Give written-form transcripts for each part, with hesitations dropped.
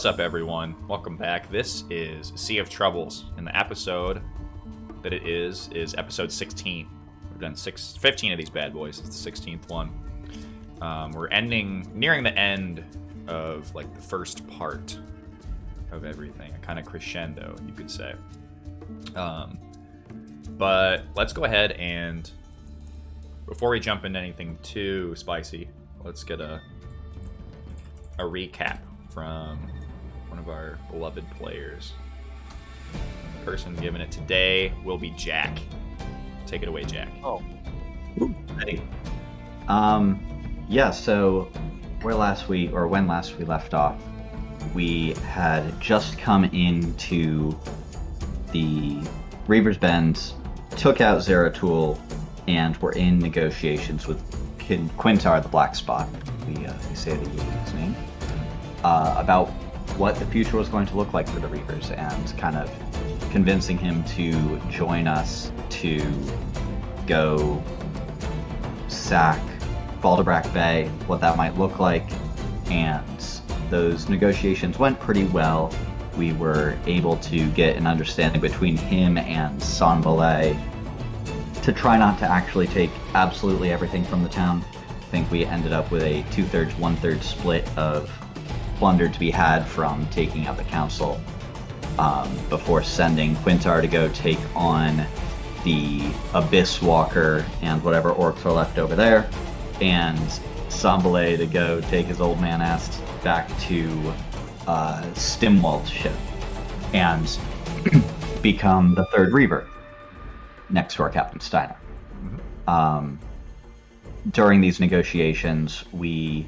What's up, everyone? Welcome back. This is Sea of Troubles, and the episode that it is episode 16. We've done 15 of these bad boys. It's the 16th one. We're nearing the end of like the first part of everything, a kind of crescendo, you could say. But let's go ahead and, before we jump into anything too spicy, let's get a recap from one of our beloved players. The person giving it today will be Jack. Take it away, Jack. Oh. Hey. Yeah, so when last we left off, we had just come into the Reaver's Bend, took out Zeratul, and were in negotiations with Quintar the Black Spot. We say his name. About what the future was going to look like for the Reavers, and kind of convincing him to join us to go sack Baldabrac Bay, what that might look like. And those negotiations went pretty well. We were able to get an understanding between him and Sanbalay to try not to actually take absolutely everything from the town. I think we ended up with a 2/3, 1/3 split of plunder to be had from taking out the council, before sending Quintar to go take on the Abyss Walker and whatever orcs are left over there, and Sanbalay to go take his old man ass back to Stimwald's ship and become the third Reaver next to our Captain Steiner. During these negotiations, we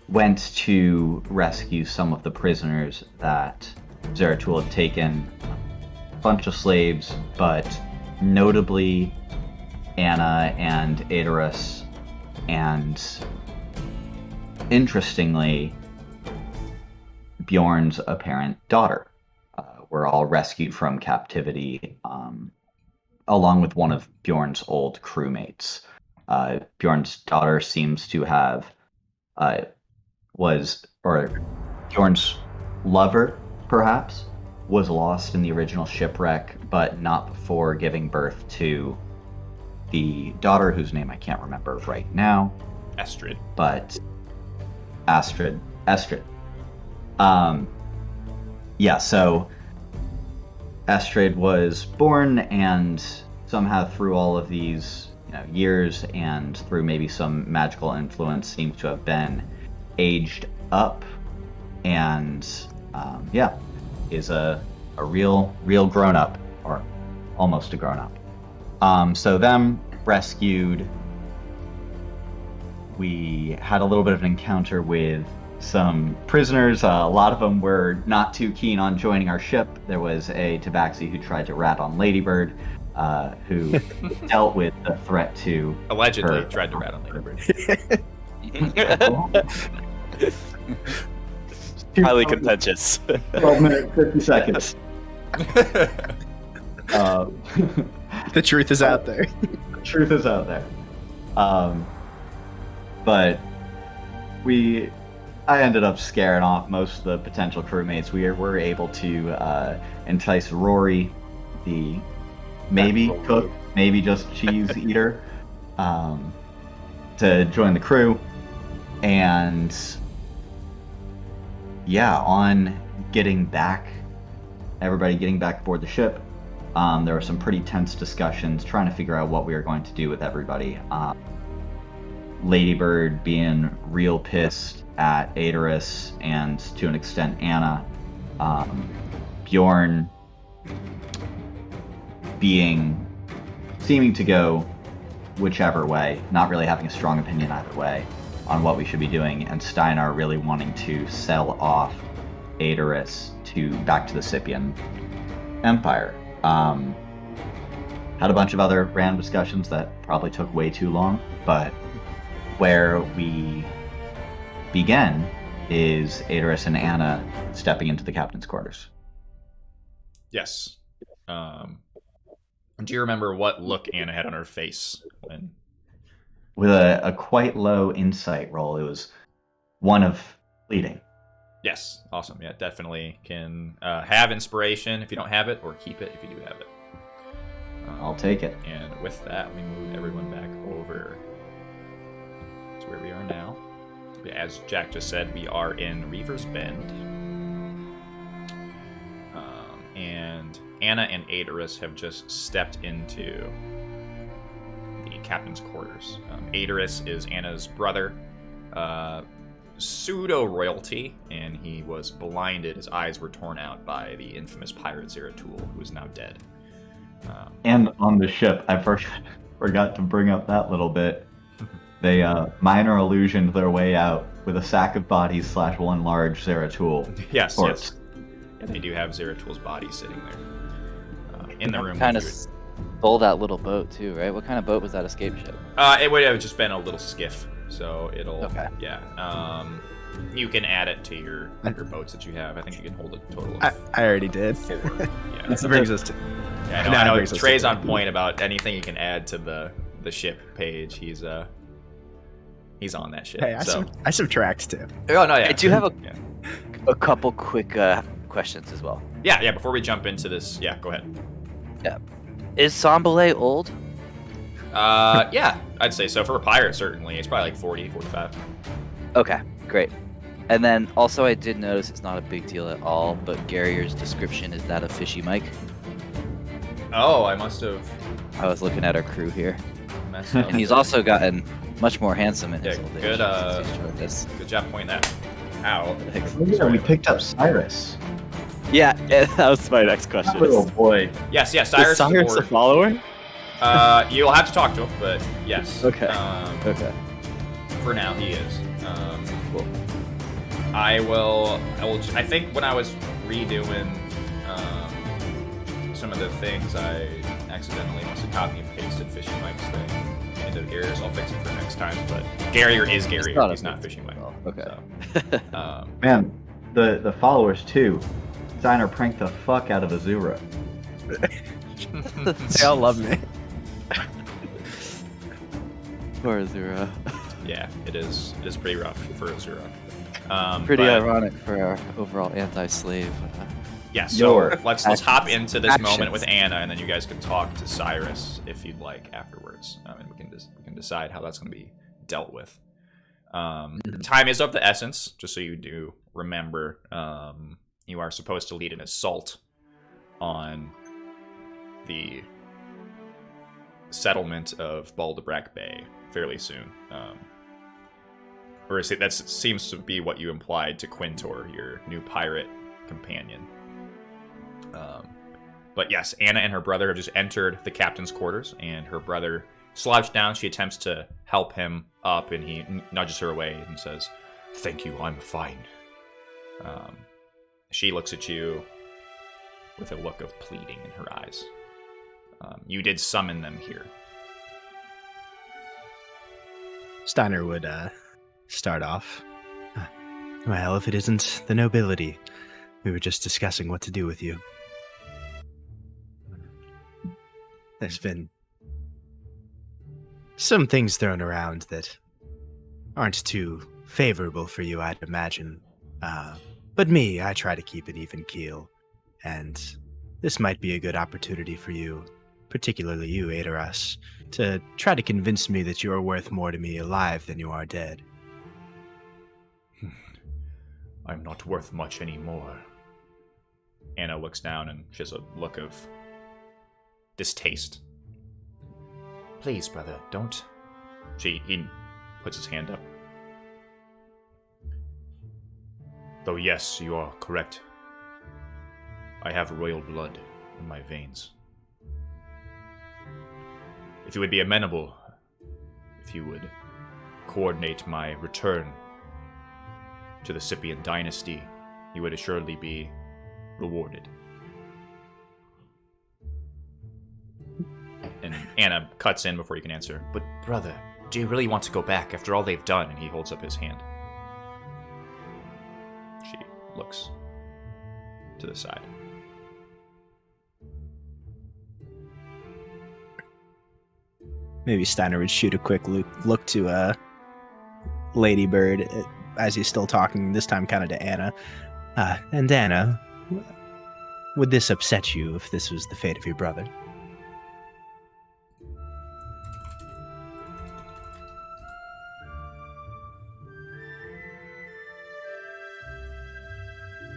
went to rescue some of the prisoners that Zeratul had taken, a bunch of slaves, but notably Anna and Aderus, and interestingly, Bjorn's apparent daughter were all rescued from captivity, along with one of Bjorn's old crewmates. Bjorn's daughter seems to have Bjorn's lover, perhaps, was lost in the original shipwreck, but not before giving birth to the daughter, whose name I can't remember right now. Estrid. But Estrid. Yeah, so Estrid was born, and somehow through all of these years and through maybe some magical influence seems to have been aged up, and is a real grown-up, or almost a grown-up. So them rescued, we had a little bit of an encounter with some prisoners. A lot of them were not too keen on joining our ship. There was a Tabaxi who tried to rat on Ladybird, who dealt with the threat to Allegedly her. tried to rat on Ladybird. Highly contentious. 12 minutes, 50 seconds. The truth is out there. The truth is out there. But I ended up scaring off most of the potential crewmates. We were able to entice Rory, the maybe cook, maybe just cheese eater, to join the crew. And yeah, on everybody getting back aboard the ship, there were some pretty tense discussions trying to figure out what we were going to do with everybody. Ladybird being real pissed at Aderus and to an extent Anna. Bjorn seeming to go whichever way, not really having a strong opinion either way on what we should be doing, and Steinar really wanting to sell off Aderus back to the Scythian Empire. Had a bunch of other random discussions that probably took way too long, but where we begin is Aderus and Anna stepping into the captain's quarters. Yes. Do you remember what look Anna had on her face when? With a quite low insight roll, it was one of pleading. Yes, awesome. Yeah, definitely can have inspiration if you don't have it, or keep it if you do have it. I'll take it. And with that, we move everyone back over to where we are now. As Jack just said, we are in Reaver's Bend. And Anna and Aderus have just stepped into the captain's quarters. Aderus is Anna's brother, pseudo-royalty, and he was blinded. His eyes were torn out by the infamous pirate Zeratul, who is now dead. And on the ship, I forgot to bring up that little bit. They minor illusioned their way out with a sack of bodies / one large Zeratul Yes, corpse. yes. Yeah, they do have Zeratul's body sitting there in the room. Kind of stole that little boat too, right? What kind of boat was that escape ship? It would have just been a little skiff, so it'll. Okay. Yeah. You can add it to your boats that you have. I think you can hold a total of I already did. 4. Yeah. That brings us to. Yeah, Now I know brings us Trey's to- on point about anything you can add to the ship page. He's on that shit. Hey, I subtract too. Oh no, yeah. I do have yeah. a couple quick questions as well. Yeah. Before we jump into this, yeah, go ahead. Is Sambalay old? Yeah, I'd say so. For a pirate, certainly. It's probably like 40, 45. Okay, great. And then also I did notice it's not a big deal at all, but Garrier's description is that of Fishy Mike. Oh, I must have I was looking at our crew here, messed up. and he's also gotten much more handsome in his Yeah, old age. good, since he's joined us. Good job pointing that out. Yeah, we picked up Cyrus. Yeah, that was my next question. Oh boy. Yes, Is Cyrus Cyrus is a aboard. follower? You'll have to talk to him, but yes. Okay. Okay. For now, he is. Cool. I think when I was redoing some of the things, I accidentally must have copy and pasted Fishing Mike's thing into Garrier's. I'll fix it for next time. But Garrier is Garrier. not a He's not big Fishing Mike. deal. Okay. So, Man, the followers too. Steiner pranked the fuck out of Azura. They all love me. Poor Azura. yeah, it is pretty rough for Azura. Pretty but- ironic for our overall anti-slave. Yeah, so Your let's hop into this moment actions. with Anna, and then you guys can talk to Cyrus if you'd like afterwards, and we can decide how that's going to be dealt with. Time is of the essence, just so you do remember. You are supposed to lead an assault on the settlement of Baldabrac Bay fairly soon. Or that seems to be what you implied to Quintor, your new pirate companion. But yes, Anna and her brother have just entered the captain's quarters, and her brother slouched down. She attempts to help him up, and he nudges her away and says, "Thank you, I'm fine." She looks at you with a look of pleading in her eyes. You did summon them here. Steiner would start off. Well, if it isn't the nobility, we were just discussing what to do with you. There's been some things thrown around that aren't too favorable for you, I'd imagine. But me, I try to keep an even keel, and this might be a good opportunity for you, particularly you, Aderus, to try to convince me that you are worth more to me alive than you are dead. I'm not worth much anymore. Anna looks down and she has a look of distaste. Please, brother, don't. He puts his hand up. Though yes, you are correct. I have royal blood in my veins. If you would be amenable, if you would coordinate my return to the Scythian dynasty, you would assuredly be rewarded. And Anna cuts in before you can answer. But brother, do you really want to go back after all they've done? And he holds up his hand. She looks to the side. Maybe Steiner would shoot a quick look to Ladybird as he's still talking, this time kind of to Anna. And Anna, would this upset you if this was the fate of your brother?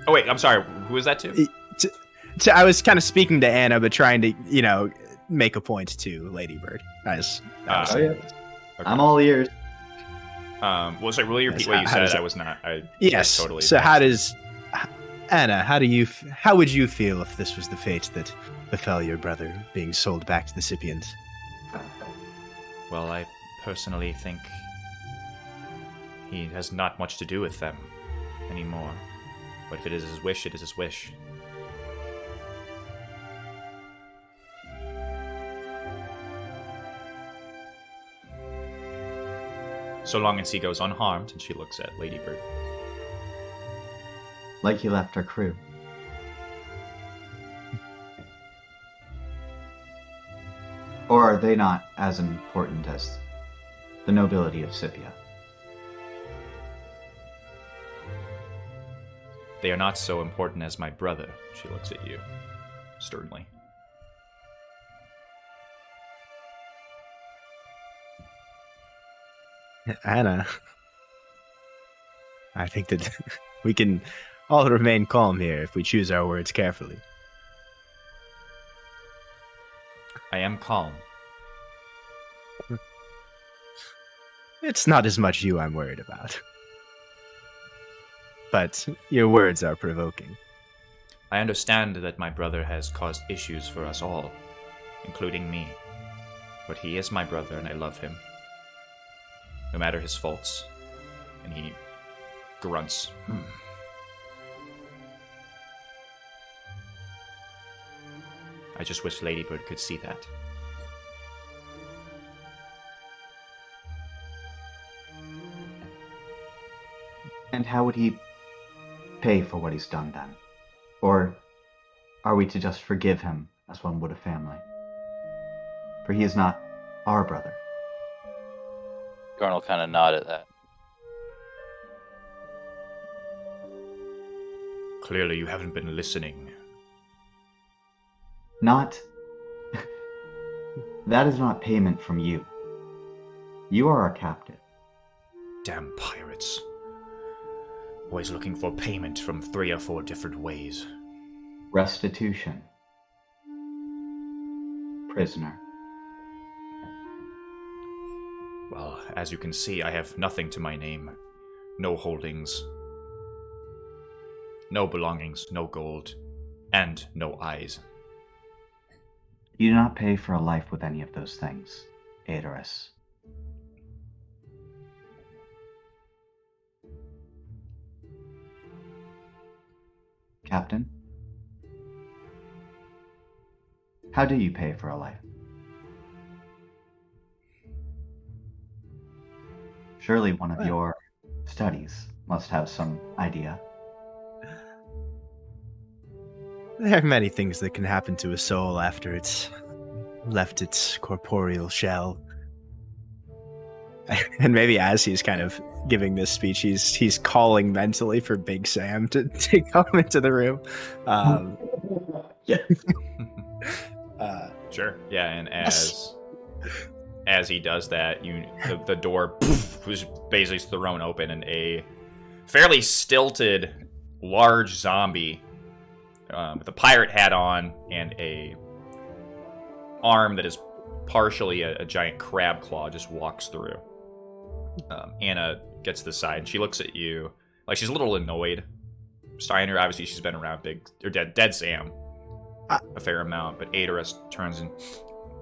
Oh wait, I'm sorry. Who was that to? I was kind of speaking to Anna, but trying to, make a point to Ladybird. Okay. I'm all ears. Well, sorry, will you repeat what you said? I was not. Yes. Totally. So Anna, how would you feel if this was the fate that befell your brother, being sold back to the Scipians? Well, I personally think he has not much to do with them anymore. But if it is his wish, it is his wish. So long as he goes unharmed, and she looks at Ladybird. Like he left our crew. Or are they not as important as the nobility of Scipia? They are not so important as my brother. She looks at you sternly. Anna, I think that we can all remain calm here if we choose our words carefully. I am calm. It's not as much you I'm worried about. But your words are provoking. I understand that my brother has caused issues for us all, including me. But he is my brother and I love him. No matter his faults. And he grunts. I just wish Ladybird could see that. And how would he pay for what he's done then? Or are we to just forgive him as one would a family? For he is not our brother. Gorn will kind of nod at that. Clearly you haven't been listening. Not... That is not payment from you. You are our captive. Damn pirates. Always looking for payment from 3 or 4 different ways. Restitution. Prisoner. Well, as you can see, I have nothing to my name. No holdings. No belongings, no gold. And no eyes. You do not pay for a life with any of those things, Aedoras. Captain? How do you pay for a life? Surely one of your studies must have some idea. There are many things that can happen to a soul after it's left its corporeal shell. And maybe as he's kind of giving this speech, he's calling mentally for Big Sam to come into the room. Yeah. Sure. Yeah, and as he does that, the door was basically thrown open, and a fairly stilted, large zombie with a pirate hat on and a arm that is partially a giant crab claw just walks through. Anna gets to the side, and she looks at you like she's a little annoyed. Steiner, obviously, she's been around Dead Sam a fair amount, but Aedoras turns and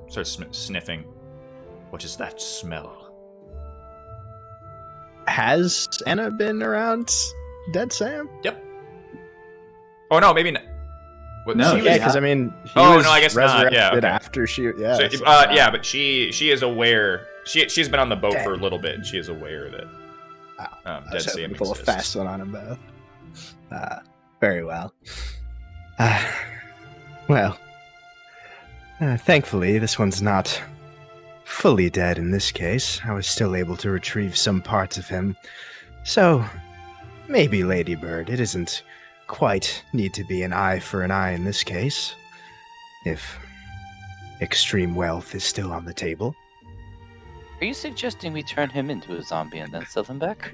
starts sniffing. What is that smell? Has Anna been around Dead Sam? Yep. Oh no, maybe not. What, No, Yeah, because I mean, he Oh, was no, I guess not. resurrected Yeah, okay. after she. Yeah, So, so- yeah, but she is aware. She's been on the boat Okay. for a little bit, and she is aware that I Dead was Sam having a full exists. fast one on them both. Very well. Thankfully, this one's not fully dead in this case. I was still able to retrieve some parts of him So, maybe, Ladybird, it isn't quite need to be an eye for an eye in this case, if extreme wealth is still on the table. Are you suggesting we turn him into a zombie and then sell him back?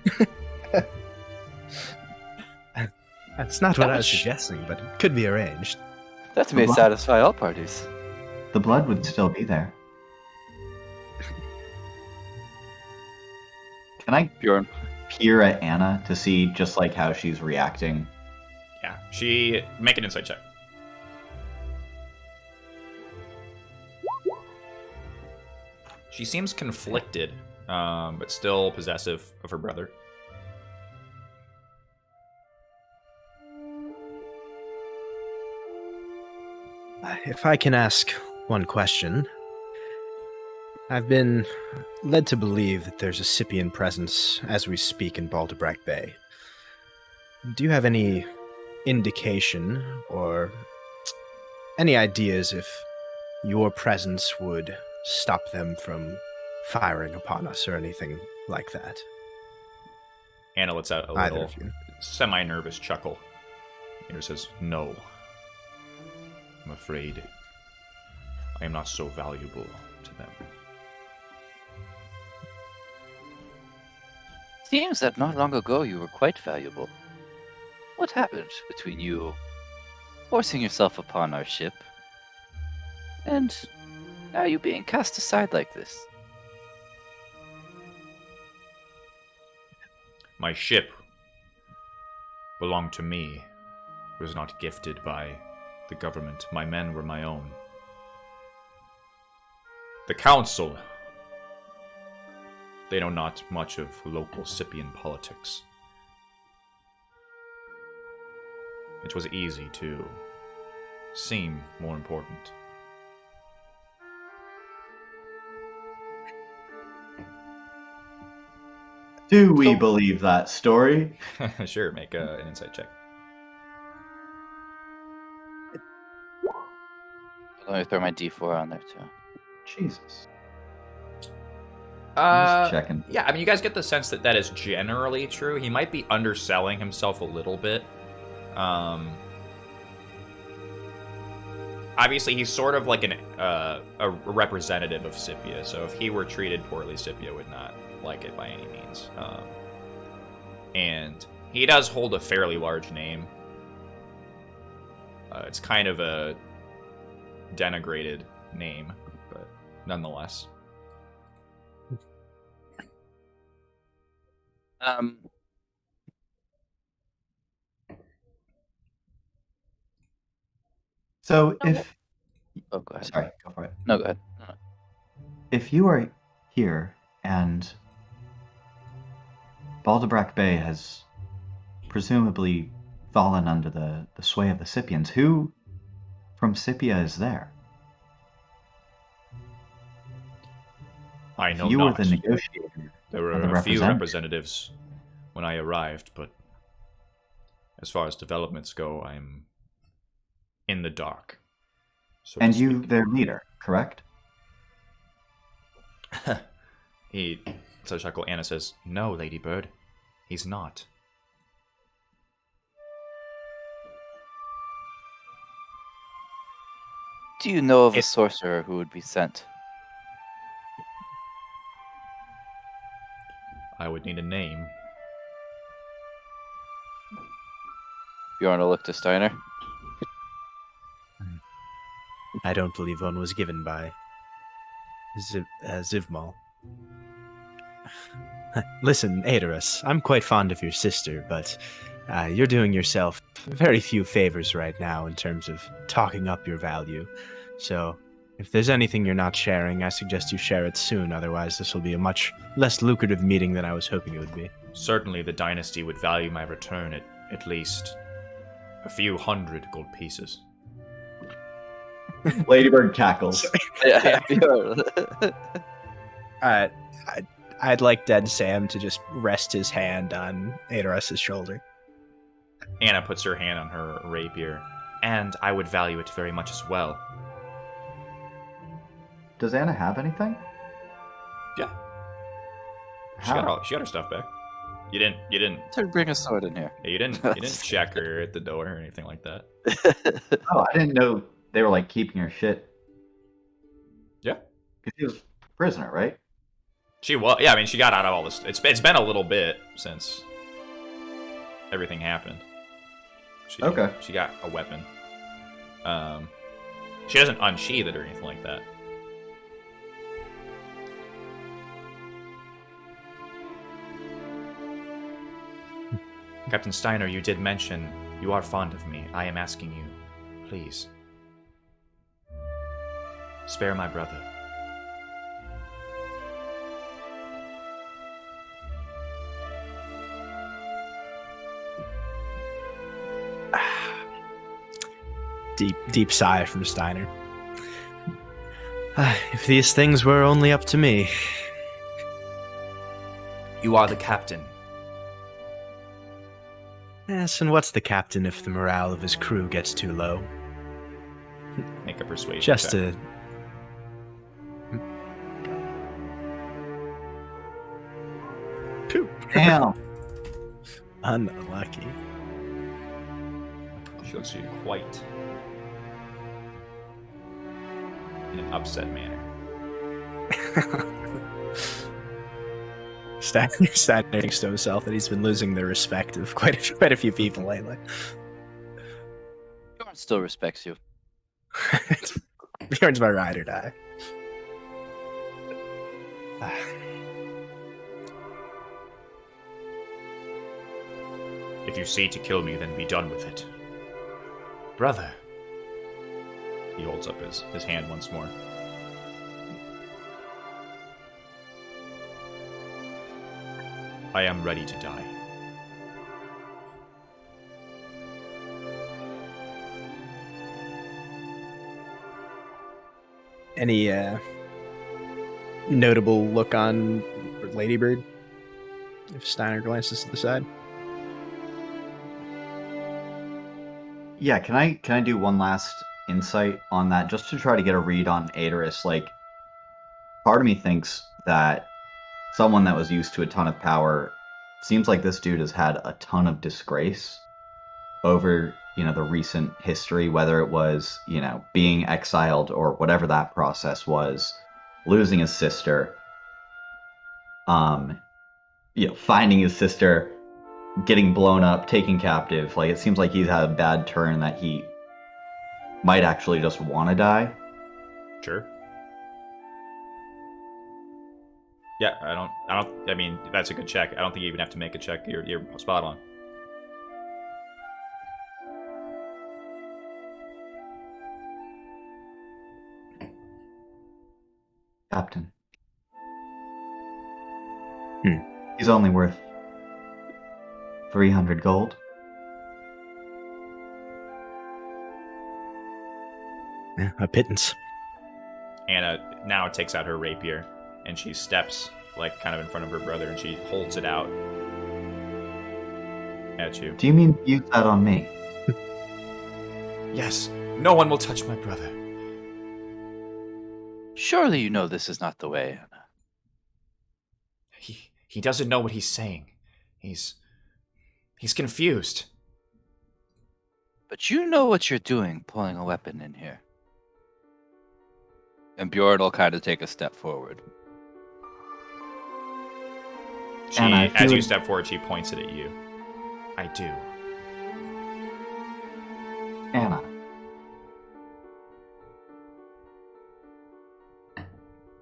That's not what That I would was suggesting, but it could be arranged. That may Well- satisfy all parties. The blood would still be there. Can I Bjorn. peer at Anna to see just like how she's reacting? Yeah. She make an insight check. She seems conflicted, but still possessive of her brother. If I can ask one question, I've been led to believe that there's a Scypian presence as we speak in Baldabrac Bay. Do you have any indication or any ideas if your presence would stop them from firing upon us or anything like that? Anna lets out a Either little of you. semi-nervous chuckle. Peter says, "No. I'm afraid I am not so valuable to them." Seems that not long ago you were quite valuable. What happened between you forcing yourself upon our ship and now you being cast aside like this? My ship belonged to me. It was not gifted by the government. My men were my own. The council, they know not much of local Scypian politics. It was easy to seem more important. Do we believe that story? Sure, make an insight check. Let me throw my D4 on there too. Jesus. I'm just Uh, checking. yeah, I mean, you guys get the sense that that is generally true. He might be underselling himself a little bit. Obviously, he's sort of like a representative of Scipia, so if he were treated poorly, Scipia would not like it by any means. And he does hold a fairly large name. It's kind of a denigrated name, but nonetheless. So if Oh, go ahead. sorry, go for it. No, go ahead. No. If you are here and Baldabrac Bay has presumably fallen under the sway of the Scypians, who from Scipia is there? I know you not. were the negotiator. There were and the a few representative. representatives when I arrived, but as far as developments go, I'm in the dark. So to And you, speak. their leader, correct? He, so chuckle, Anna says, "No, Ladybird, he's not." Do you know of a It- sorcerer who would be sent? I would need a name. Bjorn will look to Steiner. I don't believe one was given by Zivmal. Listen, Aeterus, I'm quite fond of your sister, but you're doing yourself very few favors right now in terms of talking up your value. So, if there's anything you're not sharing, I suggest you share it soon, otherwise this will be a much less lucrative meeting than I was hoping it would be. Certainly the dynasty would value my return at least a few hundred gold pieces. Ladybird cackles. Yeah, Bjorn. I'd like Dead Sam to just rest his hand on Aeterus' shoulder. Anna puts her hand on her rapier, and I would value it very much as well. Does Anna have anything? Yeah. She How? got her stuff back. You didn't. To bring a sword in here. You didn't check her at the door or anything like that. Oh, I didn't know they were like keeping her shit. Yeah. Because she was a prisoner, right? She was. Yeah, I mean, she got out of all this. It's been a little bit since everything happened. Okay. She got a weapon. She doesn't unsheath it or anything like that. Captain Steiner, you did mention you are fond of me. I am asking you, please, spare my brother. Deep sigh from Steiner. If these things were only up to me. You are the captain. Yes, and what's the captain if the morale of his crew gets too low? Make a persuasion Just check. Damn. Unlucky. She looks at you quite in an upset manner. Steiner thinks to himself that he's been losing the respect of quite a few people lately. Bjorn still respects you. Bjorn's my ride or die. If you seek to kill me, then be done with it. Brother. He holds up his hand once more. I am ready to die. Any notable look on Ladybird? If Steiner glances to the side. Yeah, can I do one last insight on that just to try to get a read on Aderus? Like, part of me thinks that someone that was used to a ton of power, seems like this dude has had a ton of disgrace over, the recent history, whether it was, being exiled or whatever that process was, losing his sister, finding his sister, getting blown up, taken captive. Like, it seems like he's had a bad turn that he might actually just want to die. Sure. Yeah, I mean, that's a good check. I don't think you even have to make a check. You're spot on. Captain. Hmm. He's only worth 300 gold. Yeah, a pittance. Anna now takes out her rapier, and she steps, like, kind of in front of her brother, and she holds it out at you. Do you mean use that on me? Yes, no one will touch my brother. Surely you know this is not the way, Anna. He doesn't know what he's saying. He's confused. But you know what you're doing, pulling a weapon in here. And Bjorn will kind of take a step forward. Anna, As you step forward, she points it at you. I do. Anna.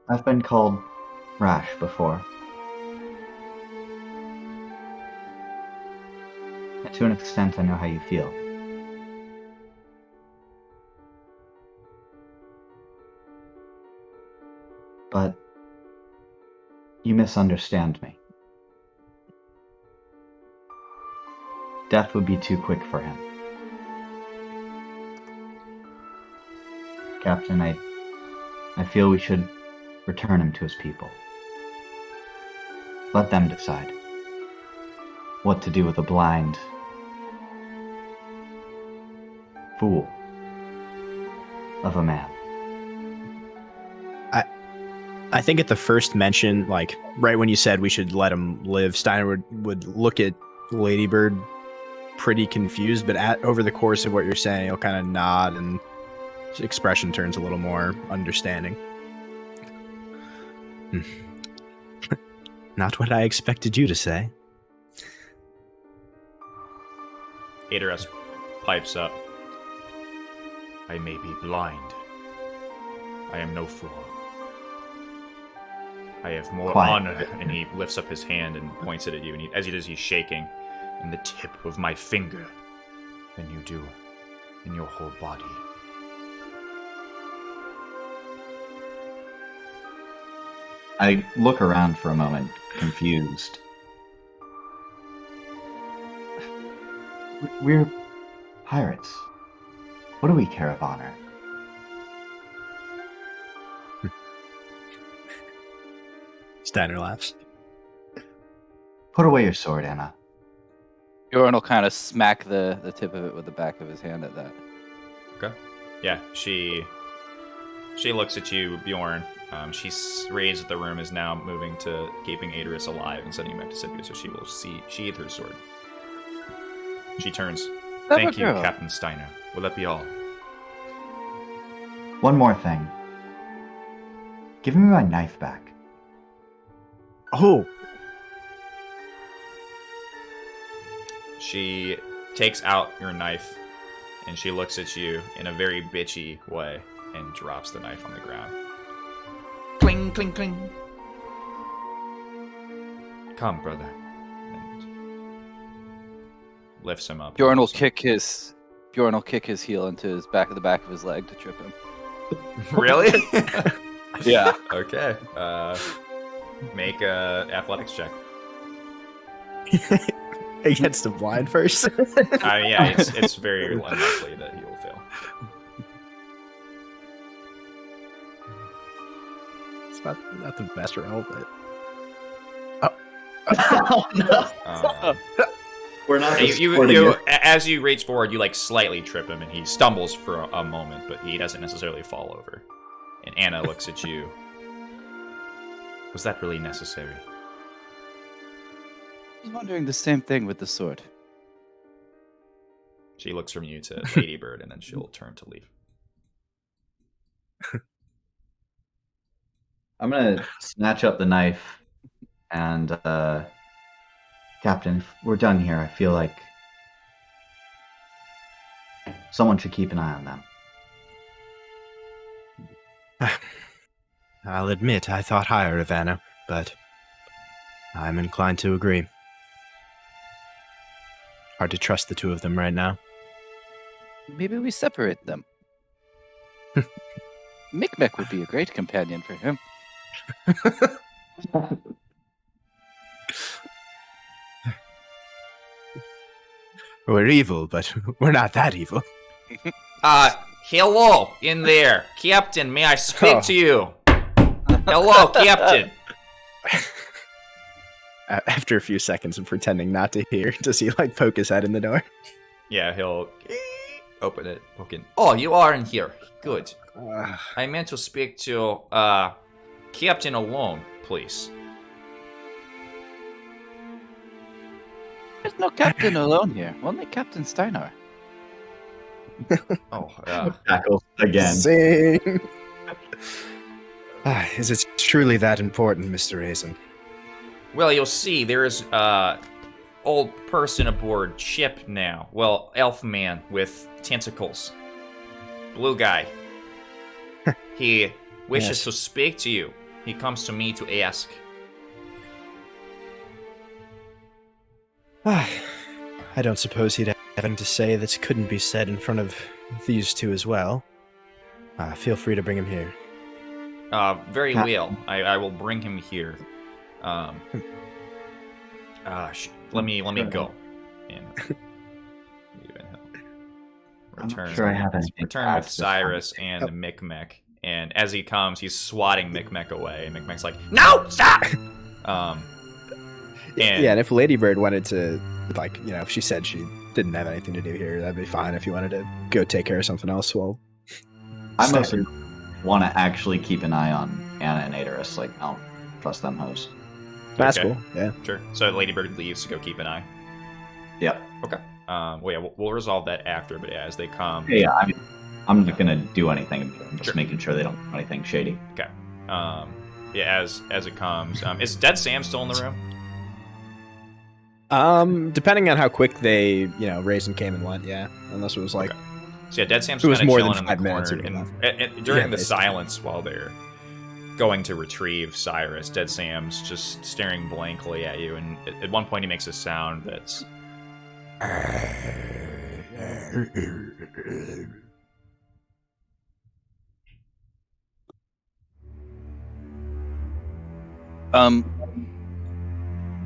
I've been called rash before. And to an extent, I know how you feel. But you misunderstand me. Death would be too quick for him. Captain, I feel we should return him to his people. Let them decide what to do with a blind fool of a man. I think at the first mention, like right when you said we should let him live, Steiner would look at Ladybird pretty confused, but over the course of what you're saying, he'll kind of nod and his expression turns a little more understanding. Not what I expected you to say. Adoras pipes up. I may be blind. I am no fool. I have more honor. And he lifts up his hand and points it at you. And as he does, he's shaking in the tip of my finger than you do in your whole body. I look around for a moment, confused. We're pirates. What do we care of honor? Steiner laughs. Put away your sword, Anna. Bjorn will kind of smack the tip of it with the back of his hand at that. Okay. Yeah, she looks at you, Bjorn. She's raised that the room is now moving to keeping Adoras alive and sending him back to Scipio, so she will sheathe her sword. She turns. Thank you, Captain Steiner. Will that be all? One more thing. Give me my knife back. Oh! She takes out your knife, and she looks at you in a very bitchy way, and drops the knife on the ground. Cling, cling, cling. Come, brother. And lifts him up. Bjorn will kick his heel into his back of his leg to trip him. Really? Yeah. Okay. Make a athletics check. Against a blind first. Yeah, it's very unlikely that he will fail. It's not the best roll, but Oh no! We're not. You as you reach forward, you like slightly trip him, and he stumbles for a moment, but he doesn't necessarily fall over. And Anna looks at you. Was that really necessary? I was wondering the same thing with the sword. She looks from you to Ladybird, and then she'll turn to leave. I'm gonna snatch up the knife, and Captain, if we're done here, I feel like someone should keep an eye on them. I'll admit I thought higher of Anna, but I'm inclined to agree. Hard to trust the two of them right now. Maybe we separate them. Micmac would be a great companion for him. We're evil, but we're not that evil. Hello, in there. Captain, may I speak to you? Hello, Captain. After a few seconds of pretending not to hear, does he like poke his head in the door? Yeah, he'll open it. Okay. Oh, you are in here. Good. I meant to speak to Captain alone, please. There's no Captain alone here. Only Captain Steiner. Oh, Tackles again. Sing. Is it truly that important, Mr. Raisin? well, you'll see. There is old person aboard ship now. Well, elf man with tentacles. Blue guy. He wishes to speak to you. He comes to me to ask. I don't suppose he'd have anything to say that couldn't be said in front of these two as well. Feel free to bring him here. Very well. I will bring him here. Let me go. And return. I'm sure I have anything. Return with Cyrus and Micmac. And as he comes, he's swatting Micmac away. And Micmac's like, "No, stop!" And if Ladybird wanted to, like, you know, if she said she didn't have anything to do here, that'd be fine. If you wanted to go take care of something else, well, I mostly want to actually keep an eye on Anna and Aderus. Like, I don't trust them hoes. That's Okay. cool. Yeah. Sure. So Ladybird leaves to go keep an eye. Yep. Okay. Well, yeah, we'll resolve that after, but yeah, as they come. Yeah, I mean, I'm not gonna do anything. I'm just Sure. making sure they don't do anything shady. Okay. Yeah, as it comes, is Dead Sam still in the room? Depending on how quick they, Raisin came and went, yeah. Unless it was like, Okay. So yeah, Dead Sam's If it was kind of more chilling than in 5 the minutes, corner, it would and during Yeah, the basically. silence while they're going to retrieve Cyrus, Dead Sam's just staring blankly at you, and at one point he makes a sound that's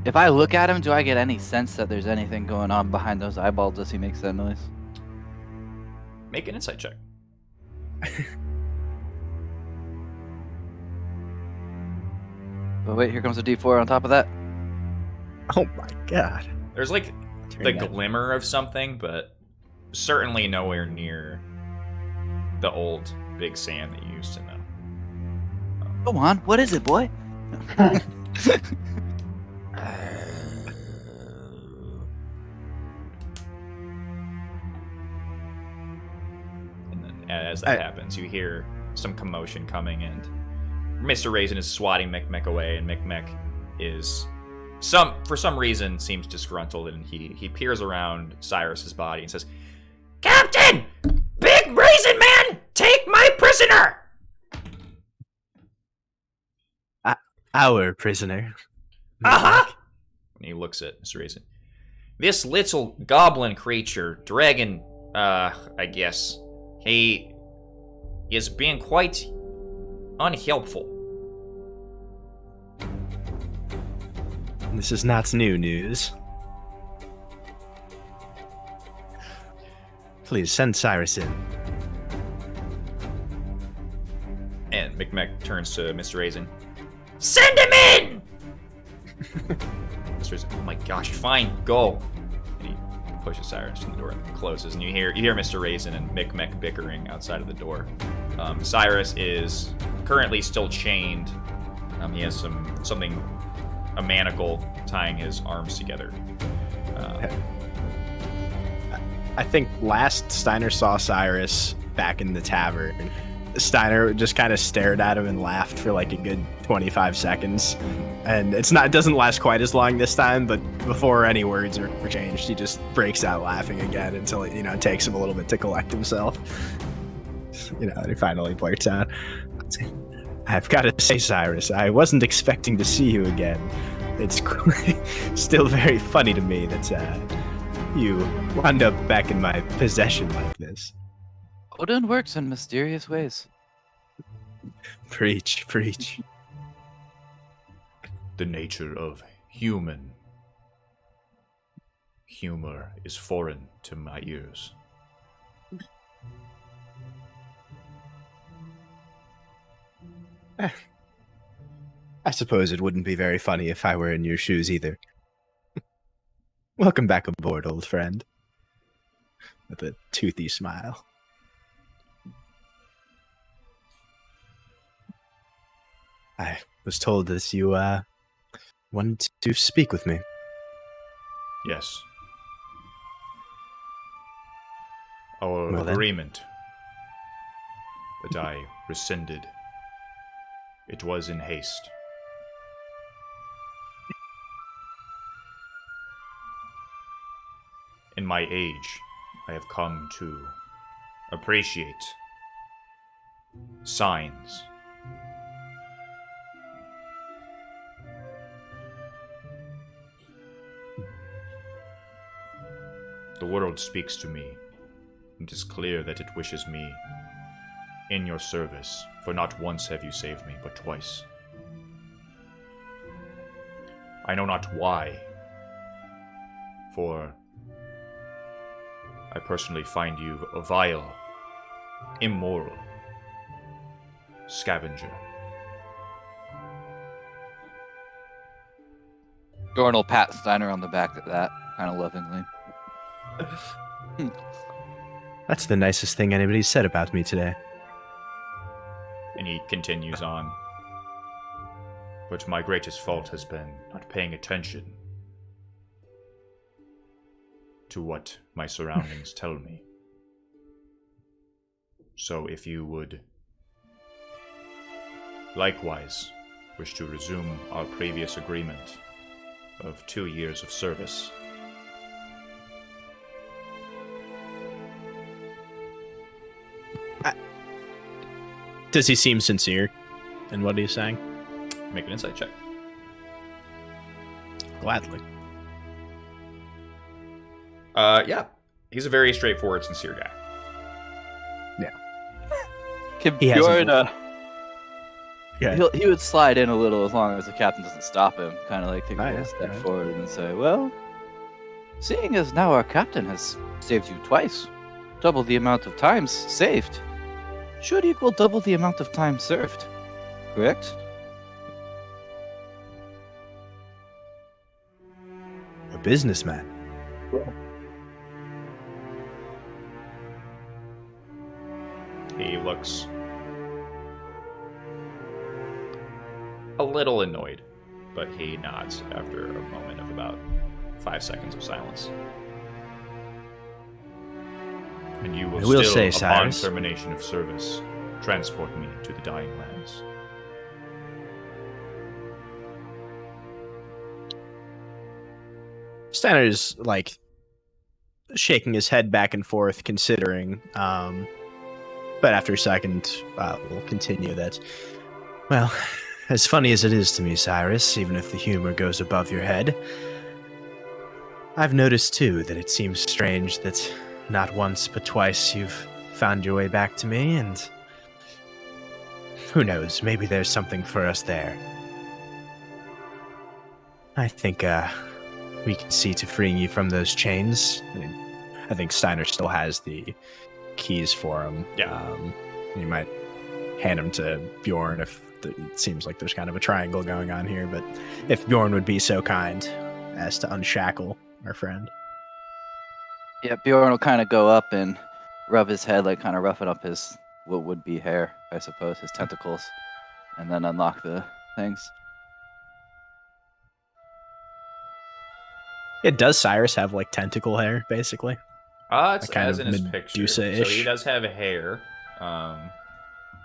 If I look at him, do I get any sense that there's anything going on behind those eyeballs as he makes that noise? make an insight check. But wait, here comes a D4 on top of that. Oh my god. There's like Turn the that- glimmer of something, but certainly nowhere near the old Big Sam that you used to know. Go on, what is it, boy? And then as that happens, you hear some commotion coming, and Mr. Raisin is swatting Micmac away, and Micmac is for some reason seems disgruntled, and he peers around Cyrus's body and says, "Captain! Big Raisin Man! Take my prisoner!" Our prisoner. Uh-huh! And he looks at Mr. Raisin. This little goblin creature, dragon, I guess, he is being quite unhelpful. This is not new news. Please send Cyrus in. And Micmac turns to Mr. Raisin. Send him in! Mr. Raisin, oh my gosh, fine, go. And he pushes Cyrus to the door and closes. And you hear Mr. Raisin and Micmac bickering outside of the door. Cyrus is currently still chained. He has a manacle tying his arms together. I think last Steiner saw Cyrus back in the tavern. Steiner just kind of stared at him and laughed for like a good 25 seconds. And it doesn't last quite as long this time, but before any words are changed, he just breaks out laughing again until it, takes him a little bit to collect himself. And he finally blurts out, I've got to say, Cyrus, I wasn't expecting to see you again. It's still very funny to me that you wound up back in my possession like this. Odin works in mysterious ways. Preach, preach. The nature of human humor is foreign to my ears. I suppose it wouldn't be very funny if I were in your shoes either. Welcome back aboard, old friend. With a toothy smile. I was told that you wanted to speak with me. Yes. Our Well then. agreement that I rescinded. It was in haste. In my age, I have come to appreciate signs. The world speaks to me. It is clear that it wishes me in your service, for not once have you saved me, but twice. I know not why, for I personally find you a vile, immoral scavenger. Dorn will pat Steiner on the back at that, kind of lovingly. That's the nicest thing anybody's said about me today. And he continues on. But my greatest fault has been not paying attention to what my surroundings tell me. So if you would likewise wish to resume our previous agreement of 2 years of service, Does he seem sincere in what he's saying? make an insight check. Gladly. Yeah, he's a very straightforward, sincere guy. Can He hasn't- Bjorn, Yeah. he would slide in a little as long as the captain doesn't stop him, kind of like take a Oh, little yeah, step right. forward and say, well, seeing as now our captain has saved you twice, double the amount of times saved, should equal double the amount of time served, correct? A businessman. He looks a little annoyed, but he nods after a moment of about 5 seconds of silence. And you will I will still, say, upon Cyrus- termination of service, transport me to the dying lands. Steiner's like shaking his head back and forth, considering. But after a second, we'll continue that. Well, as funny as it is to me, Cyrus, even if the humor goes above your head, I've noticed too that it seems strange that not once but twice you've found your way back to me, and who knows, maybe there's something for us there. I think we can see to freeing you from those chains. I think Steiner still has the keys for him. Yeah. You might hand them to Bjorn if it seems like there's kind of a triangle going on here, but if Bjorn would be so kind as to unshackle our friend. Yeah, Bjorn will kind of go up and rub his head, like kind of roughen up his, what would be hair, I suppose, his tentacles, and then unlock the things. Does Cyrus have like tentacle hair, basically? It's kind as of in his picture. So Medusa-ish. he does have hair.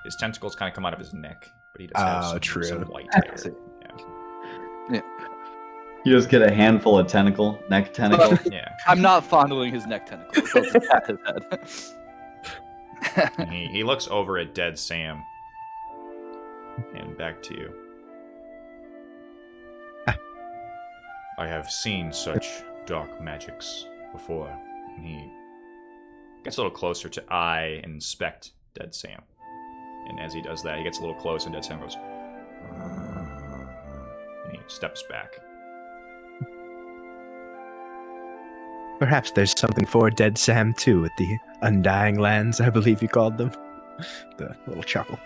His tentacles kind of come out of his neck, but he does have Oh, some, true. some white hair. Yeah. You just get a handful of neck tentacle. Yeah. I'm not fondling his neck tentacles. I'll just pat his head. And he looks over at Dead Sam. And back to you. I have seen such dark magics before. And he gets a little closer to eye and inspect Dead Sam. And as he does that, he gets a little closer, and Dead Sam goes, and he steps back. Perhaps there's something for Dead Sam too at the Undying Lands, I believe you called them. The little chuckle.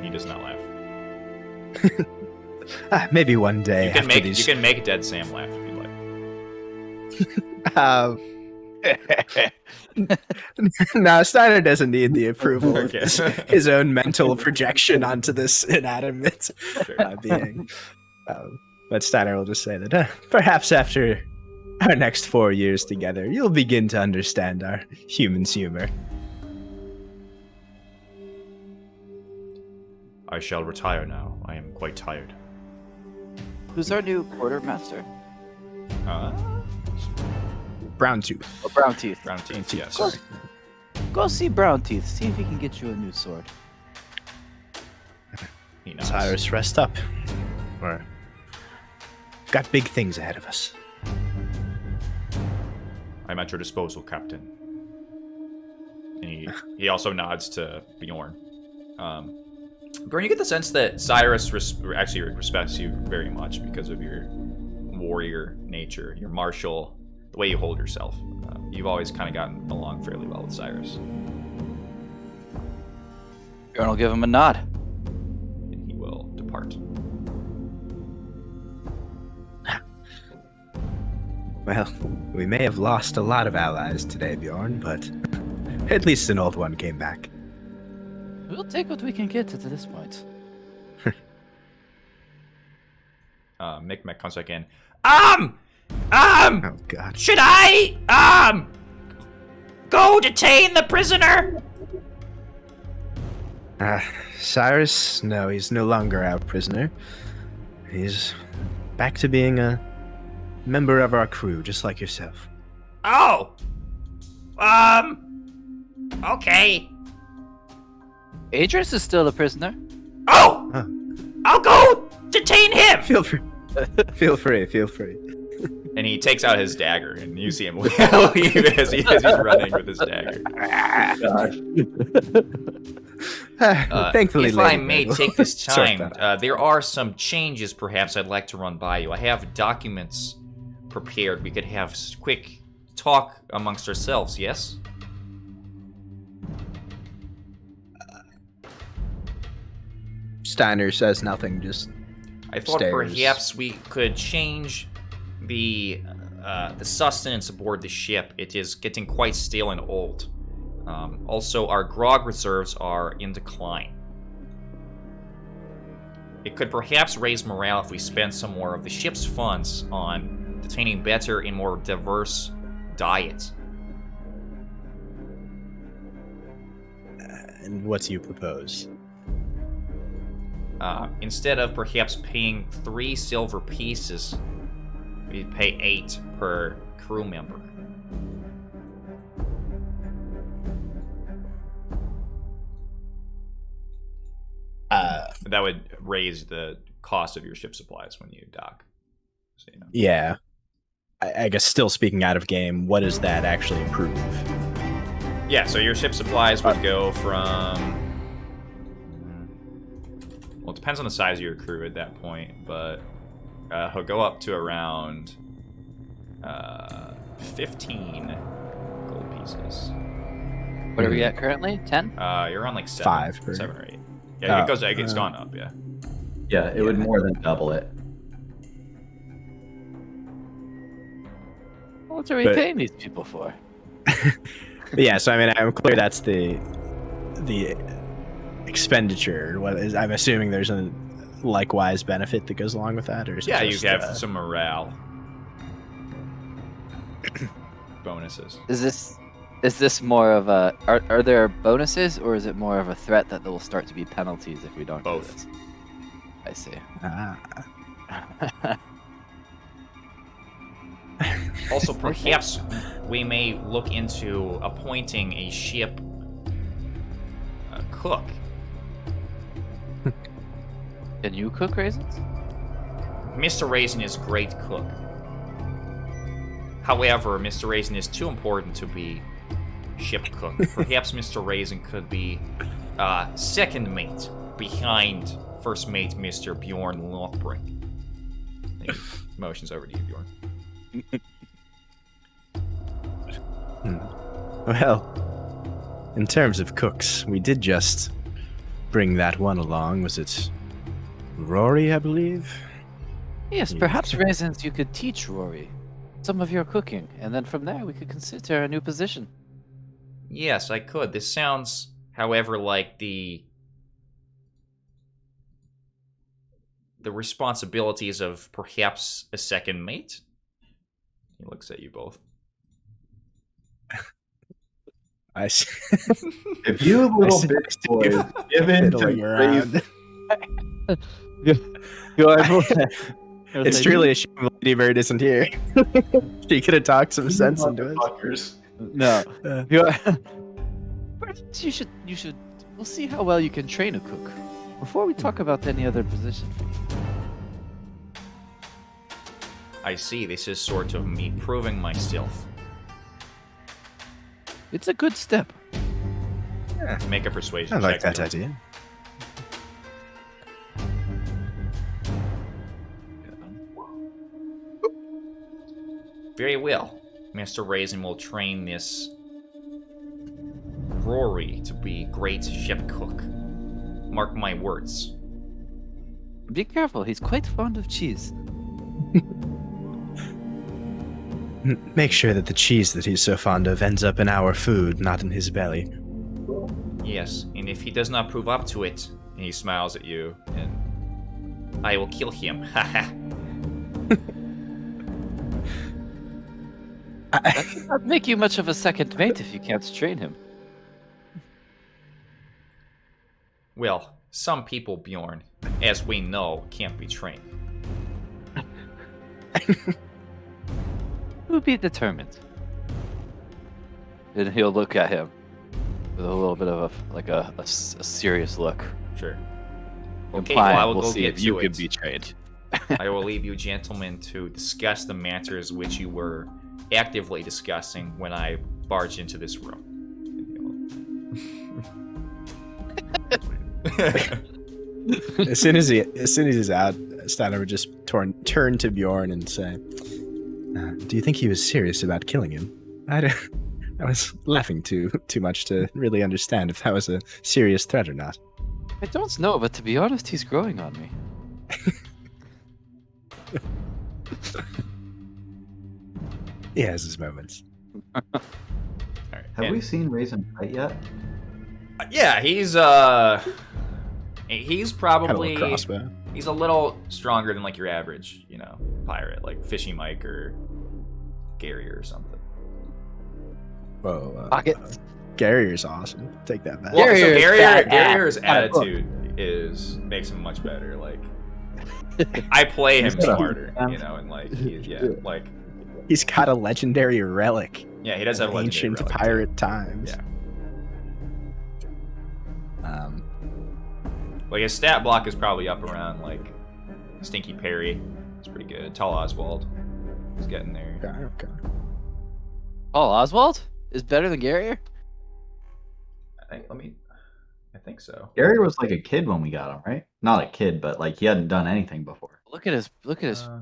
He does not laugh. Maybe one day. You can after make these... you can make Dead Sam laugh if you like. No, Steiner doesn't need the approval of Okay. his own mental projection onto this inanimate Sure. being. But Steiner will just say that perhaps after our next 4 years together, you'll begin to understand our human's humor. I shall retire now. I am quite tired. Who's our new quartermaster? Brown Tooth. Oh, Brown Teeth. Brown teeth, Teeth, yes. sorry. Go see Brown Teeth. See if he can get you a new sword. He nods. Cyrus, rest up. We've got big things ahead of us. I'm at your disposal, Captain. And he also nods to Bjorn. Bjorn, you get the sense that Cyrus actually respects you very much because of your warrior nature, your martial, the way you hold yourself. You've always kind of gotten along fairly well with Cyrus. Bjorn will give him a nod. And he will depart. Well, we may have lost a lot of allies today, Bjorn, but at least an old one came back. We'll take what we can get to this point. Micmac comes back in. Oh God. Should I, go detain the prisoner? Cyrus, no, he's no longer our prisoner. He's back to being a member of our crew, just like yourself. Oh! Okay. Adris is still a prisoner. Oh! Huh. I'll go detain him! Feel free. Feel free. And he takes out his dagger, and you see him leave as he's running with his dagger. Thankfully, if I Lady may Mabel. take this Sort time, that. there are some changes perhaps I'd like to run by you. I have documents prepared. We could have quick talk amongst ourselves, yes? Steiner says nothing, just I thought Stairs. perhaps we could change the sustenance aboard the ship. It is getting quite stale and old. Also, our grog reserves are in decline. It could perhaps raise morale if we spend some more of the ship's funds on detaining better and more diverse diets. And what do you propose? Instead of perhaps paying 3 silver pieces, we pay 8 per crew member. That would raise the cost of your ship supplies when you dock. So, you know. Yeah. I guess still speaking out of game, what does that actually improve? Yeah, so your ship supplies would go from... Well, it depends on the size of your crew at that point, but he'll go up to around 15 gold pieces. What are we at currently? 10? You're on like 5 per- 7 or 8. Yeah, Oh, it's gone up, yeah. Yeah, it would more than double it. What are we But- paying these people for? But yeah, so I mean, I'm clear that's the expenditure. What is? I'm assuming there's a likewise benefit that goes along with that, or is Yeah, it you just, have some morale bonuses. Is this more of a are there bonuses, or is it more of a threat that there will start to be penalties if we don't Both. do this? I see. Also, perhaps we may look into appointing a ship cook. Can you cook raisins? Mr. Raisin is a great cook. However, Mr. Raisin is too important to be ship cook. Perhaps Mr. Raisin could be second mate behind first mate Mr. Bjorn Lothbrink. Motions over to you, Bjorn. Well, in terms of cooks, we did just bring that one along. Was it Rory, I believe? Yes, Yes. perhaps raisins you could teach Rory some of your cooking, and then from there we could consider a new position. Yes, I could. This sounds, however, like the responsibilities of perhaps a second mate. He looks at you both. I see. If you little see- bitch I see you boys give in fiddling to around. It's truly a shame Lady Bird isn't here. She could have talked some sense into it. Motherfuckers. No, Uh, perhaps you should. We'll see how well you can train a cook before we talk about any other position for you. I see. This is sort of me proving myself. It's a good step. Make a persuasion I like check. that idea. Very well. Mr. Raisin will train this Rory to be great ship cook. Mark my words. Be careful. He's quite fond of cheese. Make sure that the cheese that he's so fond of ends up in our food, not in his belly. Yes, and if he does not prove up to it, and he smiles at you, and I will kill him. Haha. That does not make you much of a second mate if you can't train him. Well, some people, Bjorn, as we know, can't be trained. Who be determined? And he'll look at him with a little bit of a serious look. Sure. Okay, Implying well, I will we'll go see get if you to can it. be trained. I will leave you gentlemen to discuss the matters which you were actively discussing when I barged into this room. As soon as he's out, Steiner would just turn to Bjorn and say, Do you think he was serious about killing him? I was laughing too much to really understand if that was a serious threat or not. I don't know, but to be honest, he's growing on me. He has his moments. All right. Have we seen Raisin fight yet? Yeah, he's "Had a probably little crossbow." he's a little stronger than like your average, pirate, like Fishy Mike or Gary or something. Whoa, Pockets. Garrier's awesome. Take that back. Well, so Garrier's Garrier's badass. attitude makes him much better. Like, I play him smarter, and like, like, He's got a legendary relic. yeah, he does have a legendary Ancient relic, too. pirate times. Yeah. Um, Like his stat block is probably up around like Stinky Perry. It's pretty good. Tall Oswald. He's getting there. okay. Paul Oswald is better than Garrier? I think so. Gary was like a kid when we got him, right? Not a kid, but like he hadn't done anything before. Look at his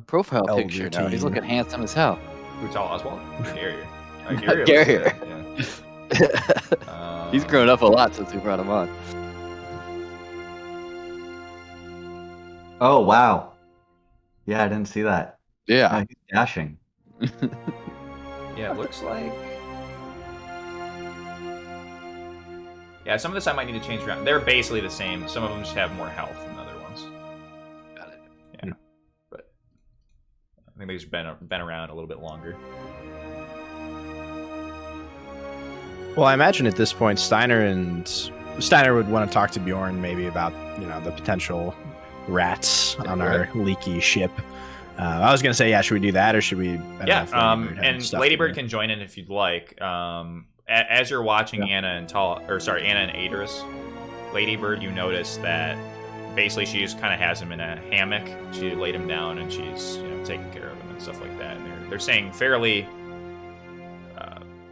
profile elder picture now. He's teen. looking handsome as hell. Who, Tall Oswald? Garrier. Garrier. Yeah. He's grown up a lot since we brought him on. Oh wow. Yeah, I didn't see that. Yeah. He's dashing. Yeah, it looks like. Yeah, some of this I might need to change around. They're basically the same. Some of them just have more health than other ones. Got it. Yeah, but I think they've just been around a little bit longer. Well, I imagine at this point, Steiner would want to talk to Bjorn maybe about the potential rats on our leaky ship. I was gonna say, yeah, should we do that or should we? I don't know if Ladybird had and stuff Ladybird to do. can join in if you'd like. As you're watching Anna and Adris, Ladybird, you notice that basically she just kind of has him in a hammock. She laid him down and she's taking care of him and stuff like that. And they're saying fairly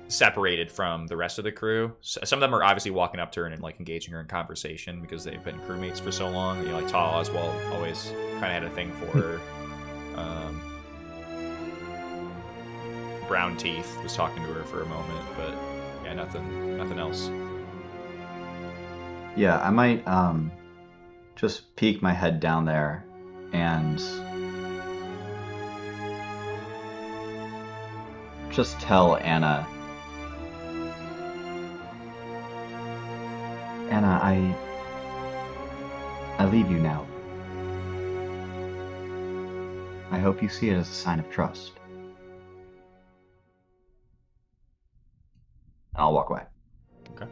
separated from the rest of the crew. So some of them are obviously walking up to her and like engaging her in conversation because they've been crewmates for so long. Like Tall Oswald always kind of had a thing for her. Brown Teeth was talking to her for a moment, but yeah, nothing else. Yeah, I might just peek my head down there and just tell Anna, I leave you now. I hope you see it as a sign of trust. And I'll walk away. Okay.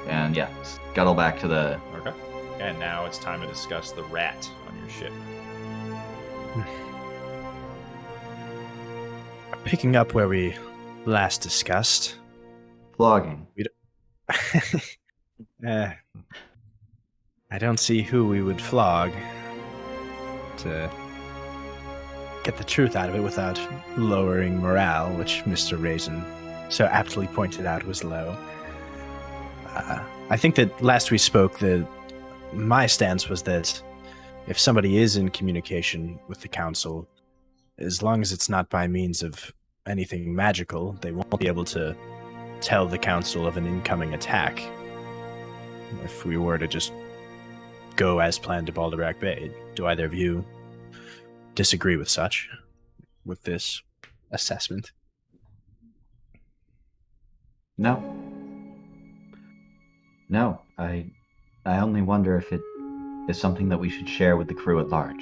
And yeah, scuttle back to the... Okay. And now it's time to discuss the rat on your ship. Picking up where we last discussed. flogging. I don't see who we would flog to get the truth out of it without lowering morale, which Mr. Raisin so aptly pointed out was low. I think that last we spoke, my stance was that if somebody is in communication with the council, as long as it's not by means of anything magical, they won't be able to tell the council of an incoming attack. If we were to just go as planned to Baldabrac Bay, do either of you disagree with this assessment? No. No, I only wonder if it is something that we should share with the crew at large.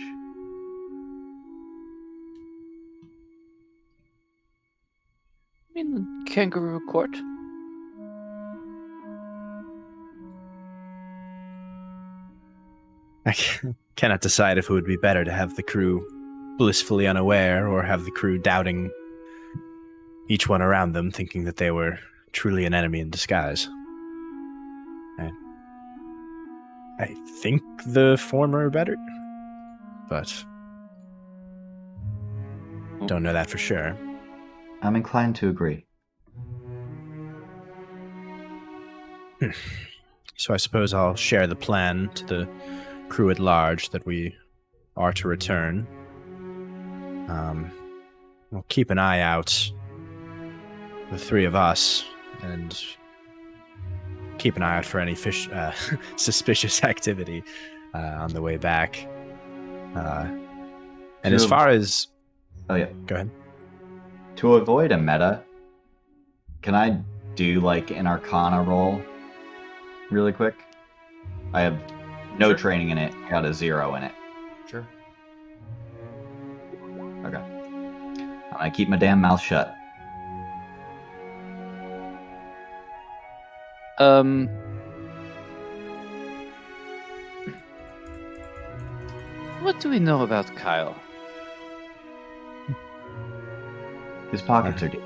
In the kangaroo court. I cannot decide if it would be better to have the crew blissfully unaware or have the crew doubting each one around them, thinking that they were truly an enemy in disguise. I think the former are better, but don't know that for sure. I'm inclined to agree. So I suppose I'll share the plan to the crew at large that we are to return. We'll keep an eye out, the three of us, and keep an eye out for any suspicious activity on the way back. And as far as... Oh, yeah. Go ahead. To avoid a meta, can I do like an Arcana roll really quick? I have no Sure. training in it, got a 0 in it. Sure. Okay. I keep my damn mouth shut. What do we know about Kyle? His pockets are deep.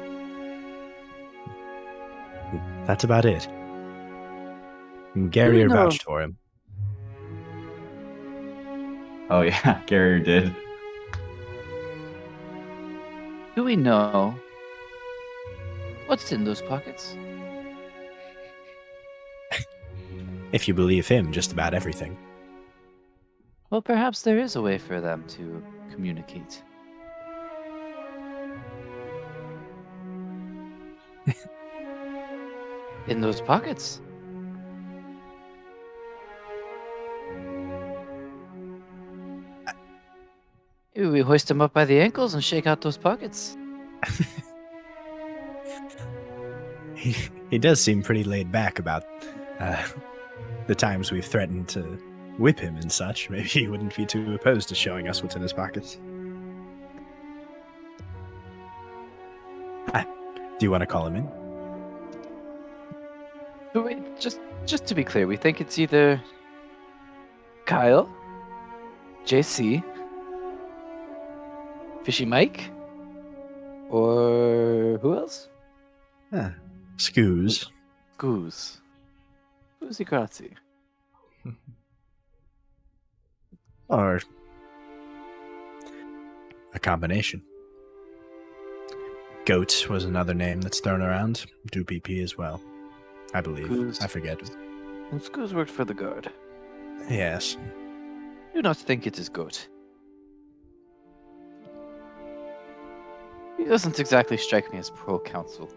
That's about it. And Do Gary we know- vouched for him. Oh yeah, Gary did. Do we know what's in those pockets? If you believe him, just about everything. Well, perhaps there is a way for them to communicate. In those pockets. Maybe we hoist him up by the ankles and shake out those pockets. He does seem pretty laid back about the times we've threatened to whip him and such. Maybe he wouldn't be too opposed to showing us what's in his pockets. Do you want to call him in? But wait, just to be clear, we think it's either Kyle, JC, Fishy Mike, or who else? Scoos. Goose. Goosey grazie. Or a combination. Goat was another name that's thrown around. Do PP as well, I believe. Goose. I forget. And Scoos worked for the guard. Yes. Do not think it is goat. He doesn't exactly strike me as pro-council.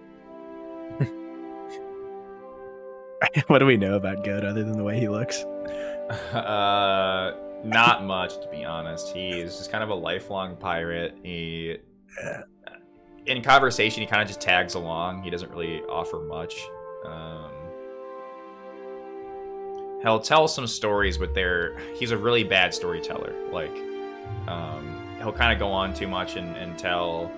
What do we know about Goat other than the way he looks? Not much, to be honest. He's just kind of a lifelong pirate. He, in conversation, he kind of just tags along. He doesn't really offer much. He'll tell some stories, but he's a really bad storyteller. Like, he'll kind of go on too much and tell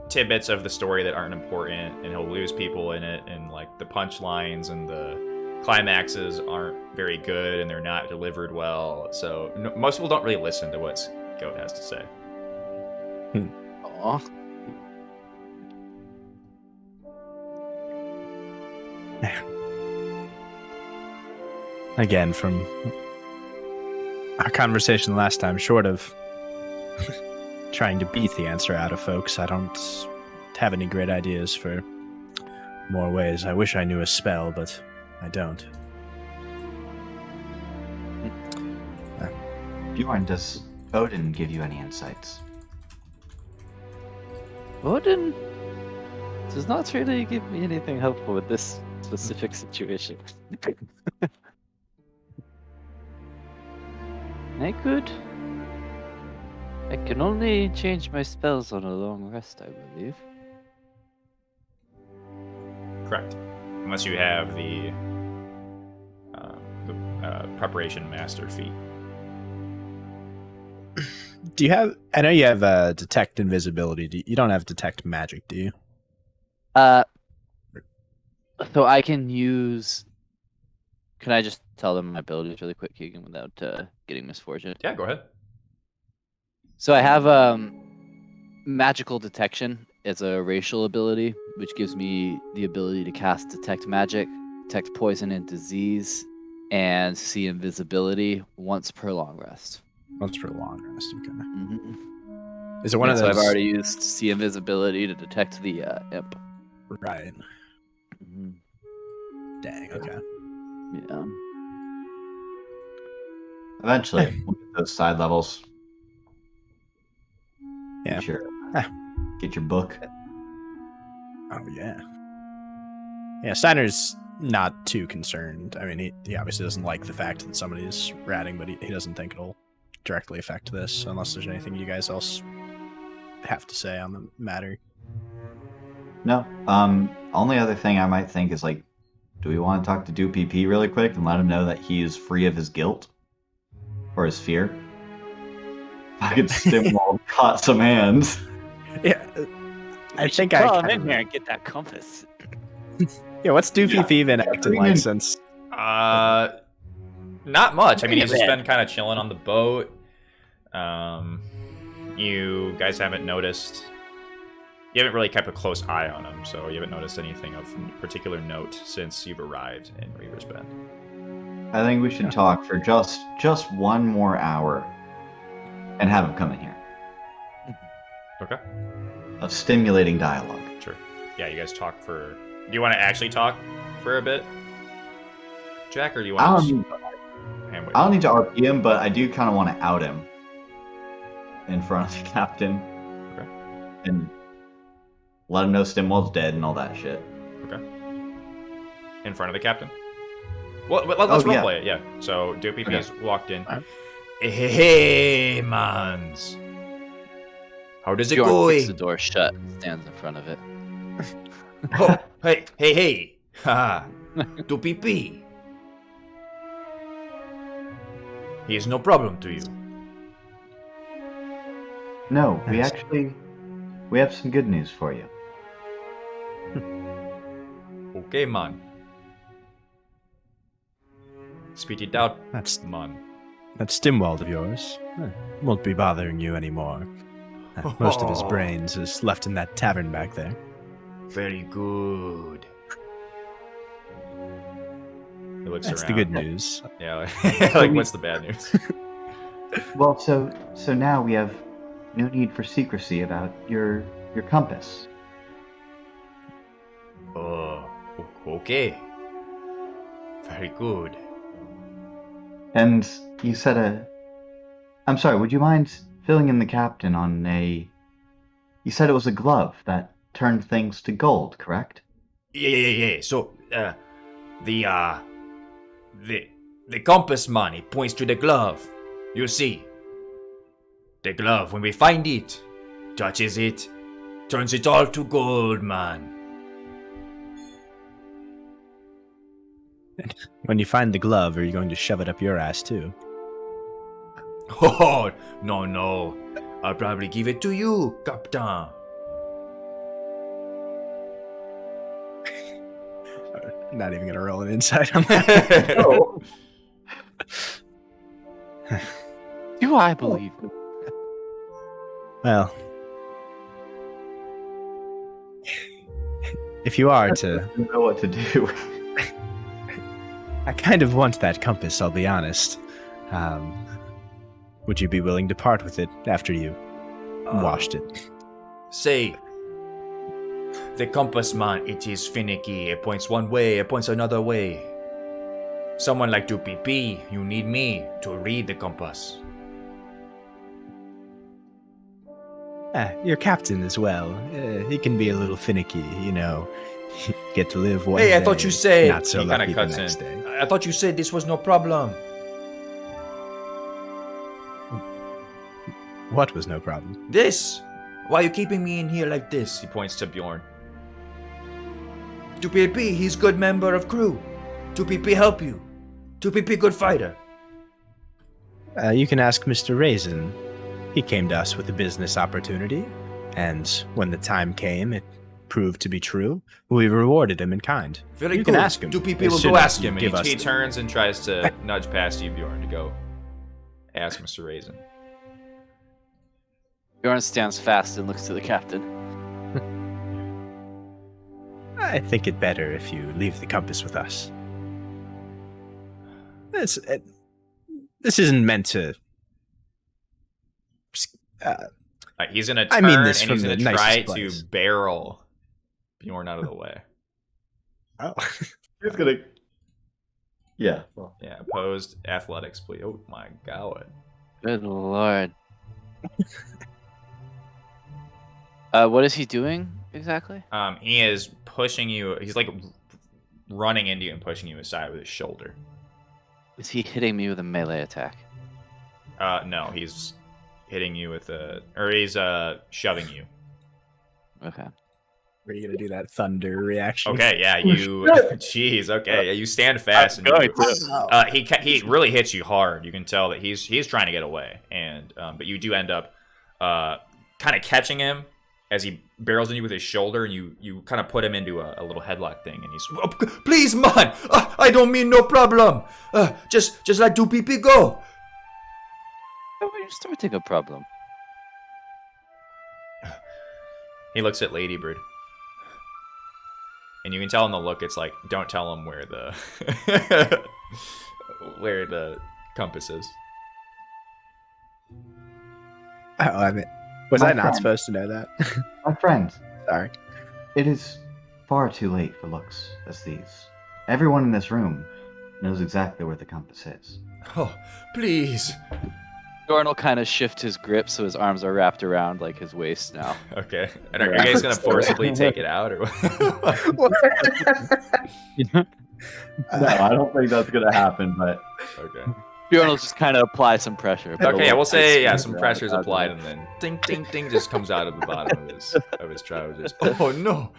tidbits of the story that aren't important, and he'll lose people in it, and like the punchlines and the climaxes aren't very good, and they're not delivered well. So most people don't really listen to what Goat has to say. Aw. Again, from our conversation last time, short of trying to beat the answer out of folks, I don't have any great ideas for more ways. I wish I knew a spell, but I don't. Bjorn, does Odin give you any insights? Odin does not really give me anything helpful with this specific situation. I can only change my spells on a long rest, I believe. Correct. Unless you have the preparation master feat. Do you have? I know you have detect invisibility. You don't have detect magic, do you? So I can use. Can I just tell them my abilities really quick, Keegan, without getting misfortune? Yeah, go ahead. So I have magical detection as a racial ability, which gives me the ability to cast detect magic, detect poison and disease, and see invisibility once per long rest. Once per long rest. Okay. Mm-hmm. Is it one of So those? I've already used see invisibility to detect the imp. Right. Mm-hmm. Dang. Okay. Yeah. Eventually, we'll get those side levels. Yeah. Get your book. Oh yeah. Yeah. Steiner's not too concerned. I mean, he obviously doesn't like the fact that somebody's ratting, but he doesn't think it'll directly affect this unless there's anything you guys else have to say on the matter. No. Only other thing I might think is like, do we want to talk to Doopy P really quick and let him know that he is free of his guilt or his fear? I could Stimwall caught some hands. Yeah. I think Call him I in here and get that compass. Yeah, what's Doofy Yeah. P been acting Bring like in- since? Not much. I mean, he's just Bad. been kind of chilling on the boat. You guys haven't noticed. You haven't really kept a close eye on him, so you haven't noticed anything of particular note since you've arrived in Reaver's Bend. I think we should talk for just one more hour and have him come in here. Okay. Of stimulating dialogue. Sure. Yeah, you guys talk for. Do you want to actually talk for a bit, Jack, or do you I want don't, to? need, I don't need to RP him, but I do kind of want to out him in front of the captain. Okay. And let him know Stimwall's dead and all that shit. Okay. In front of the captain. Well, let's Oh, yeah. roleplay it. Yeah. So Doopy Okay. P's walked in. Alright. Hey, mans. How does it Bjorn kicks the going? door shut and stands in front of it. Oh, hey. Haha. Doopy P. He is no problem to you. No, we Nice. have some good news for you. Okay, man. Spit it out, That's man. that Stimwald of yours. Won't be bothering you anymore. Most of his brains is left in that tavern back there. Very good. He looks That's around. the good news. Yeah, like what's the bad news? Well, so now we have no need for secrecy about your compass. Oh, okay. Very good. And you said I'm sorry, would you mind filling in the captain on you said it was a glove that turned things to gold, correct? Yeah. So, the compass man, it points to the glove. You see, the glove, when we find it, touches it, turns it all to gold, man. When you find the glove, are you going to shove it up your ass too? Oh, no. I'll probably give it to you, Captain. Not even gonna roll an insight on that. Do I believe him? Well, if you are to, I don't know what to do. I kind of want that compass. I'll be honest. Would you be willing to part with it after you washed it? Say, the compass man, it is finicky. It points one way, it points another way. Someone like Doopy, you need me to read the compass. Your captain as well. He can be a little finicky, you know. Get to live one Hey, I day, thought you said... not so he kind lucky of the cuts next in. day. I thought you said this was no problem. What was no problem? This? Why are you keeping me in here like this? He points to Bjorn. Doopy, he's good member of crew. Doopy help you. Doopy good fighter. You can ask Mr. Raisin. He came to us with a business opportunity, and when the time came, it proved to be true. We rewarded him in kind. Very You good. can ask him. Two people as will soon go as ask you him, give and us he the- turns and tries to nudge past you, Bjorn, to go ask Mr. Raisin. Bjorn stands fast and looks to the captain. I think it better if you leave the compass with us. This isn't meant to. He's gonna I turn mean this and from he's gonna the try nicest place. to barrel Bjorn out of the way. Oh, He's gonna. Yeah. Well, Yeah, opposed athletics, please. Oh my god. Good lord. What is he doing exactly? He is pushing you. He's like running into you and pushing you aside with his shoulder. Is he hitting me with a melee attack? No, he's hitting you with he's shoving you. Okay. Are you gonna do that thunder reaction? Okay, yeah, you. Jeez, okay, yeah, you stand fast. And he really hits you hard. You can tell that he's trying to get away, and but you do end up kind of catching him as he barrels in you with his shoulder, and you kind of put him into a little headlock thing, and he's, oh, please, man, I don't mean no problem. Just let two people go. How are you starting a problem? He looks at Ladybird. And you can tell in the look, it's like, don't tell him where the where the compass is. Oh, I mean, was My I not friend. supposed to know that? my friend, Sorry. it is far too late for looks as these. Everyone in this room knows exactly where the compass is. Oh, please. Bjorn will kind of shift his grip so his arms are wrapped around like his waist now. Okay. And are you guys gonna forcibly take it out, or what? No, I don't think that's gonna happen, but Okay. Bjorn will just kind of apply some pressure. Okay, yeah, we'll say some pressure's applied, and then ding, ding, ding just comes out of the bottom of his trousers. Oh no!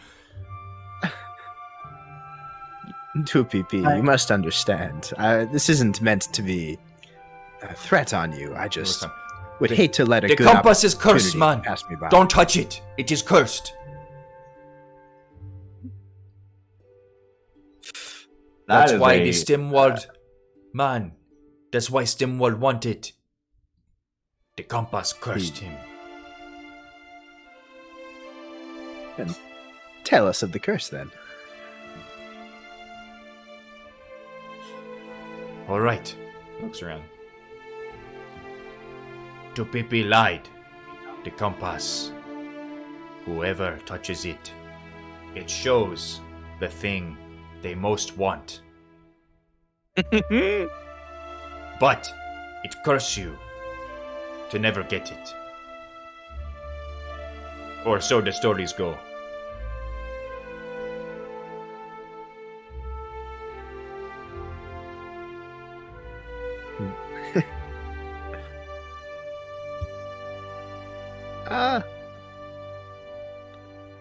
2PP, you must understand. This isn't meant to be a threat on you. I just would hate to let a The good compass is cursed, opportunity man. pass me by. Don't touch it. It is cursed. That's why the Stimwald, man. That's why Stimwald wanted. The compass cursed him. Tell us of the curse then. All right. Looks around. Tupipi lied. The compass. Whoever touches it, it shows the thing they most want. But it curses you to never get it. Or so the stories go.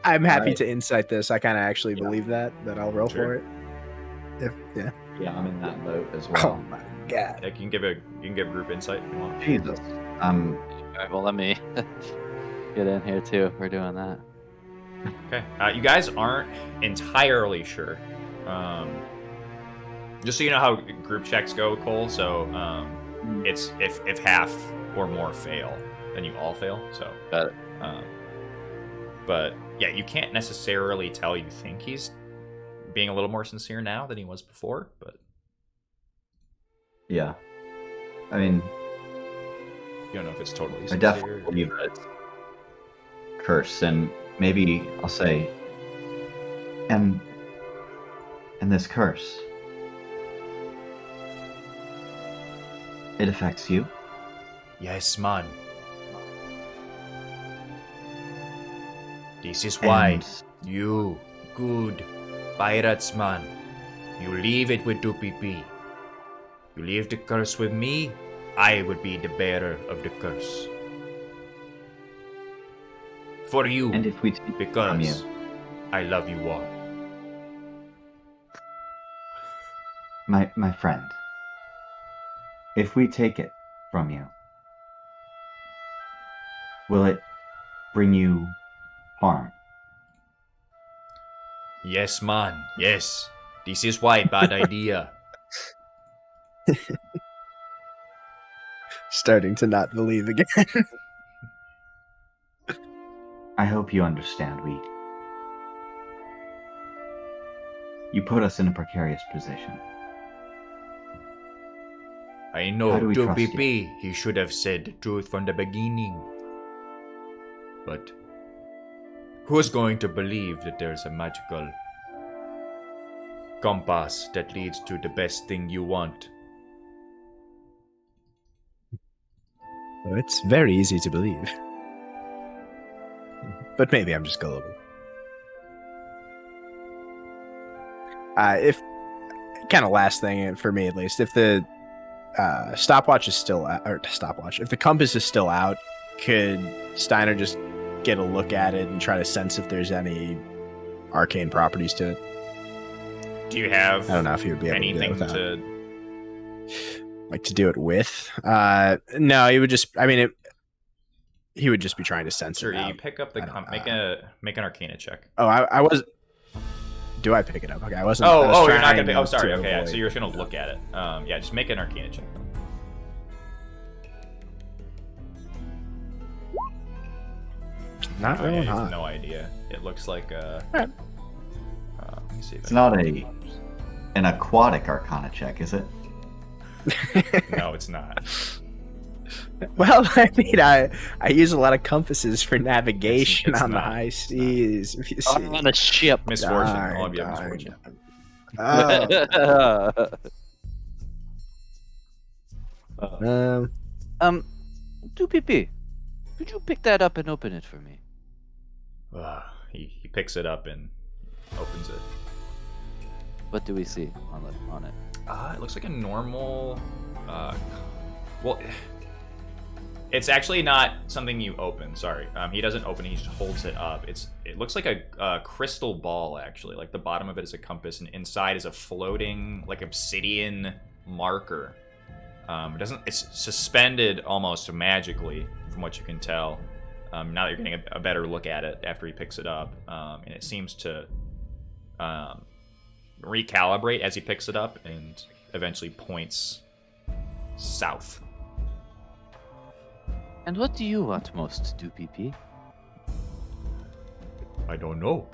I'm happy Alright. to insight this. I kind of actually believe that I'll roll Sure. for it. Yeah. Yeah, I'm in that boat as Oh well. my god. Yeah, you can give group insight if you want. Jesus. Alright, well, let me get in here too. We're doing that. Okay. You guys aren't entirely sure. Just so you know how group checks go, Cole. So it's if half or more fail, then you all fail. So. Got it. But yeah, you can't necessarily tell. You think he's being a little more sincere now than he was before, but Yeah. I mean, you don't know if it's totally I sincere. definitely believe that it's curse, and maybe I'll say, and this curse, it affects you. Yes, man. This is why And you, good pirates-man, you leave it with 2PP. You leave the curse with me, I would be the bearer of the curse. For you, and if we take it from you, because I love you all. my friend, if we take it from you, Will it bring you harm? Yes, man. Yes. This is why bad idea. Starting to not believe again. I hope you understand. You put us in a precarious position. I know, How do we to trust you? PP, he should have said the truth from the beginning. But who's going to believe that there's a magical compass that leads to the best thing you want? Well, it's very easy to believe. But maybe I'm just gullible. If kind of last thing for me at least, if the stopwatch is still out, or stopwatch, if the compass is still out, could Steiner just get a look at it and try to sense if there's any arcane properties to it? Do you have I don't know if he would be able anything to do it to... like to do it with. No, he would just. I mean, he would just be trying to sense Sure, it out. you pick up the... make an Arcana check. Oh, I was. Do I pick it up? Okay, I wasn't. Oh, I was you're not trying gonna pick... Oh, sorry, to okay, avoid- so you're just gonna look at it. Yeah, just make an Arcana check. Not I really, have huh? no idea. It looks like Alright. let me see if It's I- not an aquatic arcana check, is it? No, it's not. Well, I mean, I use a lot of compasses for navigation It's on the not. high It's not. seas. If you see. On a ship. Misfortune. Darn, All of you have darn. misfortune. Oh. 2PP, could you pick that up and open it for me? He picks it up and opens it. What do we see on it? It looks like a normal. Well, it's actually not something you open. Sorry, he doesn't open it. He just holds it up. It looks like a crystal ball actually. Like the bottom of it is a compass, and inside is a floating like obsidian marker. It's suspended almost magically from what you can tell. Now that you're getting a better look at it after he picks it up, and it seems to recalibrate as he picks it up and eventually points south. And what do you want most, 2PP? I don't know.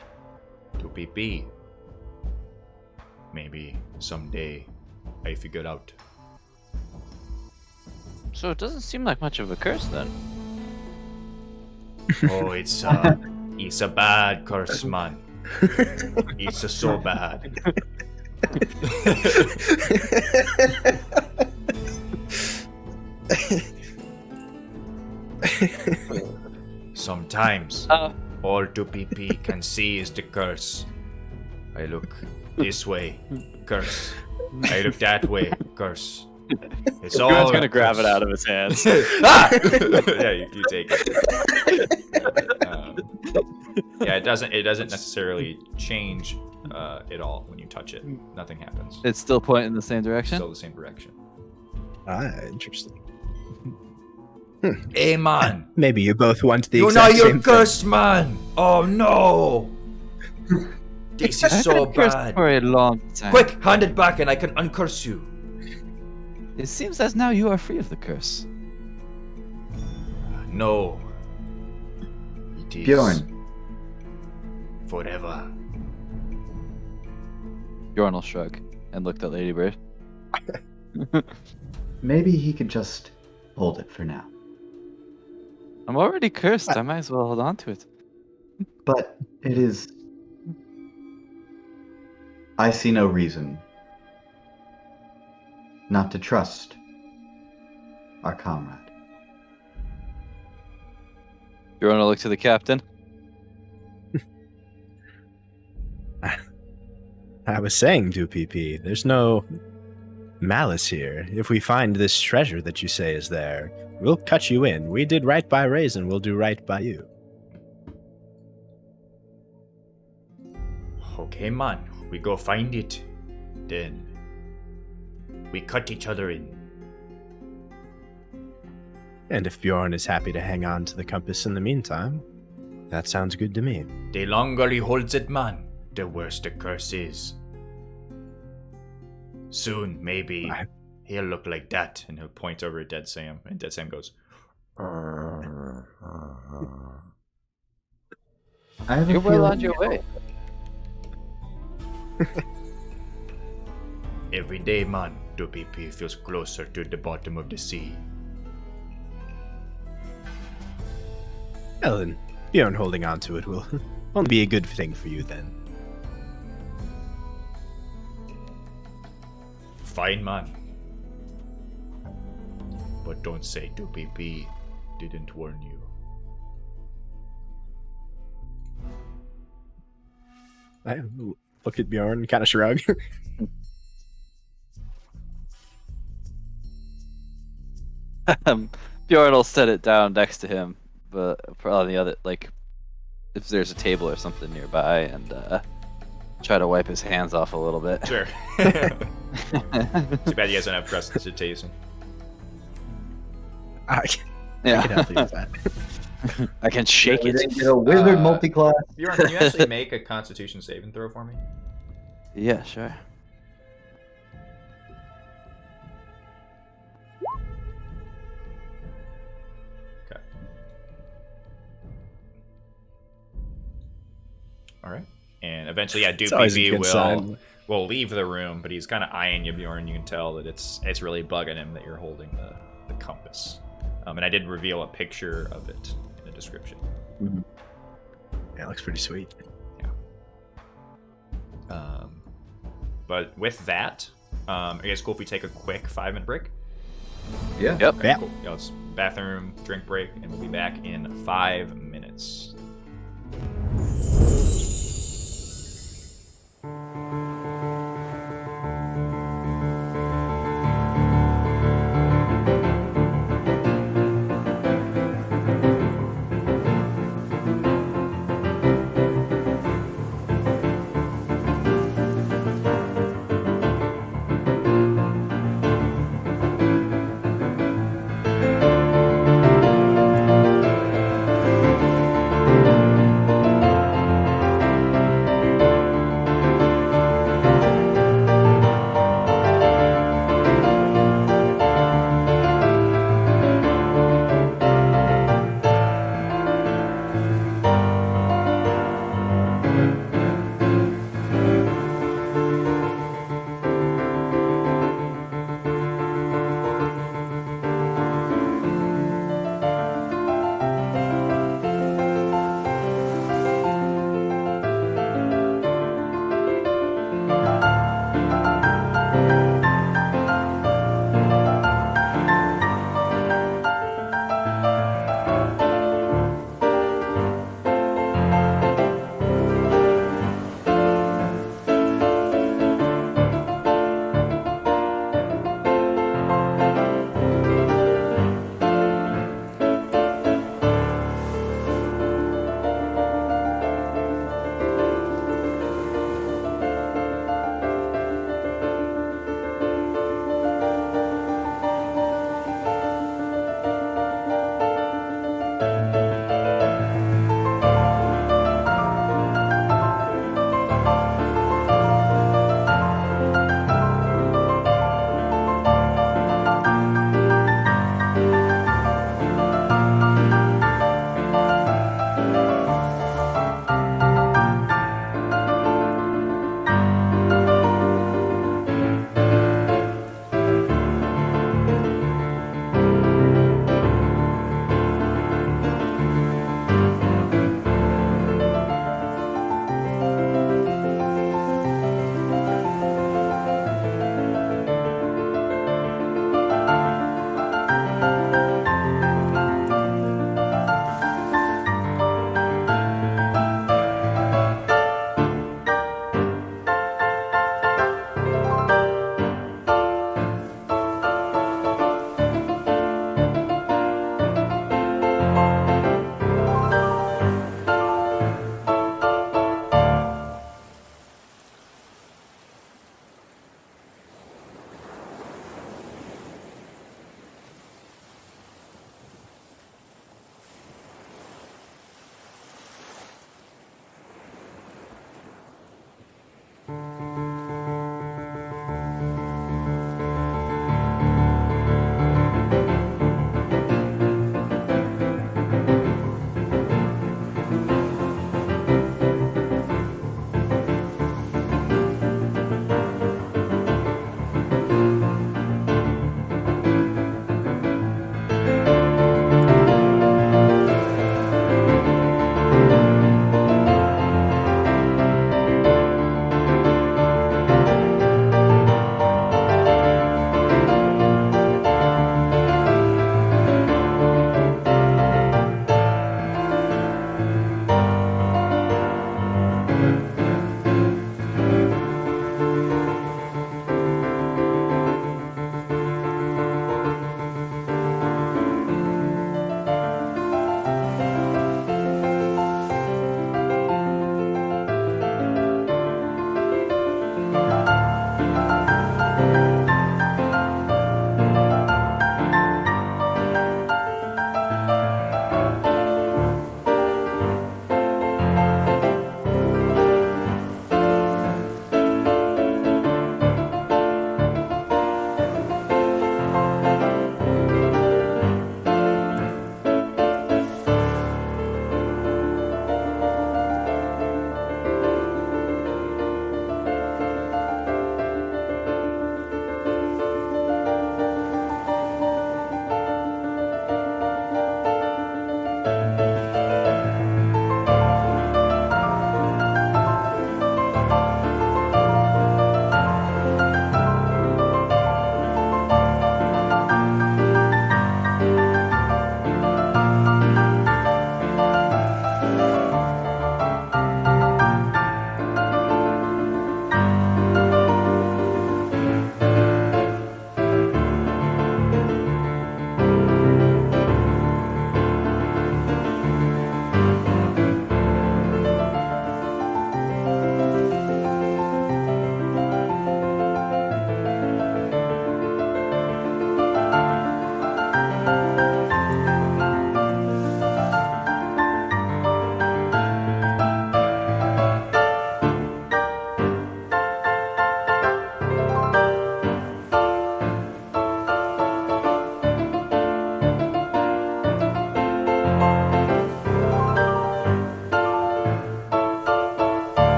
To PP. Maybe someday I figure out. So it doesn't seem like much of a curse then. Oh, it's a bad curse, man. It's so bad. Sometimes all 2PP can see is the curse. I look this way, curse. I look that way, curse. It's all Everyone's gonna a grab curse. it out of his hands. Ah! Yeah, you take it. Yeah, it doesn't necessarily change at all when you touch it. Nothing happens. It's still pointing in the same direction? Still the same direction. Interesting. Hey man, Maybe you both want the you know exact you're same thing. cursed, man. Oh no, this is I've so been cursed bad. for a long time. Quick, hand it back and I can uncurse you. It seems as now you are free of the curse. No, it is Bjorn, forever. Bjorn will shrug and looked at Ladybird. maybe he could just hold it for now. I'm already cursed. I might as well hold on to it. But it is... I see no reason not to trust our comrade. Bjorn will look to the captain. I was saying, 2PP, there's no malice here. If we find this treasure that you say is there, we'll cut you in. We did right by Raisin, we'll do right by you. Okay, man, we go find it. Then we cut each other in. And if Bjorn is happy to hang on to the compass in the meantime, that sounds good to me. The longer he holds it, man, the worse the curse is. Soon, maybe, he'll look like that, and he'll point over at Dead Sam, and Dead Sam goes, I have a You're well feeling- on your way. every day, man, WP feels closer to the bottom of the sea. Well, then, Bjorn holding on to it will only be a good thing for you then. Fine, man. But don't say WP didn't warn you. I look at Bjorn and kind of shrug. Bjorn will set it down next to him, but on the other, like, if there's a table or something nearby, and try to wipe his hands off a little bit. Sure. Too bad you guys don't have prestidigitation. I Yeah, can help you with that. I can shake We it. didn't get a wizard multi-class. Bjorn, can you actually make a Constitution saving throw for me? Yeah, sure. Okay. All right. And eventually, yeah, It's always a DPP good will sign. leave the room, but he's kind of eyeing you, Bjorn. You can tell that it's really bugging him that you're holding the compass. And I did reveal a picture of it in the description. Yeah, it looks pretty sweet. But with that, are you guys cool if we take a quick 5-minute break? Yeah. Yep. Okay, Yeah. cool. Yeah, let's bathroom, drink break, and we'll be back in 5 minutes.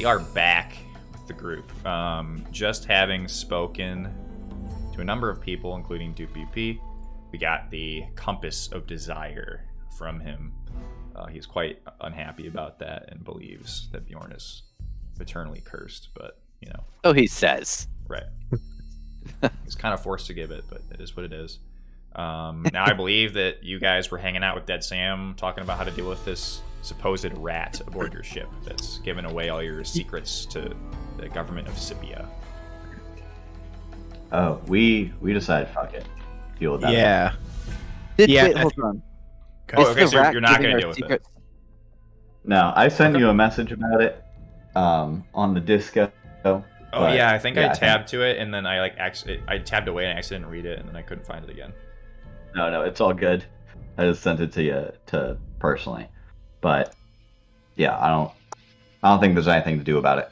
are back with the group. Just having spoken to a number of people, including DuPP, we got the Compass of Desire from him. He's quite unhappy about that and believes that Bjorn is eternally cursed, but, you know. So he says. Right. He's kind of forced to give it, but it is what it is. Now, I believe that you guys were hanging out with Dead Sam, talking about how to deal with this supposed rat aboard your ship that's given away all your secrets to the government of Scipia. Oh, we decided, fuck it. Deal with that. Yeah. Wait, I hold think- on. Oh, Is okay, the so rat you're not giving going to our deal with secrets? No, I sent Okay. you a message about it on the disco. Oh, yeah, I think I yeah, tabbed to it, and then I tabbed away and I actually didn't read it, and then I couldn't find it again. No, it's all good. I just sent it to you personally. But yeah, I don't think there's anything to do about it.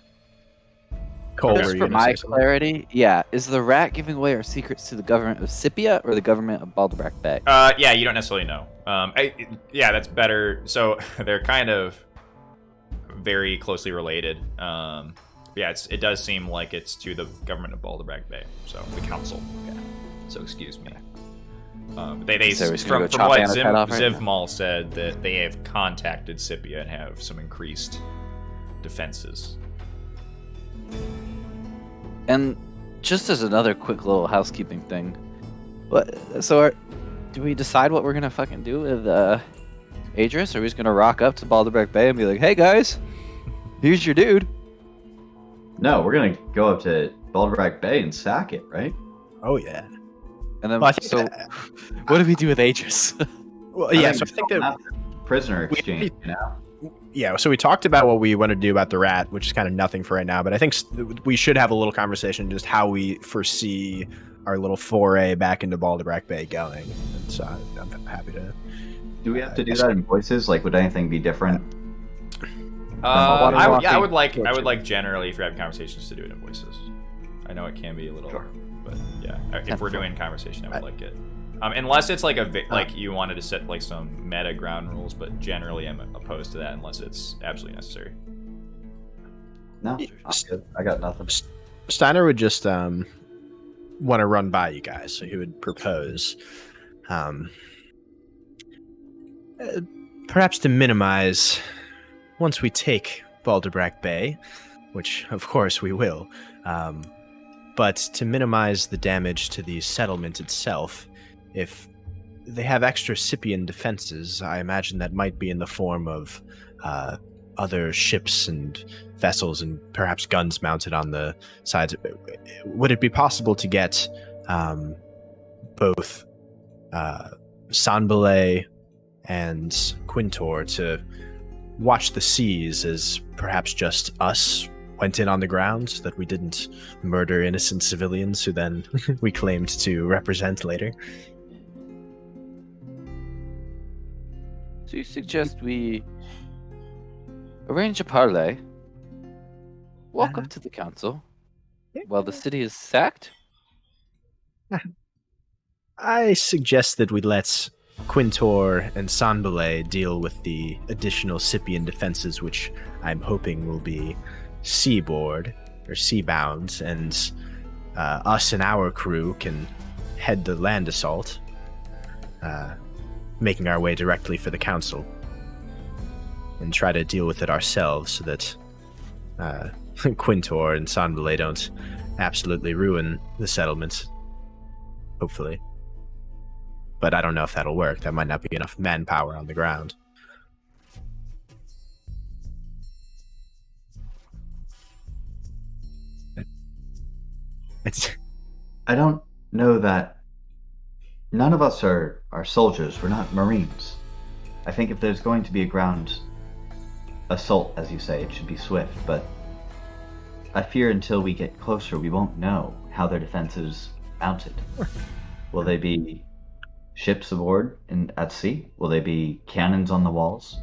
Cole, Just were you for gonna my say something? clarity, yeah, is the rat giving away our secrets to the government of Scipia or the government of Baldabrac Bay? Yeah, you don't necessarily know. Yeah, that's better. So they're kind of very closely related. Yeah, it does seem like it's to the government of Baldabrac Bay, so the council. Yeah. So excuse me. They So we're just from gonna go from chop what Anna's head off right now? Zivmal said that they have contacted Scipia and have some increased defenses. And just as another quick little housekeeping thing, do we decide what we're gonna fucking do with Adris? Are we just gonna rock up to Baldabrac Bay and be like, "Hey guys, here's your dude"? No, we're gonna go up to Baldabrac Bay and sack it, right? Oh yeah. And then, Well, I think so what do we do with Adris? Well, yeah. So I think that that's prisoner exchange, you know. yeah. So we talked about what we want to do about the rat, which is kind of nothing for right now. But I think we should have a little conversation just how we foresee our little foray back into Baldabrac Bay going. And so I'm happy to. Do we have to do that in voices? Like, would anything be different? water I walking. would like generally, if you're having conversations, to do it in voices. I know it can be a little, Sure. but yeah, if we're doing conversation, I would like it. Unless it's like like you wanted to set like some meta ground rules, but generally I'm opposed to that unless it's absolutely necessary. No, I'm good. I got nothing. Steiner would just want to run by you guys, so he would propose, perhaps to minimize once we take Baldabrac Bay, which of course we will, but to minimize the damage to the settlement itself. If they have extra Scipian defenses, I imagine that might be in the form of other ships and vessels and perhaps guns mounted on the sides. Would it be possible to get both Sanbele and Quintor to watch the seas as perhaps just us went in on the ground, that we didn't murder innocent civilians who then we claimed to represent later? So you suggest we arrange a parlay, walk up to the council while the city is sacked? I suggest that we let Quintor and Sanbele deal with the additional Scipian defenses, which I'm hoping will be seaboard or seabound, and us and our crew can head the land assault, making our way directly for the council, and try to deal with it ourselves so that Quintor and Sanbele don't absolutely ruin the settlement. Hopefully. But I don't know if that'll work. That might not be enough manpower on the ground. It's I don't know that. None of us are soldiers. We're not Marines. I think if there's going to be a ground assault, as you say, it should be swift. But I fear until we get closer, we won't know how their defenses mounted. Will they be ships aboard at sea? Will they be cannons on the walls?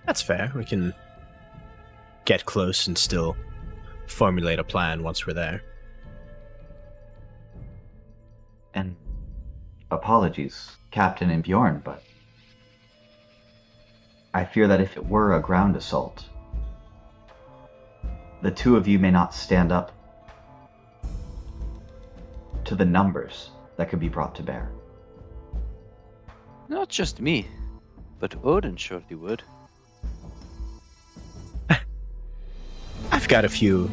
That's fair. We can get close and still formulate a plan once we're there. And apologies, Captain and Bjorn, but I fear that if it were a ground assault, the two of you may not stand up to the numbers that could be brought to bear. Not just me, but Odin surely would. I've got a few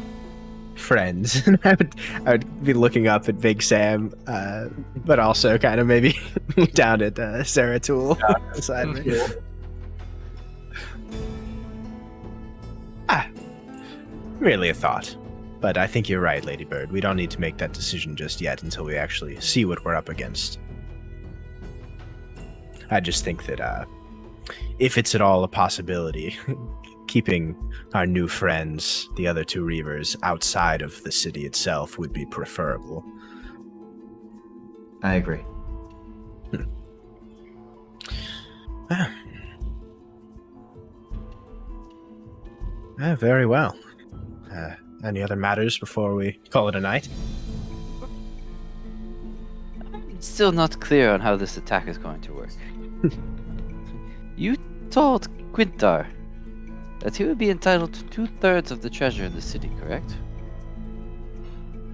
friends, and I would be looking up at Big Sam, but also kind of maybe down at Zeratul beside me. Merely a thought. But I think you're right, Ladybird. We don't need to make that decision just yet until we actually see what we're up against. I just think that if it's at all a possibility, keeping our new friends, the other two Reavers, outside of the city itself would be preferable. I agree. Very well. Any other matters before we call it a night? I'm still not clear on how this attack is going to work. You told Quintar that he would be entitled to 2/3 of the treasure in the city, correct?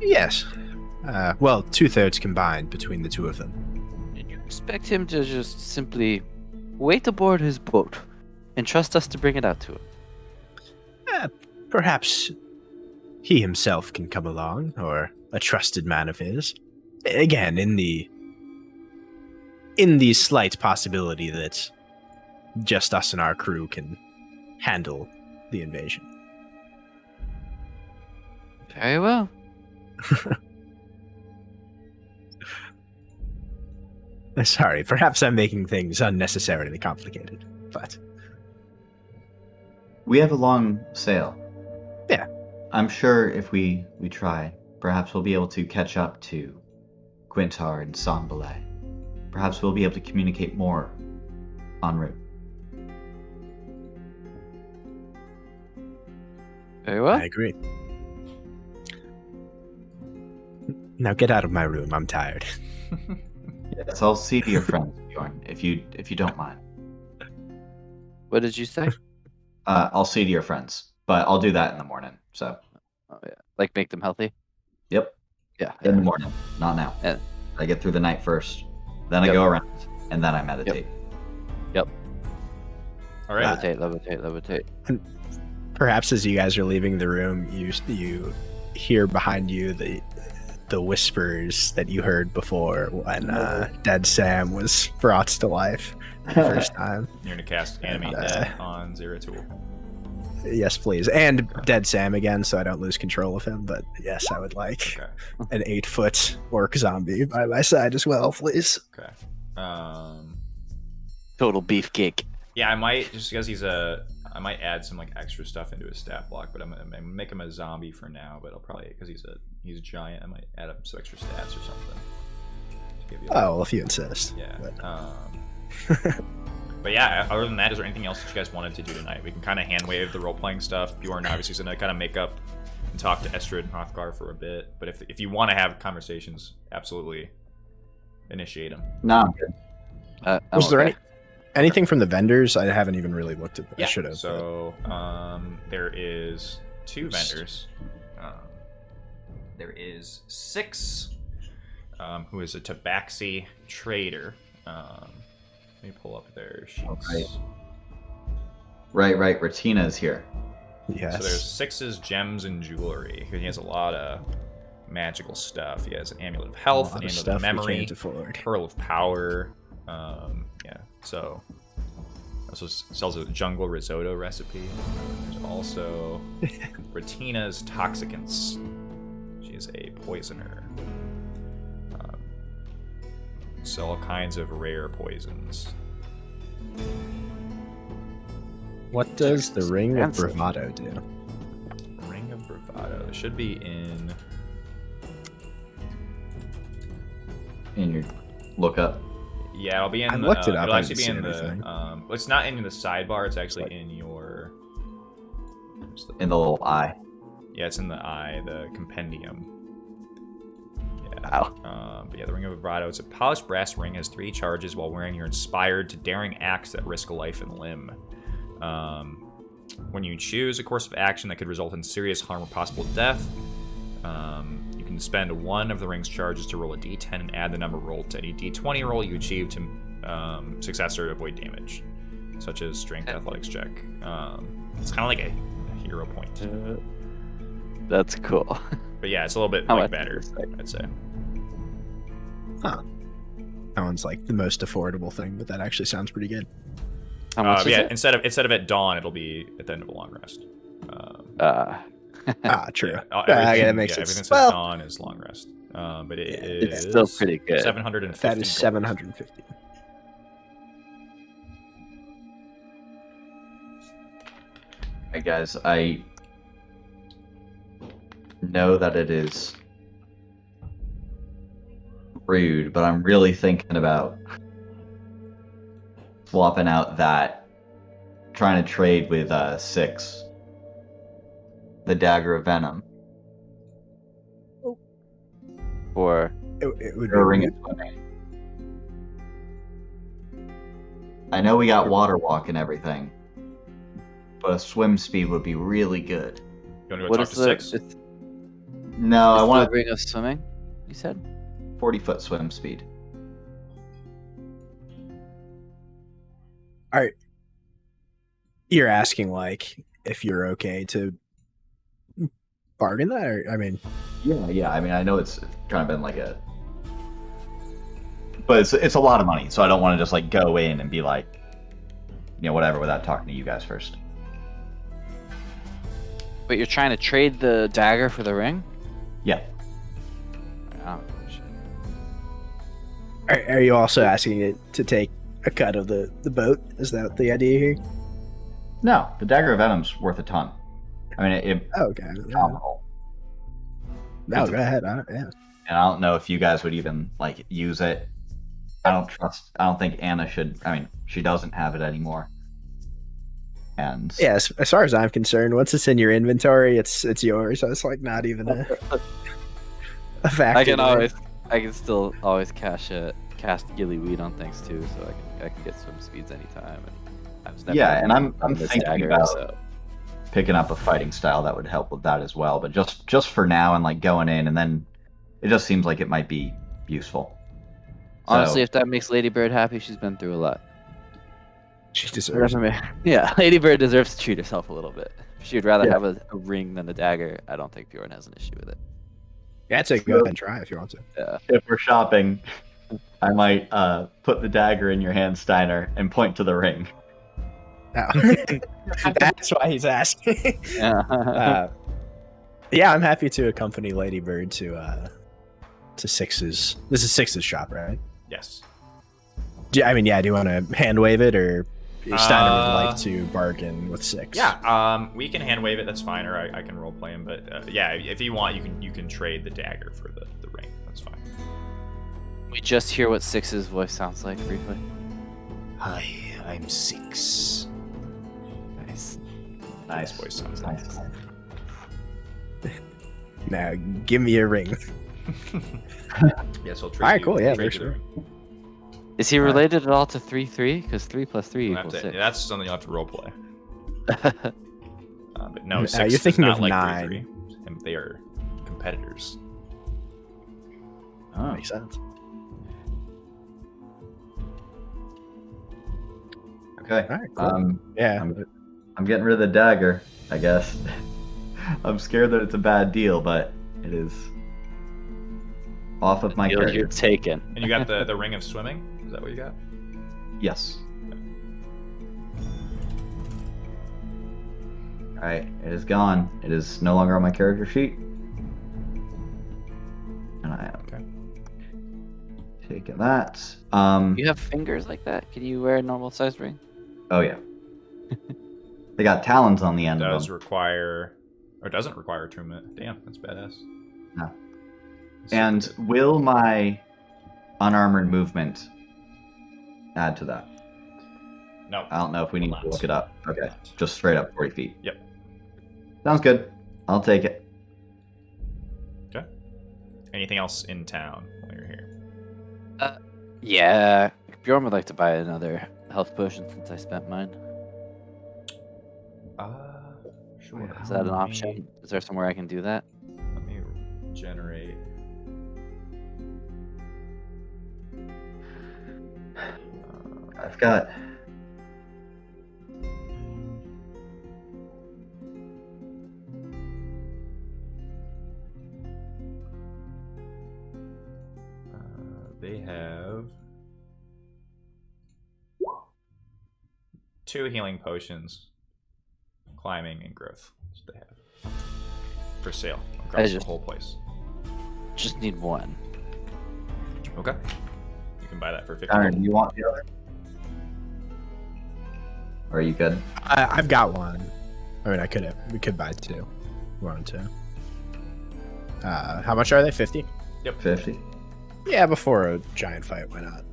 Yes. Well, 2/3 combined between the two of them. Did you expect him to just simply wait aboard his boat and trust us to bring it out to him? Perhaps he himself can come along, or a trusted man of his. Again, in the slight possibility that just us and our crew can handle the invasion. Very well. Sorry, perhaps I'm making things unnecessarily complicated, but... We have a long sail. Yeah. I'm sure if we try, perhaps we'll be able to catch up to Quintar and Sanbalay. Perhaps we'll be able to communicate more en route. Very well. I agree. Now get out of my room, I'm tired. Yes, I'll see to your friends, Bjorn, if you don't mind. What did you say? I'll see to your friends, but I'll do that in the morning. So, Oh yeah, like make them healthy. yep, Yeah. in the morning, not now. Yeah. I get through the night first, then I Yep. go around, and then I meditate. All right. Levitate. Perhaps as you guys are leaving the room, you hear behind you the whispers that you heard before when Dead Sam was brought to life the first time. You're going to cast Animate Dead on Zeratul. Yes, please. And Dead Sam again, so I don't lose control of him. But yes, I would like Okay. an 8-foot orc zombie by my side as well, please. Okay. Total beefcake. Yeah, I might, just because I might add some like extra stuff into his stat block, but I'm gonna make him a zombie for now. But I'll probably, because he's a giant, I might add up some extra stats or something. To give you Well, if you insist. yeah. But- But yeah, other than that, is there anything else that you guys wanted to do tonight? We can kind of hand wave the role playing stuff. Bjorn obviously is gonna kind of make up and talk to Estrid and Hrothgar for a bit. But if you want to have conversations, absolutely initiate them. No, I'm good. Was there anything from the vendors? I haven't even really looked at them. I should have. So there is 2 vendors. There is Six, who is a tabaxi trader. Let me pull up their sheets. Right. Ratina is here. Yes. So there's Six's gems and jewelry. He has a lot of magical stuff. He has an amulet of health, an amulet of memory, pearl of power. Yeah. So also sells a jungle risotto recipe. There's also Ratina's toxicants. She is a poisoner. So all kinds of rare poisons. What does the Ring of Expensive. Bravado do? Ring of Bravado. It should be in. In your lookup. Yeah, it'll be in. I looked it up, It'll I actually didn't be in see the. anything. Well, it's not in the sidebar. It's actually in your. In the little eye. Yeah, it's in the eye, the compendium. Yeah. Wow. But yeah, the Ring of Bravado. It's a polished brass ring, has 3 charges while wearing your inspired to daring acts that risk life and limb. When you choose a course of action that could result in serious harm or possible death, you can spend one of the ring's charges to roll a d10 and add the number rolled to any d20 roll you achieve to success or avoid damage, such as strength athletics check. It's kind of like a hero point. That's cool. But yeah, it's a little bit How like much better, is this thing? I'd say. Huh. That one's like the most affordable thing, but that actually sounds pretty good. How much is Yeah, it? instead of at dawn, it'll be at the end of a long rest. True. Yeah, Okay, that makes everything sense. that's Well, at dawn is long rest. But it's still pretty good. 750. that is gold. 750. Hey guys, I know that it is rude, but I'm really thinking about swapping out that, trying to trade with 6, the Dagger of Venom, For It would be or a Ring of rude. Swimming. I know we got Water Walk and everything, but a swim speed would be really good. You want to go what talk is to the? Six? No, I want the ring of swimming. You said. a 40-foot swim speed. All right. You're asking like if you're okay to bargain that, or I mean, Yeah. I mean, I know it's kind of been like a, but it's a lot of money, so I don't want to just like go in and be like, whatever, without talking to you guys first. But you're trying to trade the dagger for the ring? Yeah. Oh, shit. are you also asking it to take a cut of the boat? Is that the idea here? No, the Dagger of Venom's worth a ton. I mean, it's Oh, okay. Yeah. phenomenal. No, go ahead. Yeah. And I don't know if you guys would even like use it. I don't think Anna should. I mean, she doesn't have it anymore. And Yeah, as far as I'm concerned, once it's in your inventory, it's yours. So it's like not even a factor. I can still always cast Gillyweed on things too, so I can get swim speeds anytime. And I was never yeah, and I'm on this thinking dagger, about so. picking up a fighting style that would help with that as well. But just for now, and like going in, and then it just seems like it might be useful. Honestly, So- if that makes Lady Bird happy, she's been through a lot. She deserves it. Yeah, Lady Bird deserves to treat herself a little bit. If she'd rather Yeah. have a ring than a dagger, I don't think Bjorn has an issue with it. Yeah, take go ahead and try if you want to. Yeah. if we're shopping, I might put the dagger in your hand, Steiner, and point to the ring. No. That's why he's asking. Yeah. Yeah, I'm happy to accompany Lady Bird to Six's. This is Six's shop, right? Yes. Do you want to hand wave it, or Steiner would like to bargain with Six? Yeah. We can hand wave it. That's fine, or I can role play him. But yeah, if you want, you can trade the dagger for the ring. That's fine. We just hear what Six's voice sounds like briefly. Hi, I'm Six. Nice. Nice voice sounds like. Nice. Now, give me a ring. Yes, I'll trade. All right, you- cool. Yeah, trade for you the sure. ring. Is he related at all to 3-3? Because 3 plus 3 You'll equals have to- 6. that's something you'll have to role play. But no, You're 6 is thinking not of like 9. 3-3, and they are competitors. Oh. Makes sense. Okay. All right, cool. Yeah. I'm getting rid of the dagger, I guess. I'm scared that it's a bad deal, but it is off of my Deal character. you're taken. And you got the ring of swimming. Is that what you got? Yes. Alright, it is gone. It is no longer on my character sheet. And I am Okay. taking that. You have fingers like that? Can you wear a normal sized ring? Oh yeah. They got talons on the end Does of them. require, or doesn't require attunement. Damn, that's badass. No. That's And super will my unarmored movement add to that? good. No. I don't know if we need Will to not. look it up. Okay, just straight up 40 feet. Yep. Sounds good. I'll take it. Okay. Anything else in town while you're here? Yeah. Bjorn would like to buy another health potion since I spent mine. Sure. Is that an Let option? me- Is there somewhere I can do that? Let me generate. I've got. They have 2 healing potions, climbing and growth. That's what they have for sale across the whole place. Just need one. Okay. You can buy that for 50 Connor, gold. do you want the other? Or are you good? I've got one. I mean, we could buy 2. If we wanted to. How much are they? 50? 50. Yeah, before a giant fight, why not?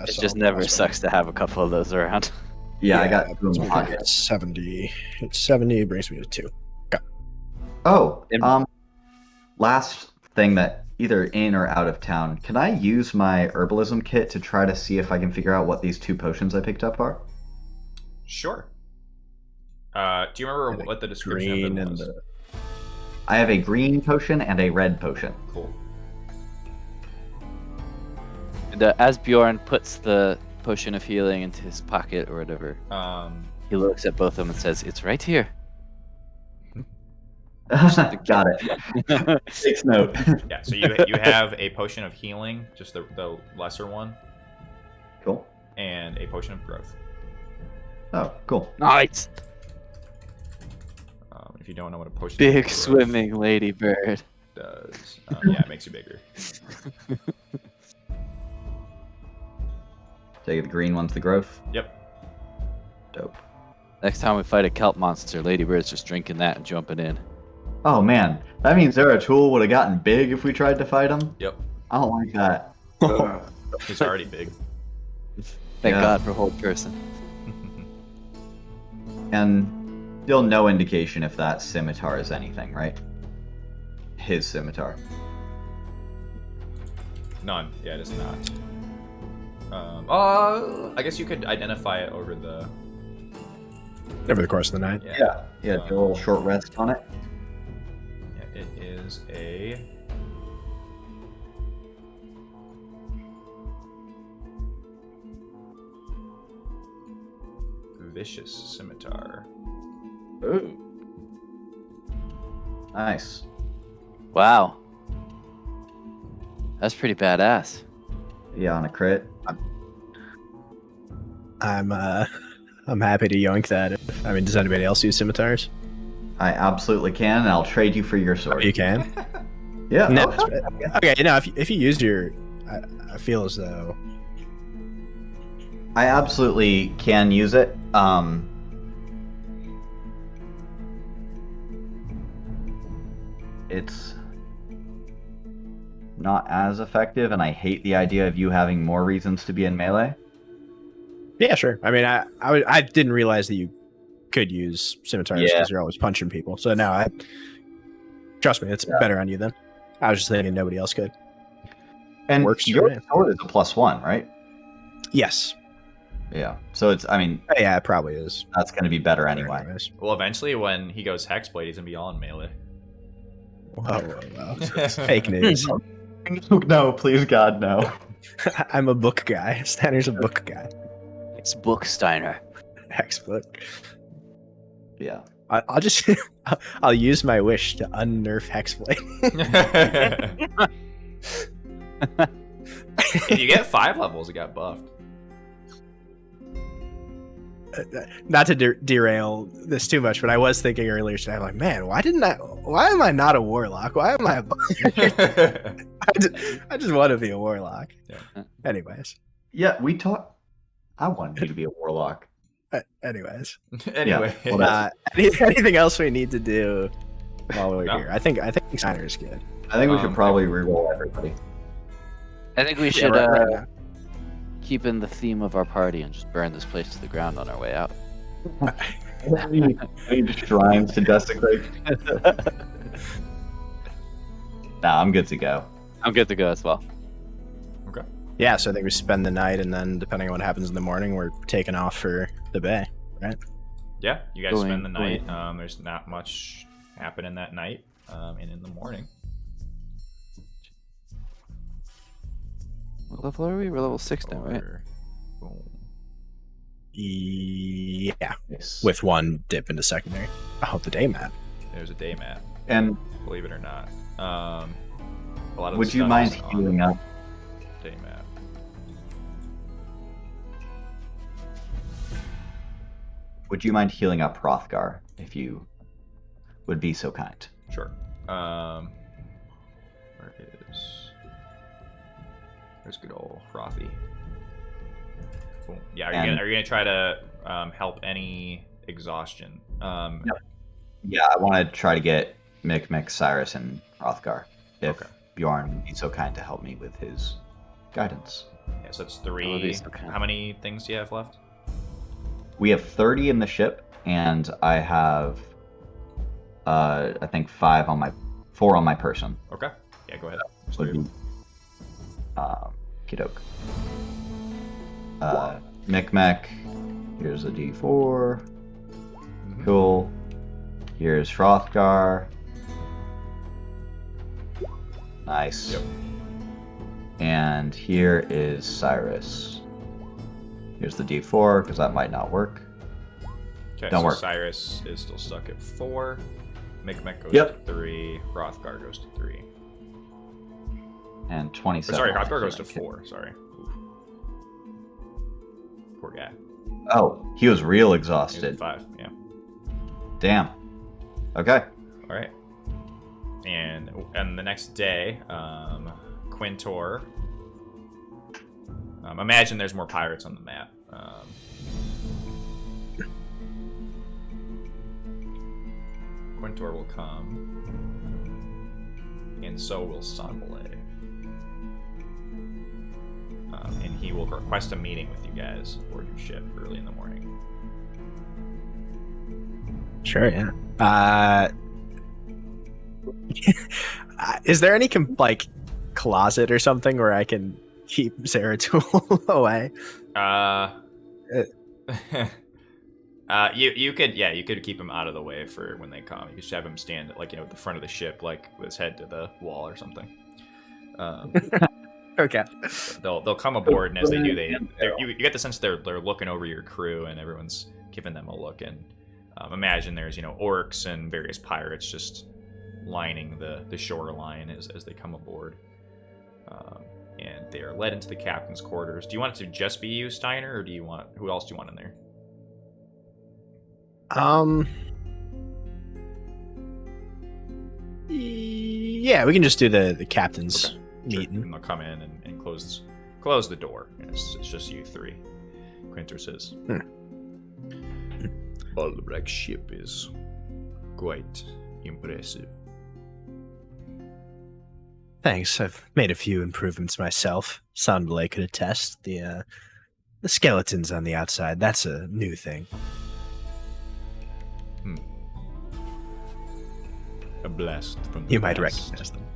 It So just I'll never spend- sucks to have a couple of those around. Yeah, I got 2 in my it's pocket. 70. It's 70. Brings me to 2. Oh, And- last thing that either in or out of town, can I use my herbalism kit to try to see if I can figure out what these 2 potions I picked up are? Sure. Do you remember Yeah, what the description of Green them and was? the I have a green potion and a red potion. Cool. And, as Bjorn puts the potion of healing into his pocket or whatever, he looks at both of them and says, "It's right here." Got it. Takes note. Yeah, so you have a potion of healing, just the lesser one, Cool. and a potion of growth. Oh, cool. Nice. If you don't know what a potion of Big growth swimming ladybird. does, yeah, it makes you bigger. Take it, the green one's the growth. Yep. Dope. Next time we fight a kelp monster, ladybird's just drinking that and jumping in. Oh man, that means Zeratul would have gotten big if we tried to fight him. Yep. I don't like that. He's already big. Thank Yeah. God for hold person. And still no indication if that scimitar is anything, right? His scimitar. None. Yeah, it is not. I guess you could identify it over the. over the course of the night. Yeah. Yeah, do a little short rest on it. Yeah, it is a. Vicious scimitar. Ooh. Nice. Wow. That's pretty badass. Yeah, on a crit. I'm happy to yoink that. I mean, does anybody else use scimitars? I absolutely can, and I'll trade you for your sword. You can. Yeah. No, oh, sure. okay, you know, if you used your, I feel as though I absolutely can use it. It's not as effective, and I hate the idea of you having more reasons to be in melee. yeah, sure. I mean, I didn't realize that you could use scimitars because Yeah. you're always punching people. So now trust me, it's better on you then. I was just thinking nobody else could. And Works for your me. sword is a +1, right? Yes. Yeah. So it's, I mean, Yeah, it probably is. that's going to be better anyway. Anyways. Well, eventually, when he goes Hexblade, he's gonna be all in melee. Whoa. Fake news. No, please, God, no. I'm a book guy. Steiner's a book guy. It's Book Steiner. Hex book. Yeah. I'll just I'll use my wish to unnerf Hexblade. If you get 5 levels, it got buffed. Not to derail this too much, but I was thinking earlier today, I'm like, man, why am I not a warlock? Why am I a bard? I just want to be a warlock. Yeah. Anyways. Yeah, we talked. I wanted you to be a warlock. Anyways. Anyway, Yeah, well, Anything else we need to do while we're No. here? I think Steiner is good. I think we should Um, probably reroll everybody. I think we Yeah, should right now. keep in the theme of our party and just burn this place to the ground on our way out. We need shrines to desecrate. Nah, I'm good to go. I'm good to go as well. Yeah, so I think we spend the night, and then depending on what happens in the morning, we're taking off for the bay, right? Yeah, you guys Going- spend the night. going- There's not much happening that night, and in the morning. What level are we? We're level 6 now, right? Boom. Yeah, Yes. with one dip into secondary. Oh, the day map. There's a day map, And believe it or not. A lot of would the you stuff mind is on healing up? day map. Would you mind healing up Hrothgar if you would be so kind? Sure. Where's good old Frothy? Boom. Yeah, are you gonna try to help any exhaustion? Yeah, I want to try to get Mick, Cyrus, and Hrothgar. If Okay. Bjorn would be so kind to help me with his guidance. Yeah, so that's That would 3. be so kind. How many things do you have left? We have 30 in the ship, and I have, I think 4 on my person. Okay. Yeah, go ahead. Let's Would do it. be, Kidok. Mick, here's a D4. Mhm. Cool. Here's Hrothgar. Nice. Yep. And here is Cyrus. Here's the D4, because that might not work. Okay, Don't so work. Cyrus is still stuck at 4. Mick goes Yep. to 3. Hrothgar goes to 3. And Or 27. sorry, on my Hrothgar goes to healing 4. Sorry. Oof. Poor guy. kit. Oh, he was real He was at exhausted. 5. Yeah. Damn. Okay. All right. And the next day, Quintor. Imagine there's more pirates on the map. Quintor will come, and so will Sonbele. And he will request a meeting with you guys aboard your ship early in the morning. Sure, yeah. Is there any closet or something where I can keep Zeratul away? You could keep him out of the way for when they come. You could just have him stand at at the front of the ship, with his head to the wall or something. Okay. They'll come aboard, and as they do, you get the sense they're looking over your crew, and everyone's giving them a look. And imagine there's orcs and various pirates just lining the shoreline as they come aboard. And they are led into the captain's quarters. Do you want it to just be you, Steiner, or who else do you want in there? Yeah, we can just do the captain's Okay. Sure. meeting. And they'll come in and close the door. And it's just you 3. Quinter says, Baldabrac's ship is quite impressive. Thanks. I've made a few improvements myself. Sonbele could attest. The skeletons on the outside, that's a new thing. A blast from the You might past. recognize them.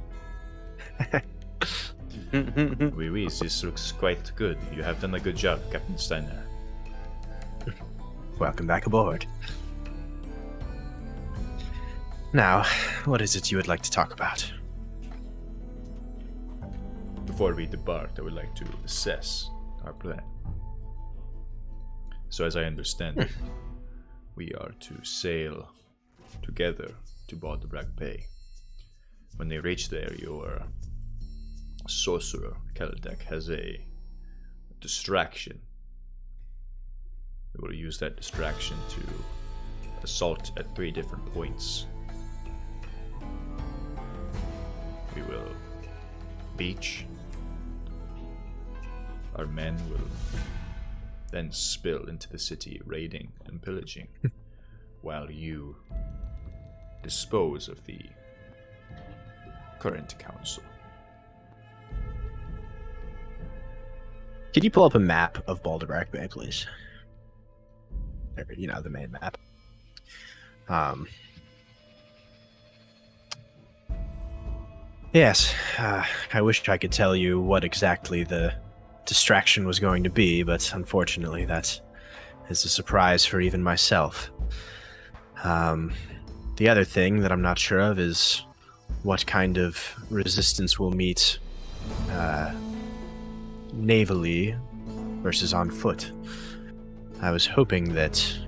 Oui, this looks quite good. You have done a good job, Captain Steiner. Welcome back aboard. Now, what is it you would like to talk about? Before we depart, I would like to assess our plan. So, as I understand it, we are to sail together to Baldabrac Bay. When they reach there, your sorcerer, Keldek, has a distraction. We will use that distraction to assault at 3 different points. We will beach. Our men will then spill into the city, raiding and pillaging, while you dispose of the current council. Could you pull up a map of Baldabrac Bay, please? Or, the main map. Yes, I wish I could tell you what exactly the distraction was going to be, but unfortunately that is a surprise for even myself. The other thing that I'm not sure of is what kind of resistance we'll meet navally versus on foot. I was hoping that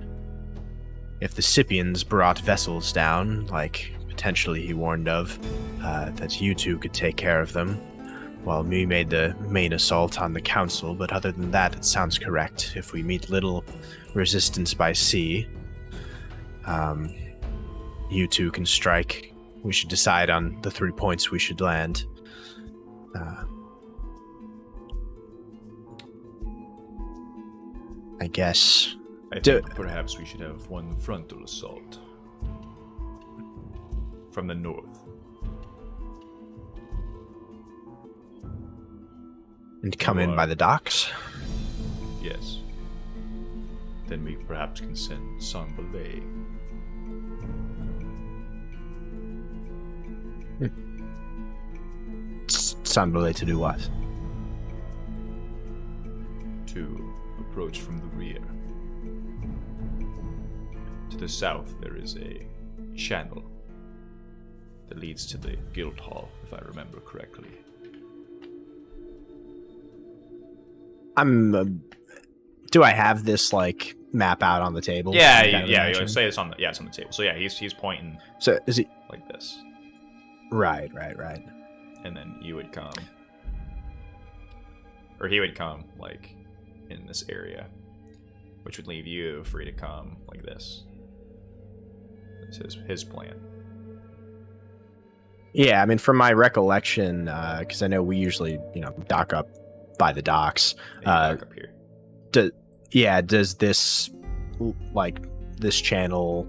if the Scythians brought vessels down, like potentially he warned of, that you two could take care of them, while me made the main assault on the council. But other than that, it sounds correct. If we meet little resistance by sea, you two can strike. We should decide on the 3 points we should land. I guess. I think perhaps we should have one frontal assault from the north. And come in by the docks? Yes. Then we perhaps can send Sanbalay. Sanbalay to do what? To approach from the rear. To the south, there is a channel that leads to the guild hall, if I remember correctly. Do I have this like map out on the table? Yeah. You say it's on the it's on the table. So yeah, he's pointing. So is he like this? Right. And then you would come, or he would come like in this area, which would leave you free to come like this. It's his plan. Yeah, I mean, from my recollection, because I know we usually, dock up by the docks. Dock up here. Does this, this channel,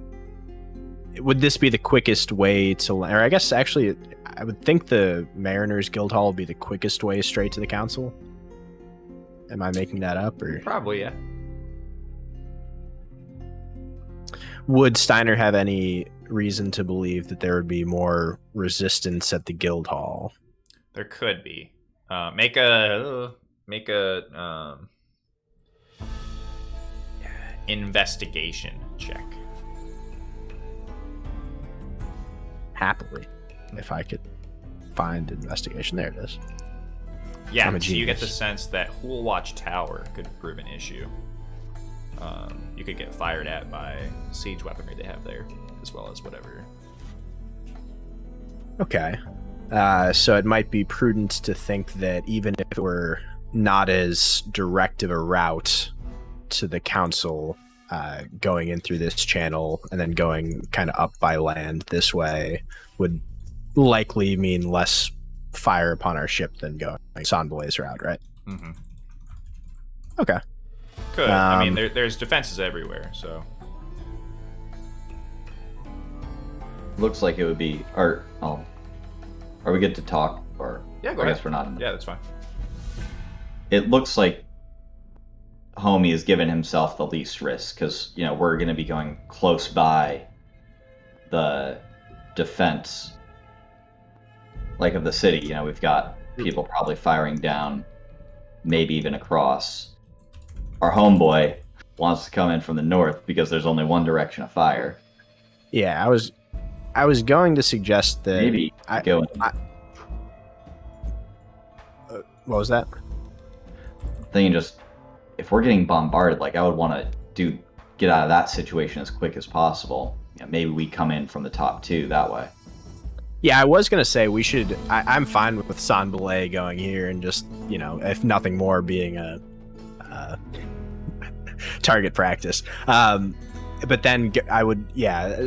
would this be the quickest way to, or I guess actually, I would think the Mariners Guild Hall would be the quickest way straight to the council? Am I making that up, or? Probably, yeah. Would Steiner have any reason to believe that there would be more resistance at the guild hall? There could be. Make a investigation check. Happily, if I could find investigation. There it is. Yeah, I'm a so you get the genius. sense that Hool Watch Tower could prove an issue. You could get fired at by siege weaponry they have there, as well as whatever. Okay. So it might be prudent to think that even if it were not as direct of a route to the council, going in through this channel and then going kind of up by land this way would likely mean less fire upon our ship than going Sanbalay's route, right? Mm-hmm. Okay. Could. I mean, there's defenses everywhere, so. Looks like it would be. Are we good to talk? Or Yeah, go I ahead. guess we're not. Yeah, that's fine. It looks like Homie has given himself the least risk because we're going to be going close by the defense, like of the city. We've got people probably firing down, maybe even across. Our homeboy wants to come in from the north because there's only one direction of fire. Yeah, I was going to suggest that Maybe go in. What was that? Thinking just if we're getting bombarded, I would want to get out of that situation as quick as possible. Maybe we come in from the top too that way. Yeah, I was going to say we should. I'm fine with Sanbalay going here and just, if nothing more, being a target practice. But then I would,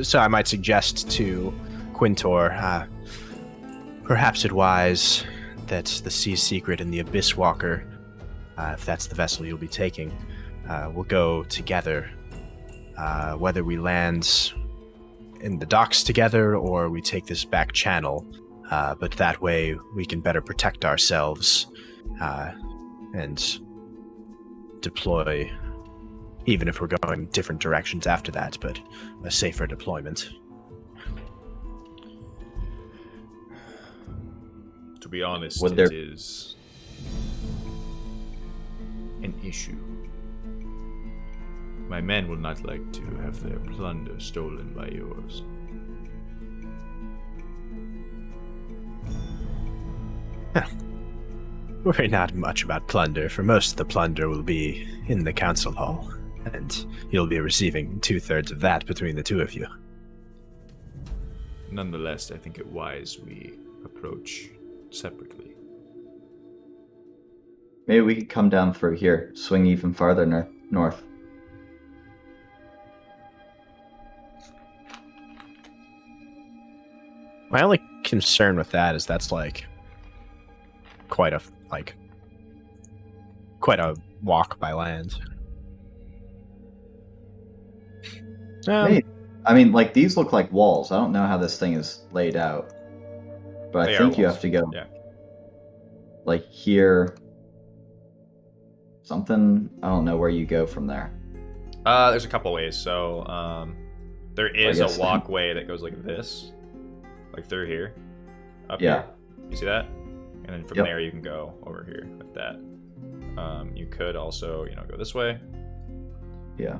so I might suggest to Quintor, perhaps advise that the Sea Secret and the Abyss Walker, if that's the vessel you'll be taking, will go together. Whether we land in the docks together or we take this back channel, but that way we can better protect ourselves and deploy, even if we're going different directions after that, but a safer deployment. To be honest, Would it there- is an issue. My men will not like to have their plunder stolen by yours. Worry not much about plunder, for most of the plunder will be in the council hall, and you'll be receiving 2/3 of that between the two of you. Nonetheless, I think it wise we approach separately. Maybe we could come down through here, swing even farther north. My only concern with that is that's like quite a walk by land. Maybe. I mean, like, these look like walls. I don't know how this thing is laid out. But They I are think you walls. have to go, Yeah. like, here. Something, I don't know where you go from there. There's a couple ways. So, there is guess a walkway that goes like this, like through here, up Yeah. here. You see that? And then from Yep. there you can go over here like that. You could also, go this way. Yeah.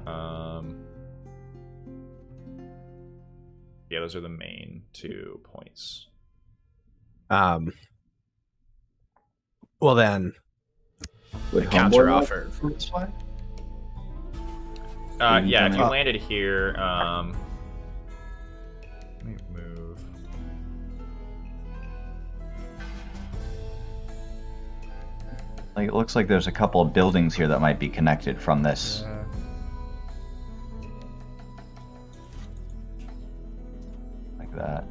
Yeah, those are the main 2 points. Well then, Would counter Homeboy offer. walk this way? Yeah, if you Up. landed here, let me move. Like, it looks like there's a couple of buildings here that might be connected from this. Like that.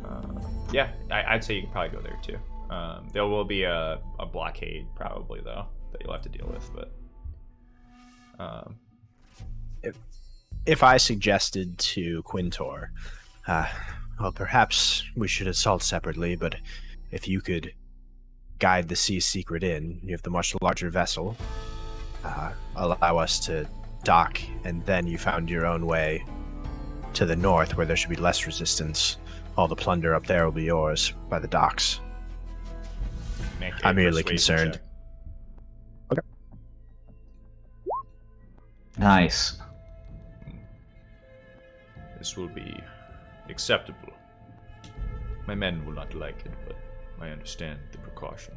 Yeah, I'd say you could probably go there too. There will be a blockade probably though that you'll have to deal with, but If I suggested to Quintor, well, perhaps we should assault separately, but if you could guide the Sea Secret in, you have the much larger vessel, allow us to dock, and then you found your own way to the north where there should be less resistance. All the plunder up there will be yours by the docks. make a I'm merely persuasion concerned. check. Nice. This will be acceptable. My men will not like it, but I understand the precaution.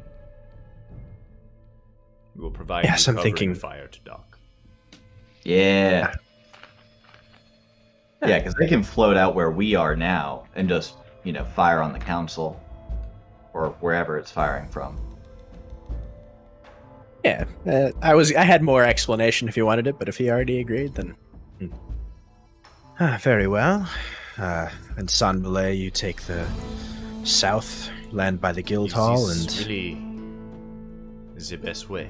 We will provide Yes, you I'm covering thinking- fire to dock. Yeah. Yeah, because they can float out where we are now and just, fire on the council or wherever it's firing from. Yeah, I had more explanation if you wanted it, but if he already agreed, then very well. And San Belay, you take the south, land by the guild hall, This and is really the best way.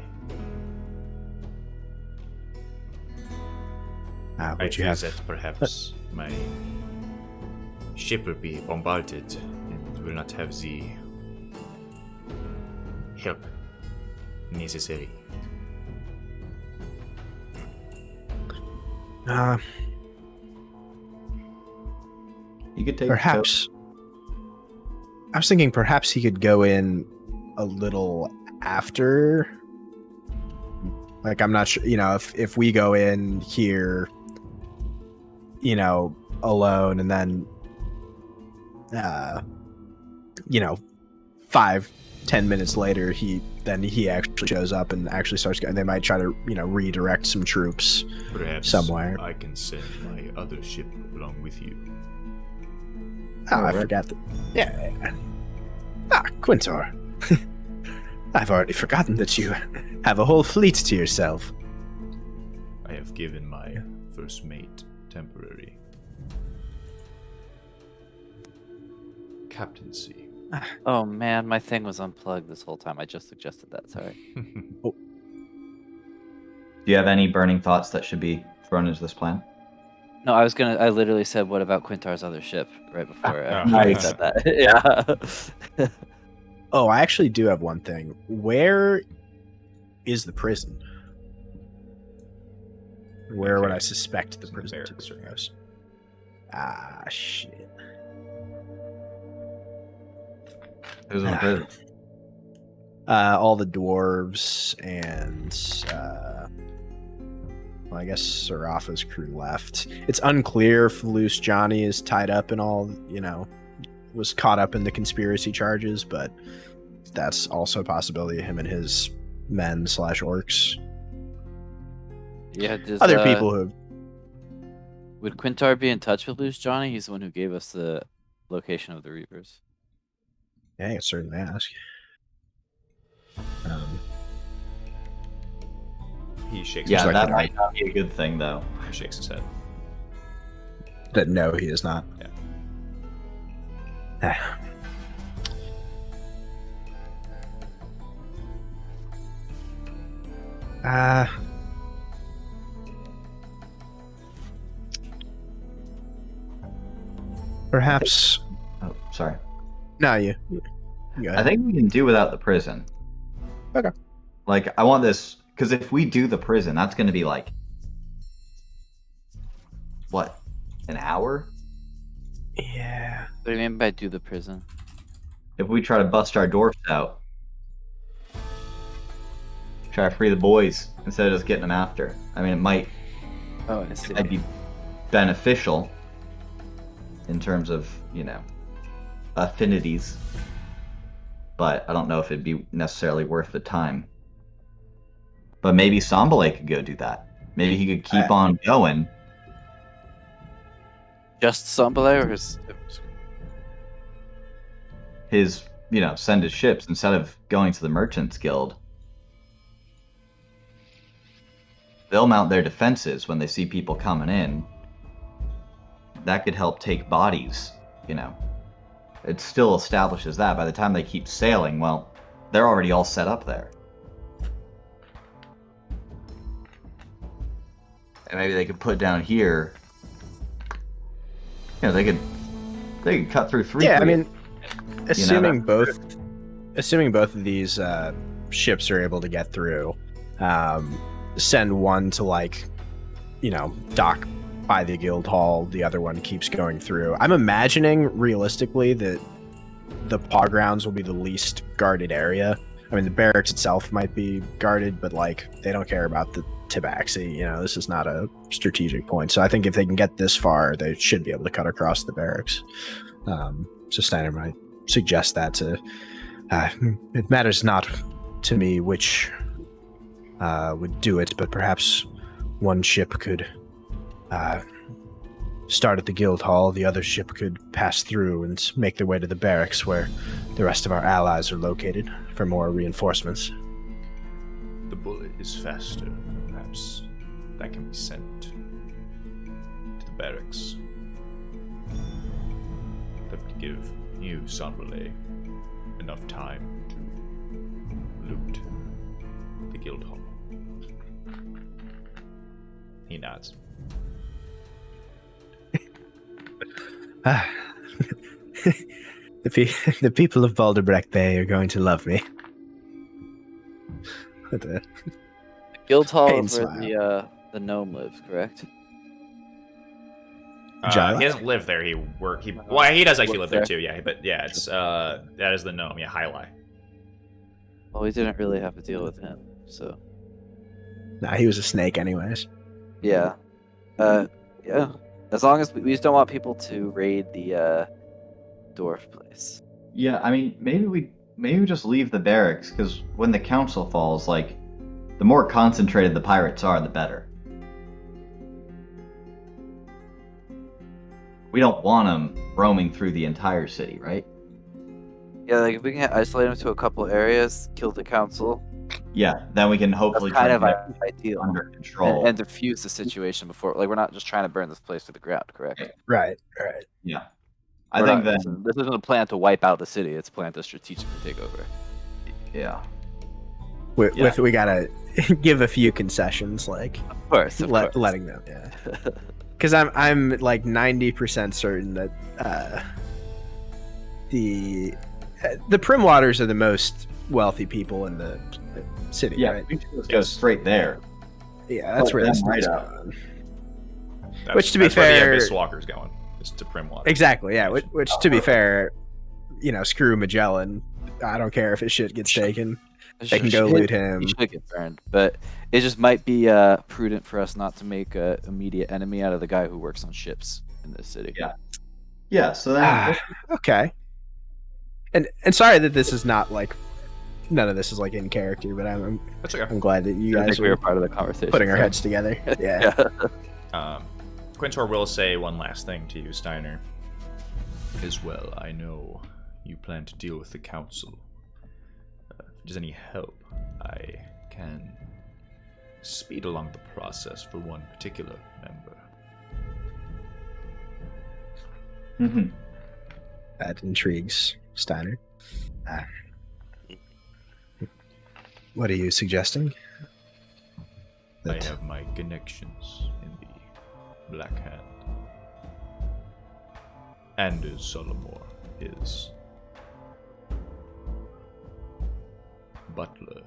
I would you fear have? that perhaps my ship will be bombarded and will not have the help necessary. You could take Perhaps. I was thinking perhaps he could go in a little after. Like, I'm not sure, if we go in here, alone, and then, 5-10 minutes later, he actually shows up and actually starts going. They might try to, redirect some troops Perhaps somewhere. I can send my other ship along with you. Oh, I Alright. forgot that. Yeah. Quintor. I've already forgotten that you have a whole fleet to yourself. I have given my first mate temporary captaincy. Oh man, my thing was unplugged this whole time. I just suggested that. Sorry. Do you have any burning thoughts that should be thrown into this plan? No, I literally said, "What about Quintar's other ship?" Right before I Nice. said that. Yeah. Oh, I actually do have one thing. Where is the prison? Where would I suspect the It's in the prison to barracks, be? right? Goes? Shit. Who's in the prison? All the dwarves and Well, I guess Serafa's crew left. It's unclear if Loose Johnny is tied up in all, was caught up in the conspiracy charges, but that's also a possibility. Him and his men / orcs. Yeah, does, Other people who. would Quintar be in touch with Loose Johnny? He's the one who gave us the location of the Reapers. Yeah, I can certainly ask. He shakes. Yeah, his that head. might not be a good thing, though. He shakes his head. That no, he is not. Yeah. Perhaps. Oh, sorry. No, you. Go ahead. I think we can do without the prison. Okay. Like, I want this, because if we do the prison, that's going to be like, what, an hour? Yeah. What do you mean by do the prison? If we try to bust our dwarfs out, try to free the boys instead of just getting them after. I mean, it might be beneficial in terms of, affinities, but I don't know if it'd be necessarily worth the time. But maybe Sambale could go do that. Maybe he could keep on going. Just Sambale or his... Send his ships instead of going to the Merchants Guild. They'll mount their defenses when they see people coming in. That could help take bodies, It still establishes that by the time they keep sailing, well, they're already all set up there. And maybe they could put down here. They could cut through 3. Yeah, I mean, assuming both of these ships are able to get through, send one to dock by the guild hall, the other one keeps going through. I'm imagining realistically that the paw grounds will be the least guarded area. I mean, the barracks itself might be guarded, but they don't care about the tabaxi. This is not a strategic point. So I think if they can get this far, they should be able to cut across the barracks. So Steiner might suggest that to. It matters not to me which would do it, but perhaps one ship could start at the guild hall, the other ship could pass through and make their way to the barracks where the rest of our allies are located for more reinforcements. The bullet is faster. Perhaps that can be sent to the barracks. That would give you, Sambale, enough time to loot the guild hall. He nods. The people of Baldabrac Bay are going to love me. The guild hall Pain is where smile. the gnome lives, correct? He doesn't live there. He does actually live there too. Yeah, but yeah, it's that is the gnome. Yeah, Highlight. Well, we didn't really have to deal with him, so Nah, he was a snake anyways. yeah, yeah. As long as we just don't want people to raid the dwarf place. Yeah, I mean, maybe we just leave the barracks, because when the council falls, the more concentrated the pirates are, the better. We don't want them roaming through the entire city, right? Yeah, if we can isolate them to a couple areas, kill the council. Yeah, then we can That's hopefully kind try of to get ideal. under control. And diffuse the situation before. We're not just trying to burn this place to the ground, correct? Right. Yeah. I think that... This isn't a plan to wipe out the city. It's a plan to strategically take over. Yeah. We gotta give a few concessions, Of course. letting them. Yeah. Because I'm 90% certain that the Primwaters are the most wealthy people in the city, Yeah, right? we should just go straight there. Yeah, that's where this right is up. going. That's, Which, to be that's where fair- the Abyss Walker's going. Is to Primwater. Exactly, yeah. Which to be fair, screw Magellan. I don't care if his shit gets taken. They can go loot him. He should get burned, but it just might be prudent for us not to make an immediate enemy out of the guy who works on ships in this city. Yeah. So then, Okay. And sorry that this is not like none of this is like in character, but I'm That's okay. glad that you I guys think we were are part of the conversation. putting our heads together. Yeah. Quintor will say one last thing to you, Steiner. As well, I know you plan to deal with the council. If there's any help, I can speed along the process for one particular member. Mhm. That intrigues Steiner. What are you suggesting? I have my connections in the Black Hand. Anders Solomor is butler.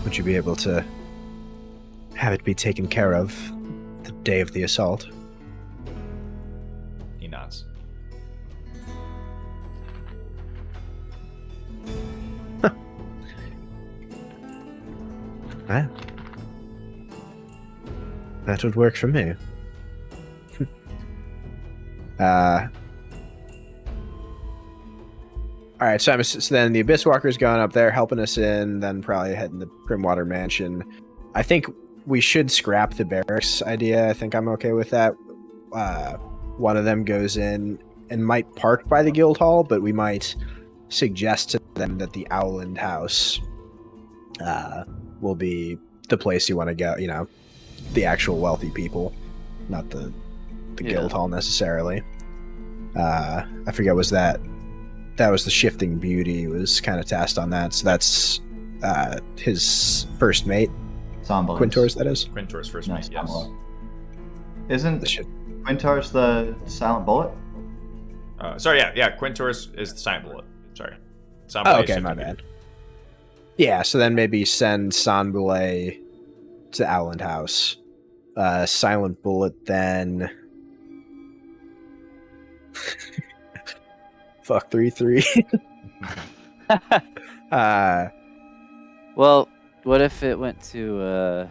Would you be able to have it be taken care of the day of the assault? He nods. Well, that would work for me. All right, so then the Abyss Walker's going up there, helping us in, then probably heading to Primwater Mansion. I think we should scrap the barracks idea. I think I'm okay with that. One of them goes in and might park by the guild hall, but we might suggest to them that the Owland House will be the place you want to go. You know, the actual wealthy people, not the guild hall necessarily. I forget, was that was the Shifting Beauty was kind of tasked on that. So that's his first mate. Sombolas. Quintor's, that is. Quintor's first Nice. mate, yes. Isn't Quintar's the silent bullet? Sorry, yeah, Quintor's is the silent bullet. Sorry. Oh, okay, my bad. Yeah, so then maybe send Sanboulet to Owland House. Silent Bullet then... Fuck 3-3. Well, what if it went to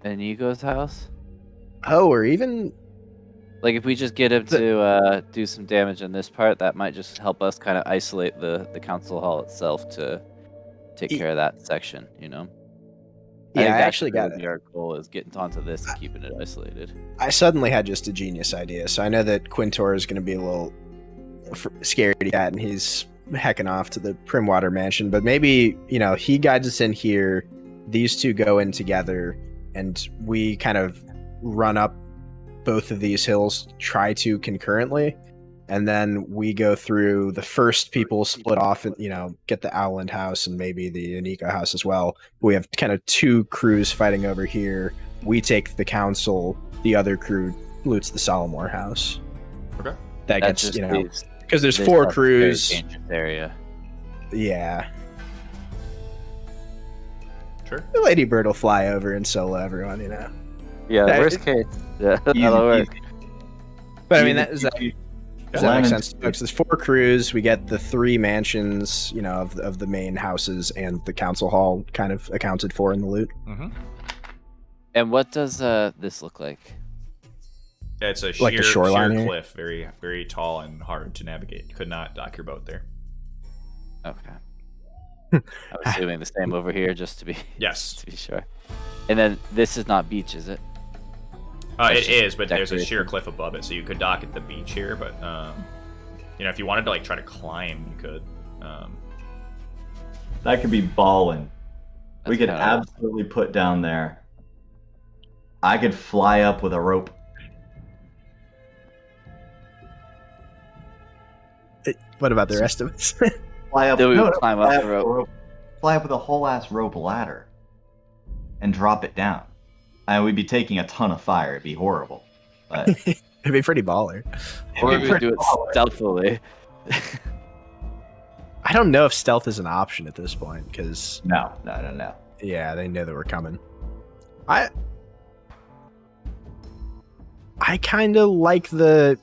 Inigo's house? Oh, or even... Like, if we just get him to do some damage in this part, that might just help us kind of isolate the council hall itself to take care of that section, you know? Yeah, I think actually got it. Our goal is getting onto this and keeping it isolated. I suddenly had just a genius idea. So I know that Quintor is going to be a little scaredy cat, and he's hecking off to the Primwater Mansion. But maybe, you know, he guides us in here. These two go in together, and we kind of run up both of these hills, try to concurrently, and then we go through the first people split off and, you know, get the Owland House and maybe the Inigo house as well. We have kind of two crews fighting over here. We take the council, the other crew loots the Solomor house. Okay. That gets, you know, because there's four crews. Dangerous area. Yeah. Sure. The Lady Bird will fly over and solo everyone, you know. Yeah, worst case. Yeah, that'll work. But I mean, does that make sense? Because there's four crews. We get the three mansions, you know, of the main houses, and the council hall kind of accounted for in the loot. Mm-hmm. And what does this look like? Yeah, it's a Like the shoreline sheer cliff, very, very tall and hard to navigate. You could not dock your boat there. Okay. I'm assuming the same over here, just to be Yes. to be sure. And then this is not beach, is it? It is, but there's a decoration. sheer cliff above it, so you could dock at the beach here. But you know, if you wanted to like try to climb, you could. That could be ballin'. We That's could kinda absolutely put down there. I could fly up with a rope. What about the rest of us? Fly up. Then we no, would no, climb fly up the rope. Fly up with a whole ass rope ladder, and drop it down. We'd be taking a ton of fire. It'd be horrible. But It'd be pretty baller. Or we do it stealthily. I don't know if stealth is an option at this point, because no. yeah, they know that we're coming. I I kind of like the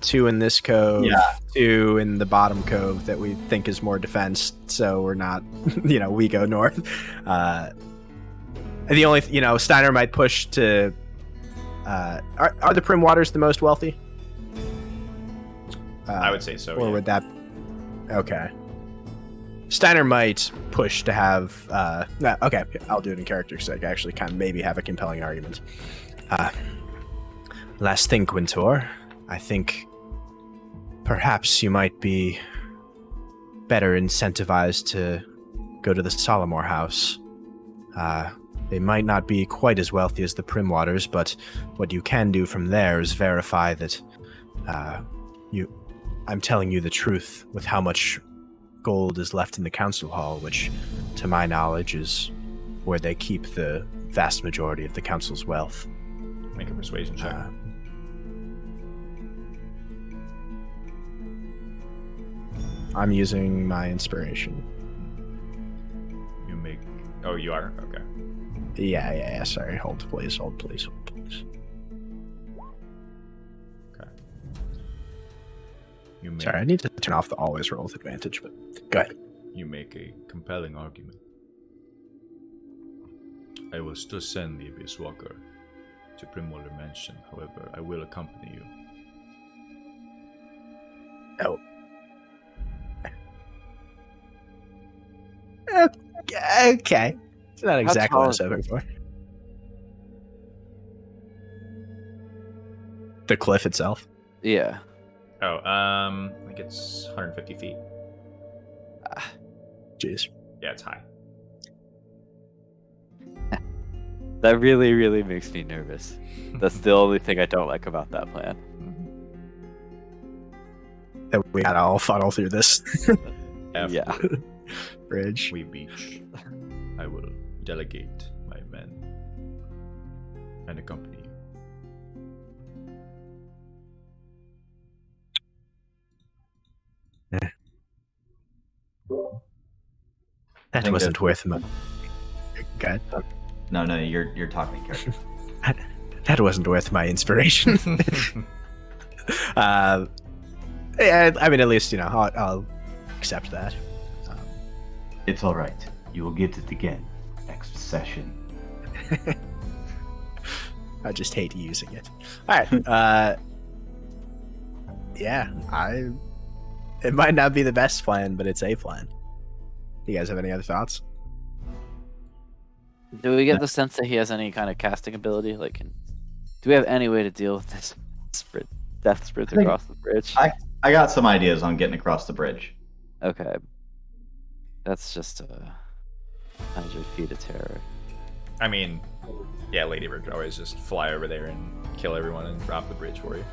2 in this cove, Yeah. 2 in the bottom cove that we think is more defense. So we're not, we go north. The only, Steiner might push to. Are the Prim Waters the most wealthy? I would say so. Or yeah. would that? Okay. Steiner might push to have. Okay, I'll do it in character so I can actually kind of maybe have a compelling argument. Last thing, Quintor. I think perhaps you might be better incentivized to go to the Solomore house. They might not be quite as wealthy as the Primwaters, but what you can do from there is verify that I'm telling you the truth with how much gold is left in the council hall, which, to my knowledge, is where they keep the vast majority of the council's wealth. Make a persuasion check. I'm using my inspiration. You make. Oh, you are? Okay. Yeah. Sorry. Hold, please. Okay. You make, Sorry, I need to turn off the always roll with advantage, but go ahead. You make a compelling argument. I will still send the Abyss Walker to Primwater Mansion. However, I will accompany you. Oh. Okay. It's not exactly what I was hoping for. The cliff itself. Yeah. Oh, I think it's 150 feet. Jeez. Yeah, it's high. That really, really makes me nervous. That's the only thing I don't like about that plan. That we gotta all funnel through this After Yeah. bridge. we beach, I will delegate my men and accompany you. I That think wasn't worth my. God, No, you're talking in character. that wasn't worth my inspiration. Yeah, I mean, at least I'll accept that. It's all right. You will get it again next session. I just hate using it. All right. Yeah, it might not be the best plan, but it's a plan. You guys have any other thoughts? Do we get the sense that he has any kind of casting ability? Like, do we have any way to deal with this death sprint I think- across the bridge? I got some ideas on getting across the bridge. Okay. That's just 100 feet of terror. I mean, yeah, Lady Bird could always just fly over there and kill everyone and drop the bridge for you.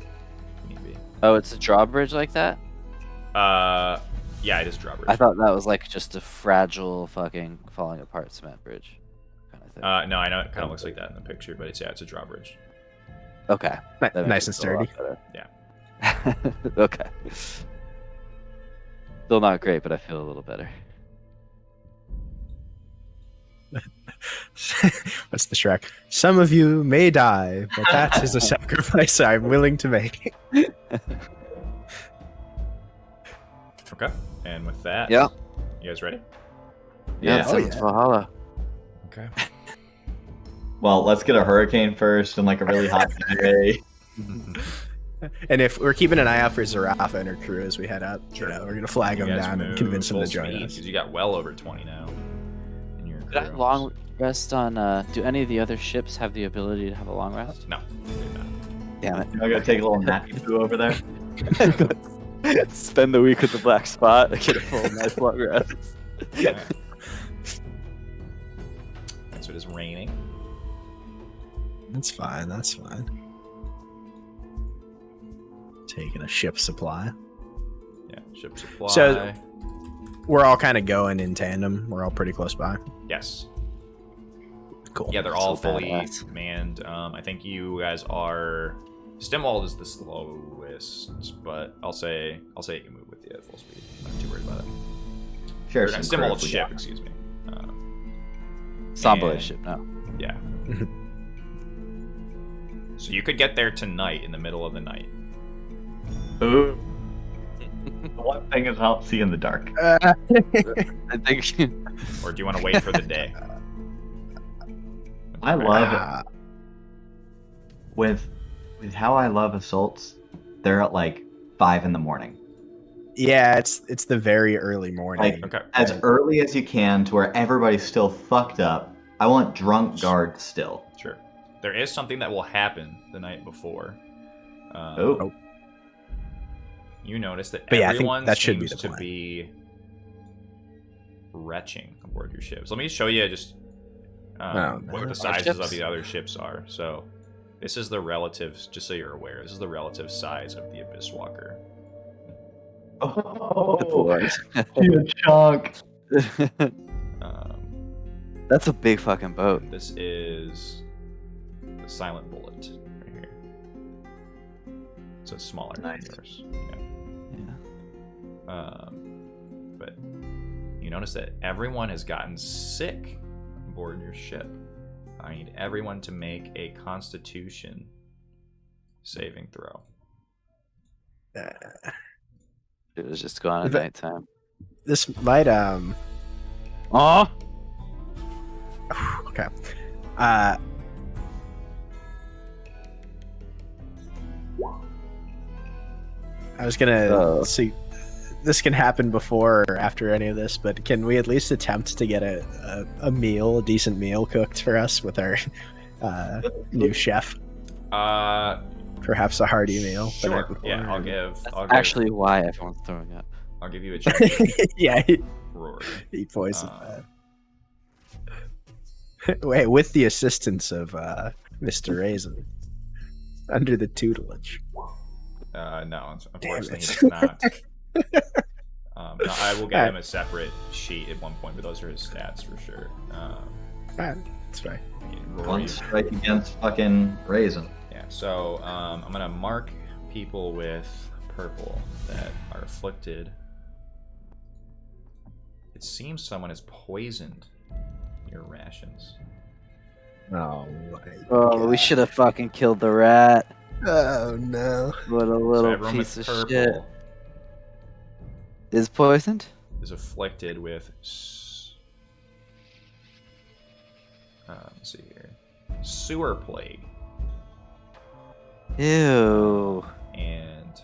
If need be. Oh, it's a drawbridge like that? Yeah, it is drawbridge. I thought that was like just a fragile fucking falling apart cement bridge kind of thing. No, I know it kind of looks like that in the picture, but it's a drawbridge. Okay. That makes Nice it and feel a lot sturdy. better. Yeah. Okay. Still not great, but I feel a little better. What's the Shrek? Some of you may die, but that is a sacrifice I'm willing to make. Okay. And with that, Yeah. you guys ready? Yeah, Yeah. Oh, sounds yeah. Valhalla. Okay. Well, let's get a hurricane first and like a really hot day. And if we're keeping an eye out for Zarafa and her crew as we head up, Sure. we're gonna flag them down and convince them to join us. Because you got well over 20 now. In your Did I crew. long rest on? Do any of the other ships have the ability to have a long rest? No. they did not. Damn it! I'm gonna take a little nappy poo over there. Spend the week with the black spot. Get a full nice long rest. Yeah. So it is raining. That's fine. Taking a ship supply. Yeah. Ship supply. So- We're all kind of going in tandem. We're all pretty close by. yes. Cool. Yeah, they're all So fully badass. manned. I think you guys are. Stimwald is the slowest, but I'll say you can move with you at full speed. I'm not too worried about it. Share Or some not, crew Stimwald's if we ship, got. excuse me. Sambo's And- ship, no. Yeah. So you could get there tonight in the middle of the night. Ooh. The one thing is I'll see in the dark. I think. Or do you want to wait for the day? I love with how I love assaults. They're at like 5 in the morning. Yeah, it's the very early morning. Like, Okay. as early as you can to where everybody's still fucked up. I want drunk guards still. Sure. There is something that will happen the night before. Oh. You notice that But yeah, I think everyone that should be seems the to plan. be retching aboard your ships. Let me show you just what the sizes of ships? the other ships are. So this is the relative, just so you're aware, this is the relative size of the Abyss Walker. Oh, huge chunk. That's a big fucking boat. This is the Silent Bullet right here. So it's smaller Nice. than yours. Yeah. But you notice that everyone has gotten sick aboard your ship. I need everyone to make a Constitution saving throw. It was just gone at But- nighttime. This might Oh, okay. I was gonna see. This can happen before or after any of this, but can we at least attempt to get a meal, a decent meal cooked for us with our new chef? Perhaps a hearty meal. the night Sure. before. Yeah, I'll give. actually why everyone's throwing up. I'll give you a chance, yeah, Rory. he poisoned that. Wait, with the assistance of Mr. Raisin, under the tutelage. No, Damn unfortunately, it. he does not. No, I will get him a separate sheet at one point, but those are his stats for sure. That's fine. Rory, One strike against fucking Raisin. yeah. So I'm gonna mark people with purple that are afflicted. It seems someone has poisoned your rations. Oh my Oh, we should have fucking killed the rat. Oh no. What a So little everyone piece with of purple shit. Is poisoned? is afflicted with. Let's see here. Sewer plague. Ew. And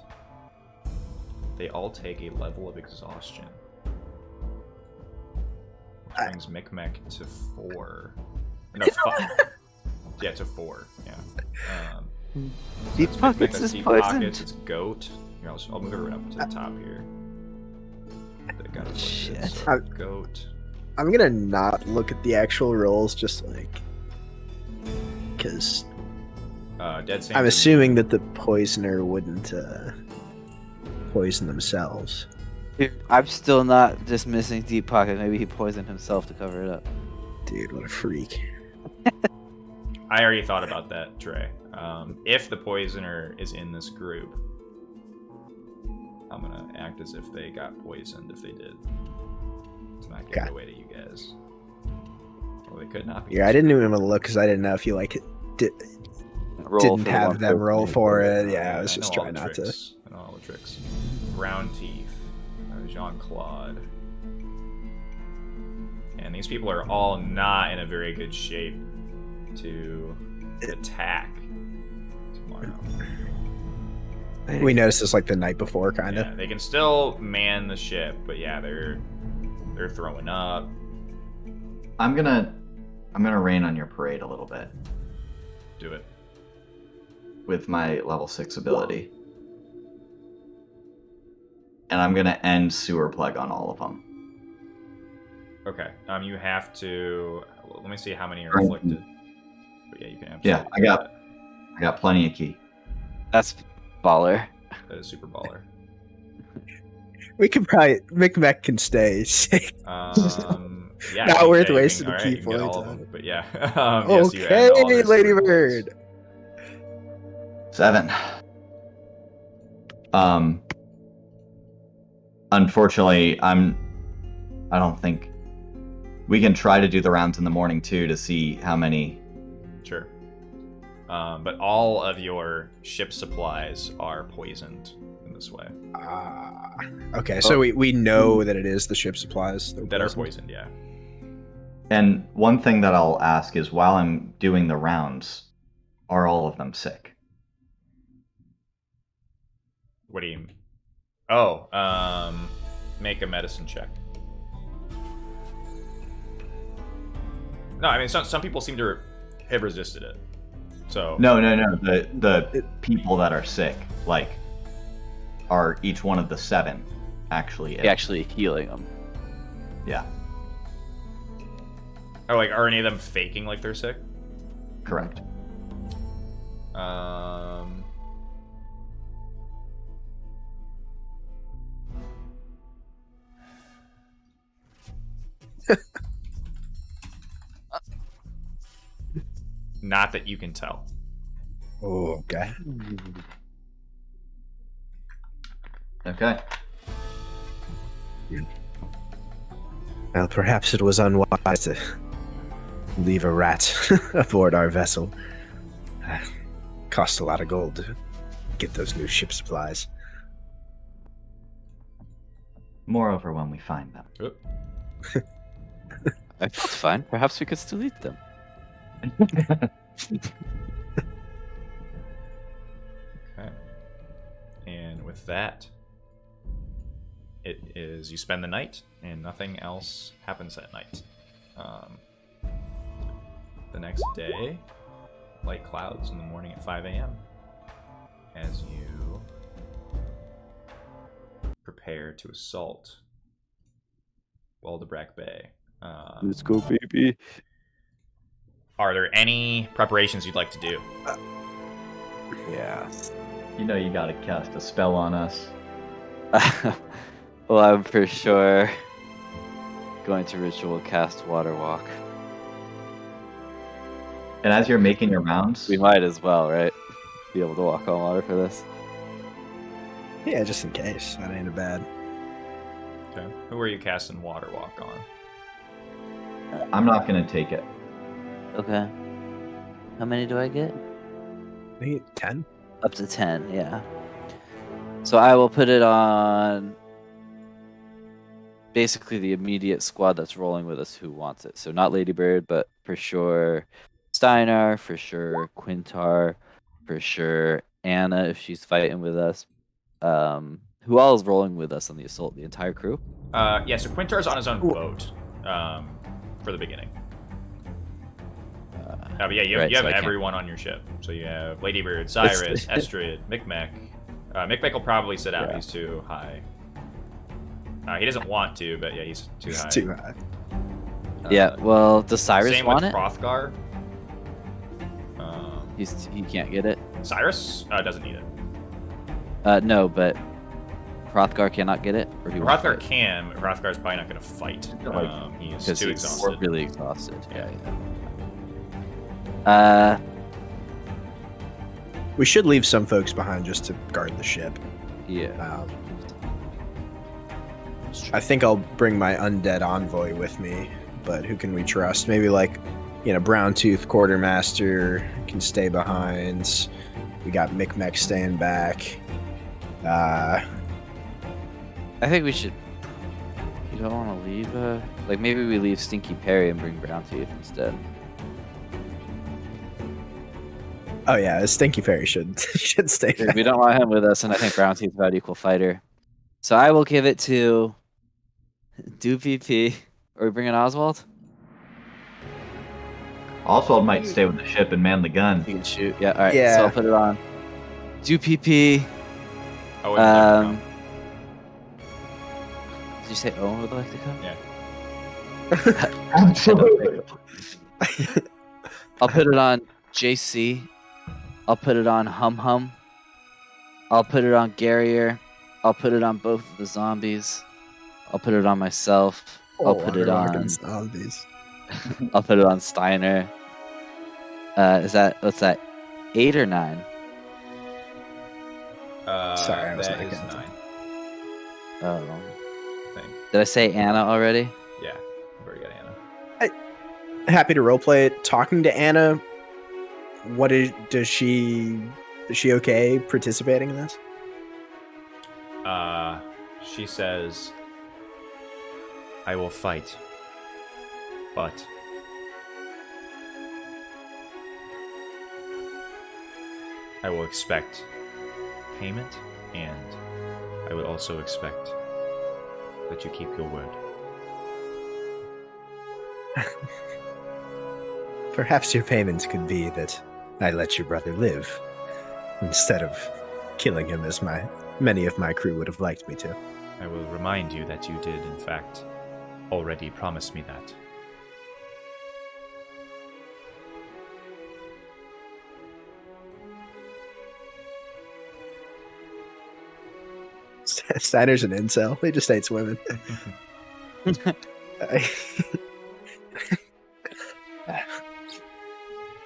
they all take a level of exhaustion. Which brings Micmac to 4. No, 5. Yeah, to 4. Yeah. Deep It's Pockets Micmac, is Deep poisoned. Pockets, it's Goat. Here, I'll move it right up to the top here. That got afflicted. Shit. So Goat. I'm gonna not look at the actual rolls, just like because Dead Saints. I'm assuming that the poisoner wouldn't poison themselves. I'm still not dismissing Deep Pocket. Maybe he poisoned himself to cover it up. Dude, what a freak! I already thought about that, Trey. If the poisoner is in this group, I'm gonna act as if they got poisoned if they did. It's not getting Okay. away to you guys. Well, they could not be. Yeah, I didn't even want to look because I didn't know if you like Roll didn't for have one them roll person. for it. Yeah, I was I just know all trying the not to. tricks. I know all the tricks. Brown Teeth, Jean Claude. And these people are all not in a very good shape to attack tomorrow. We noticed this like the night before, kind of. Yeah, they can still man the ship, but yeah, they're throwing up. I'm gonna rain on your parade a little bit Do it. with my level 6 ability. And I'm gonna end sewer plague on all of them. Okay. You have to. Let me see how many are Right. afflicted. But yeah, you can. Yeah, absolutely I do got- I got plenty of key. That's baller. That is super baller. We could probably Micmac can stay. Yeah. Not you worth can- wasting all the right, key you can get points all of on them. it. But yeah. Yes, you end all Okay, their Lady super Bird. points. 7. Unfortunately, I don't think we can try to do the rounds in the morning too to see how many. Sure. but all of your ship supplies are poisoned in this way. Okay, so we know that it is the ship supplies That are poisoned, yeah. And one thing that I'll ask is, while I'm doing the rounds, are all of them sick? What do you mean? Oh, make a medicine check. No, I mean, some people seem to have resisted it. So No. The people that are sick, like, are each one of the 7 actually ill? Actually healing them. Yeah, Oh, like, are any of them faking like they're sick? correct. Not that you can tell. Oh, okay. Okay. Well, perhaps it was unwise to leave a rat aboard our vessel. Cost a lot of gold to get those new ship supplies. Moreover, when we find them. Oop. That's fine. Perhaps we could still eat them. Okay. And with that, it is you spend the night, and nothing else happens that night. The next day, light clouds in the morning at 5 a.m. as you prepare to assault Baldabrac Bay. Let's go, baby. Are there any preparations you'd like to do? Yeah. You know you gotta cast a spell on us. Well, I'm for sure going to ritual cast Water Walk. And as you're making your rounds, We might as well, right? Be able to walk on water for this. Yeah, just in case. That ain't a bad. Okay. Who are you casting Water Walk on? I'm not gonna take it. Okay. How many do I get? I think 10. Up to 10, yeah. So I will put it on basically the immediate squad that's rolling with us who wants it. So not Ladybird, but for sure Steinar, for sure Quintar, for sure Anna if she's fighting with us. Who all is rolling with us on the assault? The entire crew? Yeah, so Quintar's on his own boat for the beginning. But yeah, you have so I can't- everyone on your ship. So you have Ladybird, Cyrus, Estrid, Micmac. Micmac will probably sit out. Yeah. He's too high. He doesn't want to, but yeah, he's too high. Too high. Yeah, well, does Cyrus Same want with it? Hrothgar. He can't get it. Cyrus doesn't need it. No, but Hrothgar cannot get it, or he won't Hrothgar get it? can, but Hrothgar's probably not going to fight. He's Because too he's exhausted. really exhausted. Yeah. We should leave some folks behind just to guard the ship. Yeah. I think I'll bring my undead envoy with me, but who can we trust? Maybe Brown Tooth Quartermaster can stay behind. We got Micmac staying back. I think we should. You don't want to leave. Maybe we leave Stinky Perry and bring Brown Teeth instead. Oh yeah, Stinky Fairy should stay back. We don't want him with us, and I think Brown Teeth's about equal fighter. So I will give it to DPP. Are we bringing Oswald? Oswald might stay with the ship and man the gun. He can shoot. Yeah. All right. Yeah. So I'll put it on. DPP. Oh, and never come. Did you say Owen would like to come? Yeah. Absolutely. I'll put it on JC. I'll put it on Hum Hum. I'll put it on Garrier. I'll put it on both of the zombies. I'll put it on myself. I'll put it on. Zombies. I'll put it on Steiner. What's that? 8 or 9? Sorry, I was that not is counting. 9. Oh. I think. Did I say Anna already? Yeah, I've already got Anna. Happy to roleplay it. Talking to Anna, Does she okay participating in this? She says, I will fight, but I will expect payment, and I would also expect that you keep your word. Perhaps your payment could be that I let your brother live, instead of killing him as many of my crew would have liked me to. I will remind you that you did, in fact, already promise me that. Steiner's an incel. He just hates women.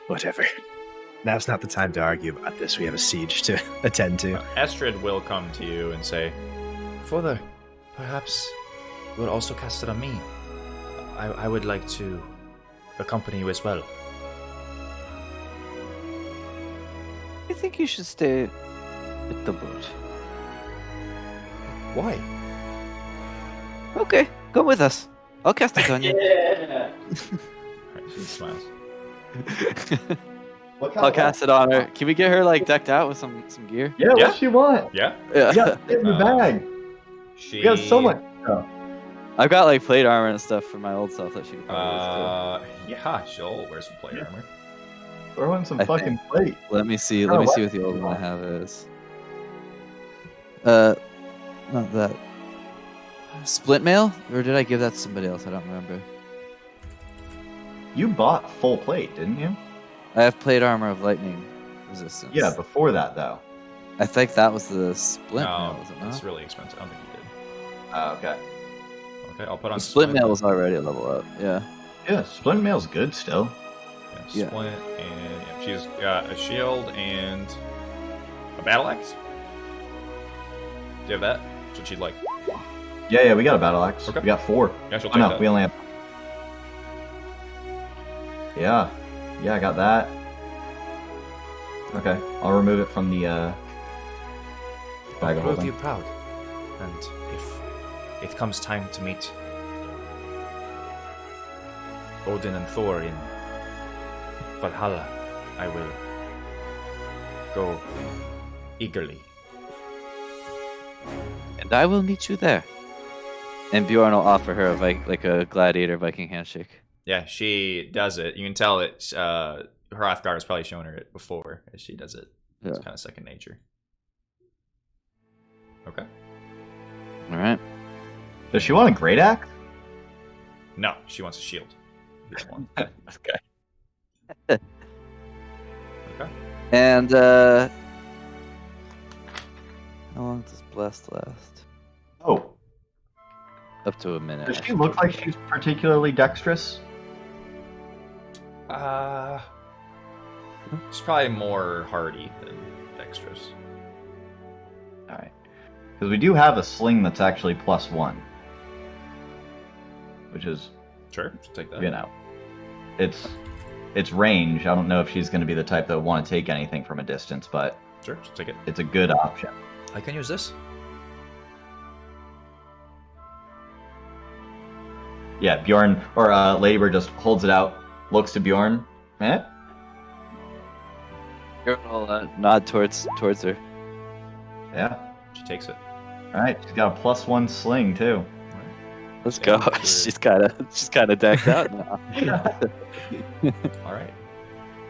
Whatever. Now's not the time to argue about this. We have a siege to attend to. Estrid will come to you and say, Father, perhaps you will also cast it on me. I would like to accompany you as well. I think you should stay with the boat. Why? Okay, go with us. I'll cast it on you. Yeah. Alright, she smiles. I'll cast it on her. Can we get her like decked out with some gear? Yeah, Yeah. what she want? Yeah? Yeah. Yeah, get in the bag. She We got so much stuff. I've got like plate armor and stuff for my old self that she could probably yeah, she'll wear some plate armor. Throw in some I fucking plate. use too. Let me see. Oh, Let me what? see what the old one I have is. Not that. Splint mail, or did I give that to somebody else? I don't remember. You bought full plate, didn't you? I have plate armor of lightning resistance. Yeah, before that though. I think that was the splint mail, No, was it it's not? really expensive. I don't think you did. Okay. Okay, I'll put on The splint mail was already a level up. Yeah. Yeah, splint mail's good still. Yeah, Yeah. splint, and yeah, she's got a shield and a battle axe. Do you have that? That's what she'd like. Yeah, we got a battle axe. Okay. We got 4. Yeah, she'll Oh take no, that. we only have. Yeah, I got that. Okay, I'll remove it from the bag of Prove holding. you proud. And if it comes time to meet Odin and Thor in Valhalla, I will go eagerly. And I will meet you there. And Bjorn will offer her a gladiator Viking handshake. Yeah, she does it. You can tell that her Othgar has probably shown her it before as she does it. It's Yeah. kind of second nature. Okay. All right. Does she want a great axe? No, she wants a shield. This one. Okay. Okay. And how long does blessed last? Oh, Up to a minute. does she look like she's particularly dexterous? She's probably more hardy than dexterous. Alright. Because we do have a sling that's actually +1. Which is, Sure, she'll take that. you know, it's range. I don't know if she's going to be the type that would want to take anything from a distance, but Sure, she'll take it. it's a good option. I can use this. Yeah, Bjorn, or Ladybird just holds it out, looks to Bjorn. Eh? Bjorn will nod towards her. Yeah. She takes it. Alright, she's got a +1 sling, too. Let's Yeah, go. sure. She's kind of decked out now. All right.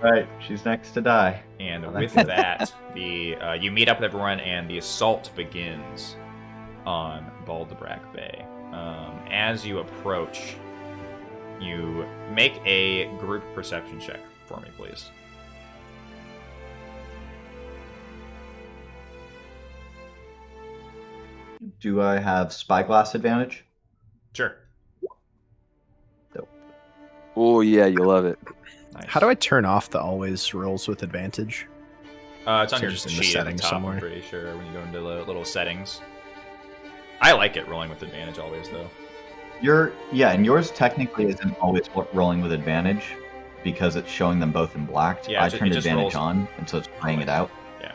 Alright, she's next to die. And Oh, with that's- that, you meet up with everyone, and the assault begins on Baldabrac Bay. As you approach, you make a group perception check for me, please. Do I have spyglass advantage? Sure. Oh yeah, you love it. Nice. How do I turn off the always rolls with advantage? It's on So your just in the sheet at the settings top, somewhere? I'm pretty sure, when you go into the little settings. I like it rolling with advantage always, though. And yours technically isn't always rolling with advantage. because it's showing them both in black. Yeah, I it turned just advantage rolls. on, and so it's playing it out. Yeah.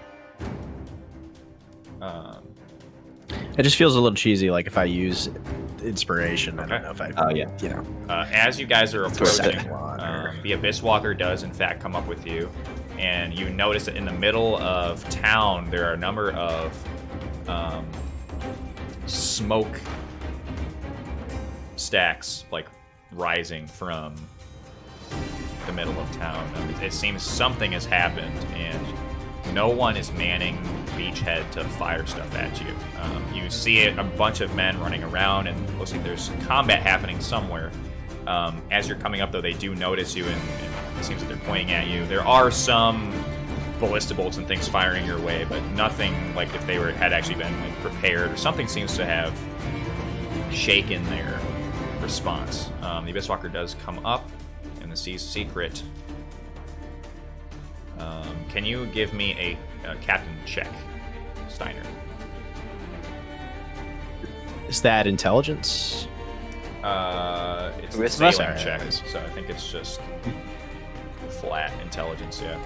It just feels a little cheesy. Like if I use inspiration, I don't Okay. know if I. Oh, yeah. You know. As you guys are Throw approaching, second one, or- the Abyss Walker does in fact come up with you, and you notice that in the middle of town there are a number of smoke stacks like rising from the middle of town. It seems something has happened, and no one is manning Beachhead to fire stuff at you. You see a bunch of men running around, and it looks like there's combat happening somewhere. As you're coming up, though, they do notice you, and it seems that they're pointing at you. There are some ballista bolts and things firing your way, but nothing like if they had actually been like, prepared, or something seems to have shaken their response. The Abyss Walker does come up in the Sea's Secret. Can you give me a captain check, Steiner? Is that intelligence? It's a Charisma? sailing check, so I think it's just flat intelligence, yeah.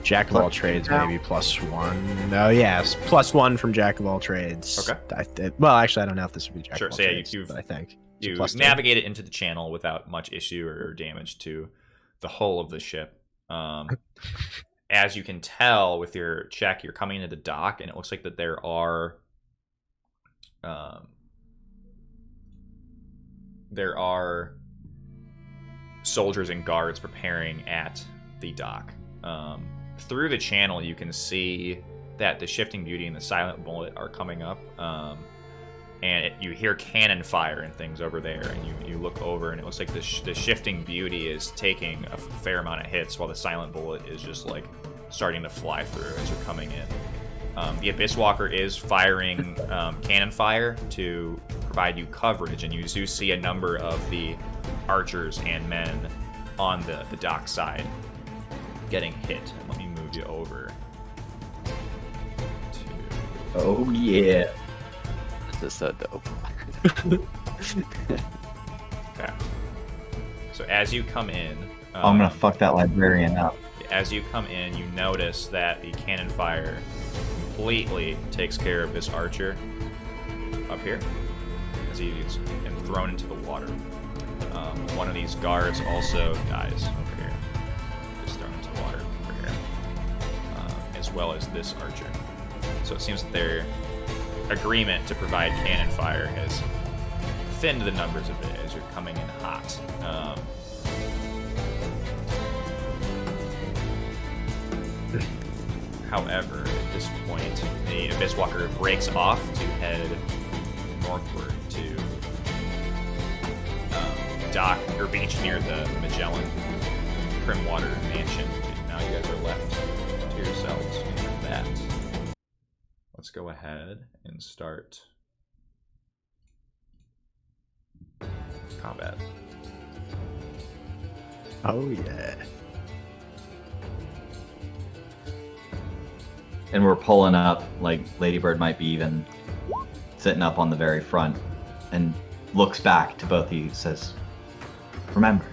Jack of all trades, maybe +1. No, yes, +1 from Jack of all trades. Okay. Well, actually, I don't know if this would be Jack Sure, of all so yeah, trades. you've- but I think You +2. navigate it into the channel without much issue or damage to the hull of the ship. As you can tell with your check, you're coming into the dock, and it looks like that there are soldiers and guards preparing at the dock. Through the channel, you can see that the Shifting Beauty and the Silent Bullet are coming up. And you hear cannon fire and things over there, and you look over, and it looks like the Shifting Beauty is taking a fair amount of hits, while the Silent Bullet is just like starting to fly through as you're coming in. The Abyss Walker is firing cannon fire to provide you coverage, and you do see a number of the archers and men on the dock side getting hit. Let me move you over to... Oh, yeah. This is so dope. Okay. So as you come in, I'm gonna fuck that librarian up. as you come in, you notice that the cannon fire completely takes care of this archer up here as he's been thrown into the water. One of these guards also dies over here, just thrown into the water over here, as well as this archer. So it seems that their agreement to provide cannon fire has thinned the numbers a bit as you're coming in hot. However, at this point, the Abyss Walker breaks off to head northward to dock or beach near the Magellan Primwater Mansion. Now you guys are left to yourselves with that. Let's go ahead and start combat. Oh yeah. And we're pulling up, like Ladybird might be even sitting up on the very front, and looks back to both of you, says, "Remember,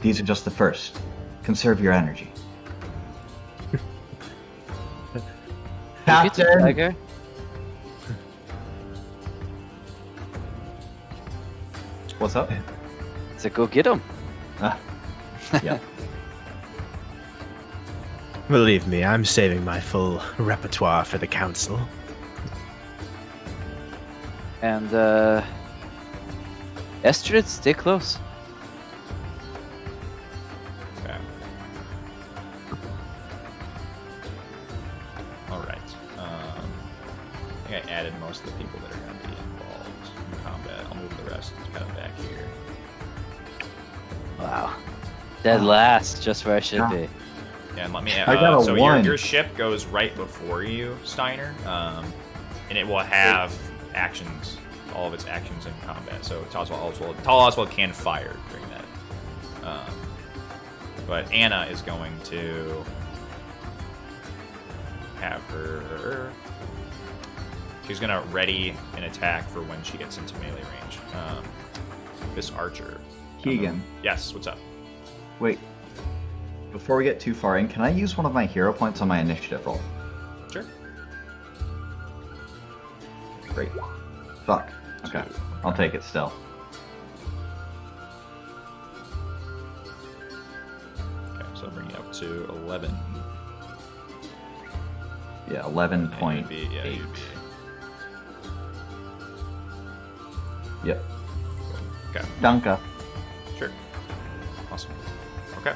these are just the first. Conserve your energy." Captain! Tiger? What's up? So go get him. Yeah. Believe me, I'm saving my full repertoire for the council. And, Estrid, stay close. Okay. Alright. I think I added most of the people that are going to be involved in combat. I'll move the rest kind of back here. Wow. Dead last, just where I should be. Yeah, and let me. I got a so 1. your ship goes right before you, Steiner, and it will have actions, all of its actions in combat. So Tall Oswald can fire during that. But Anna is going to have her. She's gonna ready an attack for when she gets into melee range. This archer Keegan, Yes, what's up? wait. Before we get too far in, can I use one of my hero points on my initiative roll? Sure. Great. Fuck. Okay. I'll take it still. Okay, so I'll bring you up to 11. Yeah, And 11.8. you'd be- yeah, you'd be- Yep. Okay. Dunka. Sure. Awesome. Okay.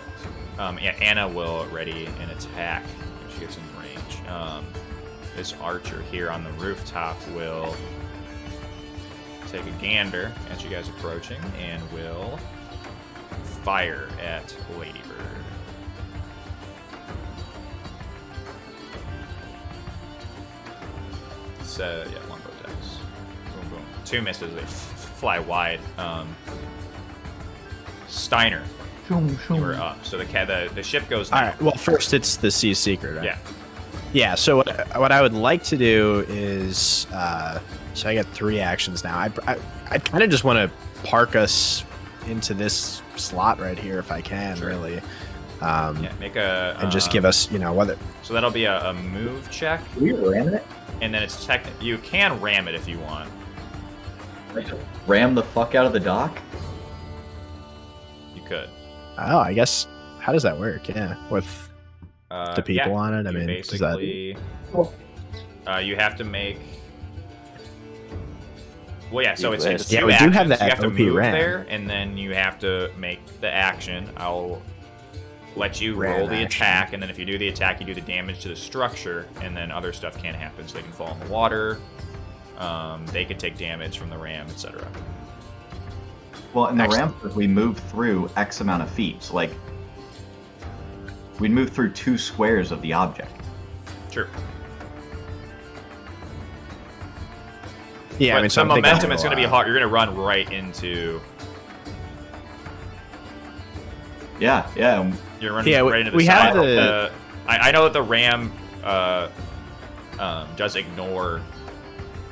Yeah, Anna will ready an attack if she gets in range. This archer here on the rooftop will take a gander at you guys approaching and will fire at Ladybird. So, yeah, longbow attacks. Boom, boom. 2 misses. They fly wide. Steiner, you were up. So the ship goes All now. right. Well, first it's the Sea Secret, right? Yeah. Yeah. So what I would like to do is, so I get 3 actions now. I kind of just want to park us into this slot right here if I can, Sure. really. Yeah, make a And just give us, whether. So that'll be a move check, We ram it? and then it's you can ram it if you want. Ram the fuck out of the dock? You could. Oh, I guess. How does that work? Yeah, with the people Yeah, on it. I you mean, does that? basically, you have to make. Well, yeah. So it's Yeah, 2 we do actions. have that You have to OP move ram. there, and then you have to make the action. I'll let you Ram roll the action. attack, and then if you do the attack, you do the damage to the structure, and then other stuff can't happen. So they can fall in the water. They could take damage from the ram, etc. Well, in the Excellent. ramp, we move through X amount of feet. So, like, we'd move through 2 squares of the object. Sure. Yeah, But I mean, so some I'm thinking momentum, it's going to be we'll, hard. You're going to run right into. Yeah, yeah. You're running Yeah, right into the we side. have the- I know that the ram does ignore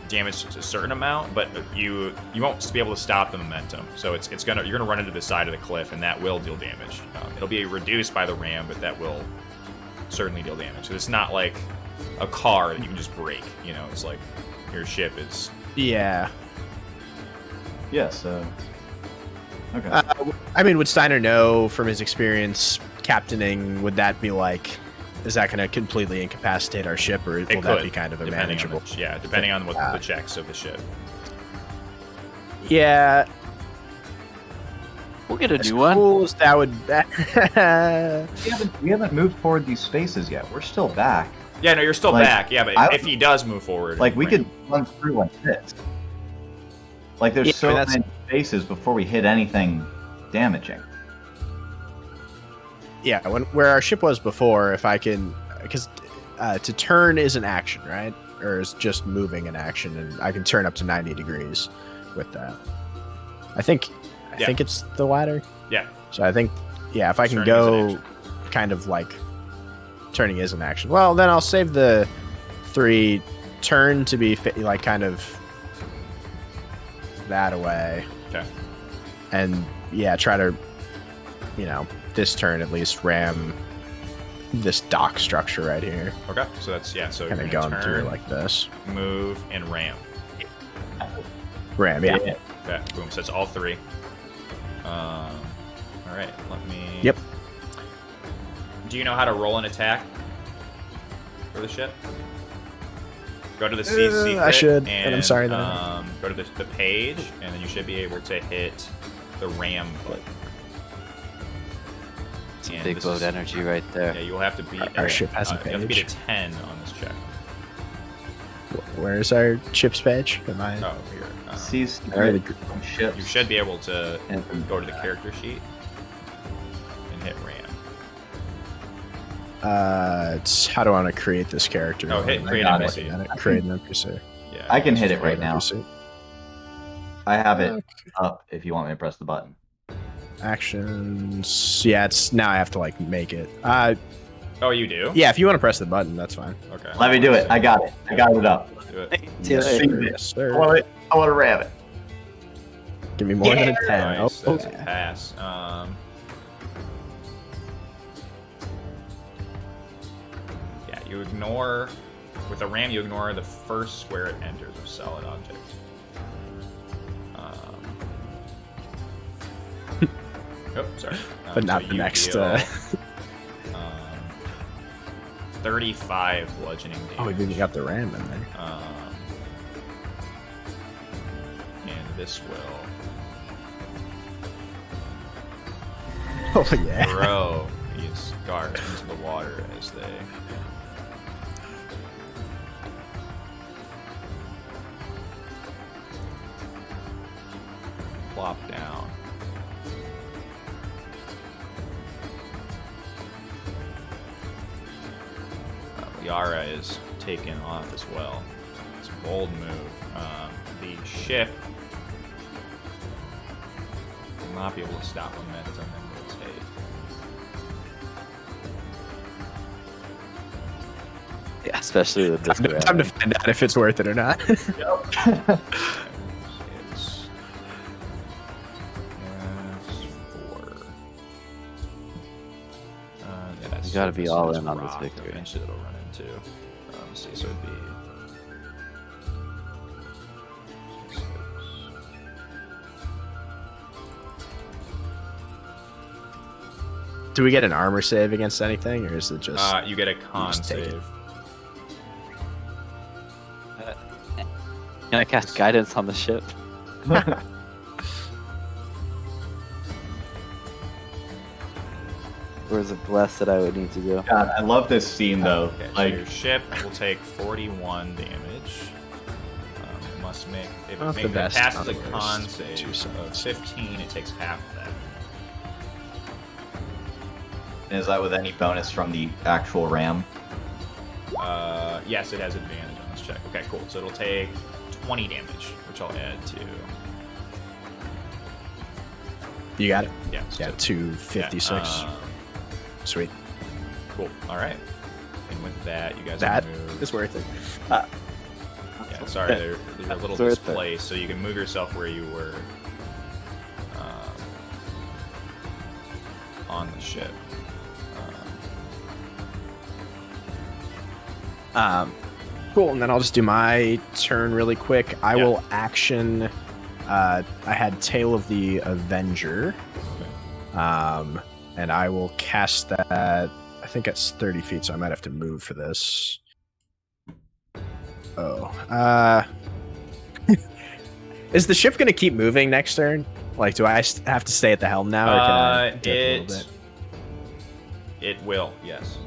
damage to a certain amount, but you won't be able to stop the momentum. So you're gonna run into the side of the cliff, and that will deal damage. It'll be reduced by the ram, but that will certainly deal damage. So it's not like a car that you can just break. It's like your ship is. Yeah. Yes. Okay. I mean, would Steiner know from his experience captaining? Would that be like? Is that going to completely incapacitate our ship, or will It that could, be kind of a depending on manageable? depending on what the checks of the ship. Yeah. We'll get a As new one. cool as that would. we haven't moved forward these spaces yet. We're still back. Yeah, no, you're still Like, back. Yeah, but I- if he does move forward, Like, we right. could run through like this. Like, there's Yeah, so I mean, that's- many spaces before we hit anything damaging. Yeah, where our ship was before, if I can, because to turn is an action, right? Or is just moving an action, and I can turn up to 90 degrees with that. I think Yeah. it's the latter. Yeah. So I think, yeah, if I can Turning is an go, kind of like turning is an action. Well, then I'll save the 3 turn to be like kind of that away. Okay. And yeah, try to, this turn at least ram this dock structure right here. Okay, so that's so Kind you're of gonna going turn, through like this. move, and ram. Ram, yeah. Okay, boom. So it's all 3. All right, let me. Yep. Do you know how to roll an attack for the ship? Go to the sea secret. I should, and but I'm sorry that I go to the page, and then you should be able to hit the ram button. And Big this boat is- energy right there. Yeah, you'll have to beat. Our ship has a You have to beat a page. 10 on this check. Where's our ship's page? Am I? Oh, here. Seas, Alright. ships. You should be able to And- go to the character sheet and hit ram. It's how do I want to create this character? Oh, hit I'm create got NPC. looking at it. Create an NPC. Yeah. I can hit just it right now. NPC. I have it up if you want me to press the button. Actions. Yeah, it's now I have to like make it. Oh, you do? Yeah, if you want to press the button, that's fine. Okay. Let me do it. I got it. I got it up. Do it. Yes, it. sir. I want to ram it. Give me more than a 10. Nice, Oh, that's a pass. Yeah, you ignore with a ram. You ignore the first square it enters of solid object. Oh, sorry. but not so the you next. deal, 35 bludgeoning damage. Oh, we even got the ram in there. And this will Oh yeah. throw these guards into the water as they plop down. Yara is taken off as well. It's a bold move. The ship will not be able to stop momentum and will take. Yeah, especially with this Time to find out if it's worth it or not. It's four. Yeah, that's You gotta be surface, all that's in on this rock. victory. Eventually it'll run into. Let's see, so it'd be. Do we get an armor save against anything, or is it just? You get a con just take it. save. Can I cast guidance on the ship? Or is it bless that I would need to do? God, I love this scene though. Okay, so Like, your ship will take 41 damage. It must make if Not the it best, passes a not the con worst. save Two of sides. 15, it takes half of that. is that with any bonus from the actual ram? Yes, it has advantage on this check. Okay, cool. So it'll take 20 damage, which I'll add to. You got it. Yeah, Yeah, so- 256. yeah, Sweet. cool. All right. And with that, you guys That can move. is worth it. Yeah, sorry, they're a little It's worth it. displaced, so you can move yourself where you were on the ship. Cool, and then I'll just do my turn really quick. I Yeah. will action. I had Tale of the Avenger, and I will cast that. I think it's 30 feet, so I might have to move for this. Oh, is the ship going to keep moving next turn? Like, do I have to stay at the helm now, or can I dip a little bit? It will, yes.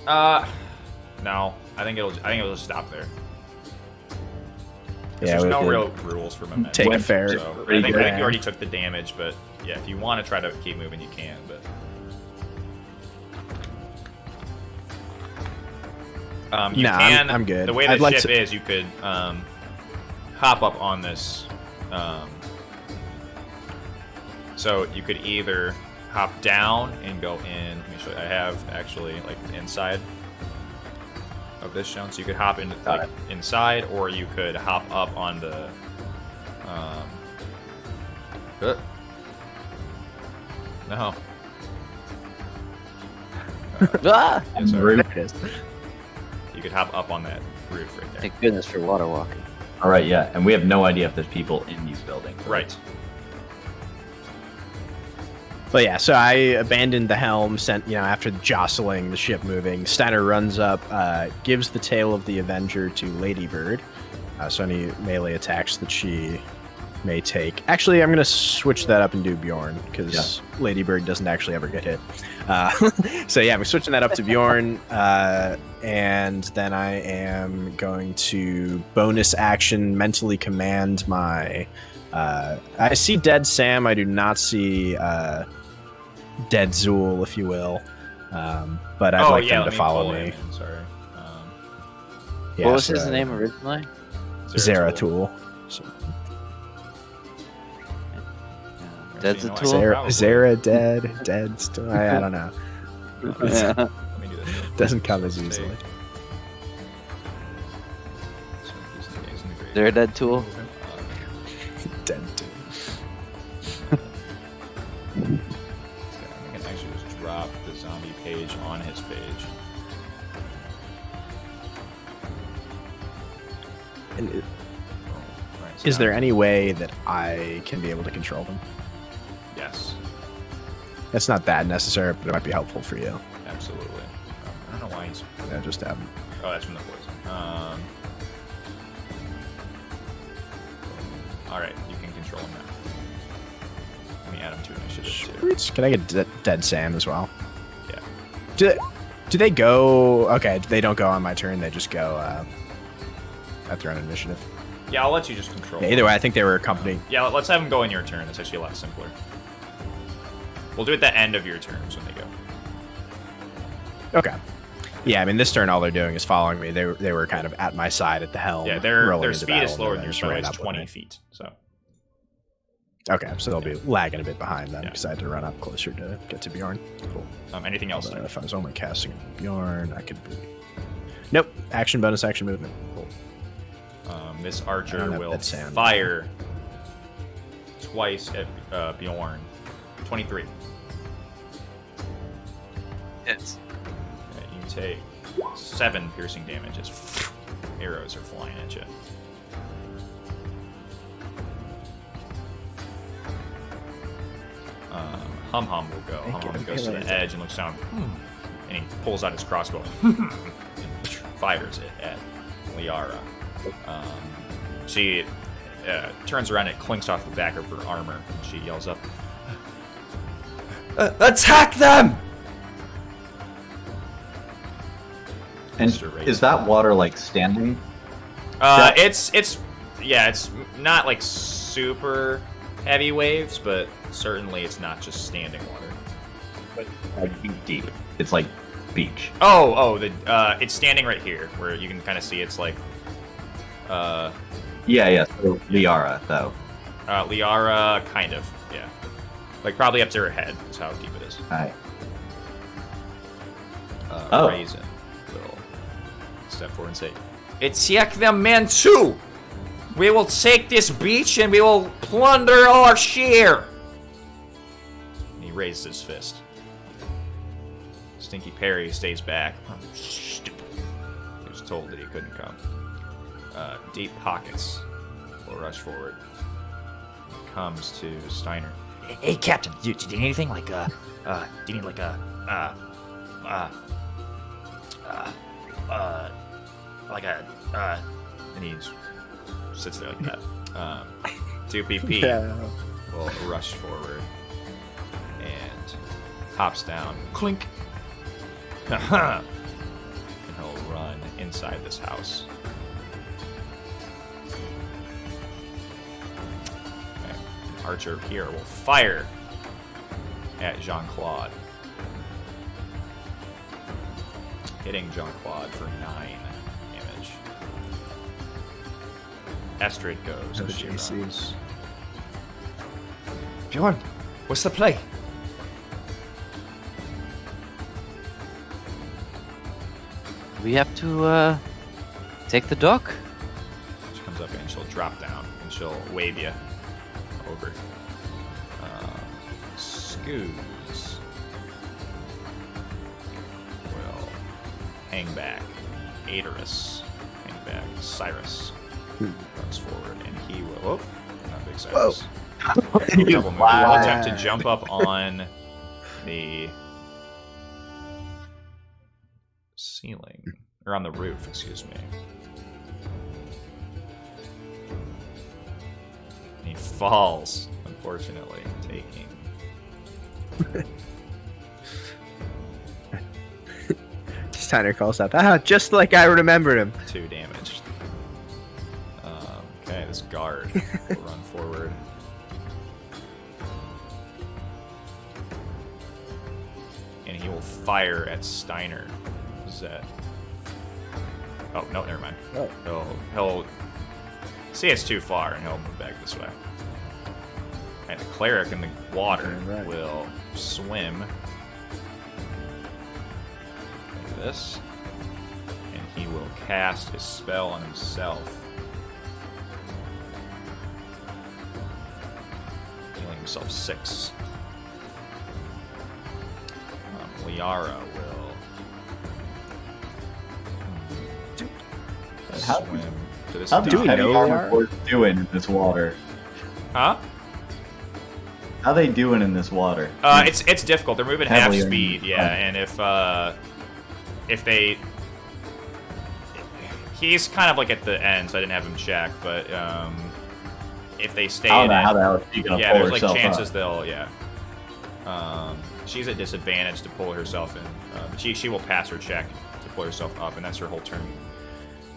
No, I think it'll just stop there. 'Cause Yeah, there's we no could real rules for momentum. take a fair- So I pretty think, good. you already took the damage, but yeah, if you want to try to keep moving, you can. But you Nah, can. I'm good. The way the I'd like ship to- is, you could hop up on this. So you could either hop down and go in. Let me show you. I have actually like the inside of this shown, so you could hop into like inside, or you could hop up on the. No. Ah! Yeah, sorry. There it is. You could hop up on that roof right there. Thank goodness for water walking. All right, yeah, and we have no idea if there's people in these buildings. Right. But yeah, so I abandoned the helm, after jostling the ship moving. Steiner runs up, gives the tail of the Avenger to Ladybird. So any melee attacks that she may take. Actually, I'm going to switch that up and do Bjorn, because Ladybird doesn't actually ever get hit. So yeah, I'm switching that up to Bjorn. And then I am going to bonus action mentally command my... I see Dead Sam. I do not see... Dead Zool, if you will. But I'd like them let to me follow pull me. him in, sorry. Yeah, What was so- his name originally? Zeratul. So, Dead's a know what? tool. Probably. Zera dead. Still, I don't know. Yeah. Let me do this. Doesn't come as easily. So he's in the They're a dead tool. actually just drop the zombie page on his page. And Right, so is now- there any way that I can be able to control them? Yes, It's not that necessary, but it might be helpful for you. absolutely. I don't know why he's... Yeah, just have Oh, that's from the poison. Alright, you can control him now. Let me add him to initiative too. Sweet. Can I get Dead Sam as well? Yeah. Do they go? Okay, they don't go on my turn. They just go at their own initiative. Yeah, I'll let you just control Yeah, him. either way, I think they were accompanying. Yeah, let's have him go in your turn. That's actually a lot simpler. We'll do it at the end of your turns when they go. Okay. Yeah, I mean, this turn all they're doing is following me. They were kind of at my side at the helm. Yeah, rolling their into speed is battle, slower and than then yours, just by the way. ran It's up with 20 me. feet. So Okay, so they'll be lagging a bit behind them Yeah. because I had to run up closer to get to Bjorn. Cool. anything else? Although if I was only casting Bjorn, I could. Nope. Action bonus, action movement. Cool. This I archer don't have will that sound. fire twice at Bjorn. 23. Hits. Okay, you take 7 piercing damage as arrows are flying at you. Hum Hum will go. Hum Hum goes to the edge and looks down. And he pulls out his crossbow. And fires it at Liara. She turns around and it clinks off the back of her armor. And she yells up, "Attack them!" And Mr. Ray. is that water like standing? It's not like super heavy waves, but certainly it's not just standing water. Like deep. It's like beach. It's standing right here, where you can kind of see it's like, Yeah. So Liara, though. Liara, kind of, yeah, like probably up to her head is how deep it is. Alright. Oh. Raisin will step forward and say, "Attack them men too! We will take this beach and we will plunder our share!" And he raised his fist. Stinky Perry stays back. Oh, stupid. He was told that he couldn't come. Deep Pockets will rush forward. Comes to Steiner. Hey, Captain, do you need anything? Like, do you need like a, and he sits there like that. 2PP will rush forward and hops down. Clink! And he'll run inside this house. Okay. An archer here will fire at Jean-Claude. Hitting Jean-Claude for 9 damage. Astrid goes. No as she JC. runs. Bjorn, what's the play? We have to take the dock. She comes up and she'll drop down and she'll wave you over. Scoos will hang back. Aderus hang back. Cyrus runs forward and he will. Oh, not big Cyrus. He will attempt to jump up on the ceiling or on the roof, excuse me. And he falls, unfortunately, taking Steiner calls out, just like I remember him. 2 damage. Okay, this guard will run forward. And he will fire at Steiner. Zed. Oh, no, never mind. Oh. He'll see it's too far, and he'll move back this way. And the cleric in the water Right. will swim like this, and he will cast his spell on himself, healing himself 6. Liara will How- swim to this How do dock. heavy know armor Liara? force doing in this water? Huh? How they doing in this water? It's difficult. They're moving half Heavily speed, armored. yeah. And if they, he's kind of like at the end, so I didn't have him check. But if they stay, I don't in know it, how the hell is she gonna yeah, pull there's like herself chances up? they'll, yeah. She's at disadvantage to pull herself in, but she will pass her check to pull herself up, and that's her whole turn.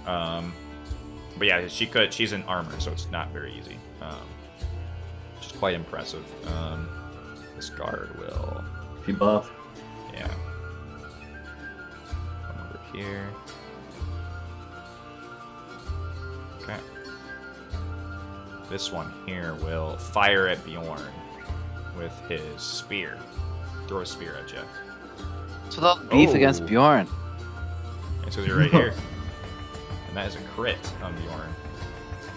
But yeah, she's in armor, so it's not very easy. Which is quite impressive. This guard will, She buff. yeah. Come over here. Okay. This one here will fire at Bjorn with his spear. Throw a spear at you. So they'll beef against Oh. Bjorn. It's because you're right here. And that is a crit on Bjorn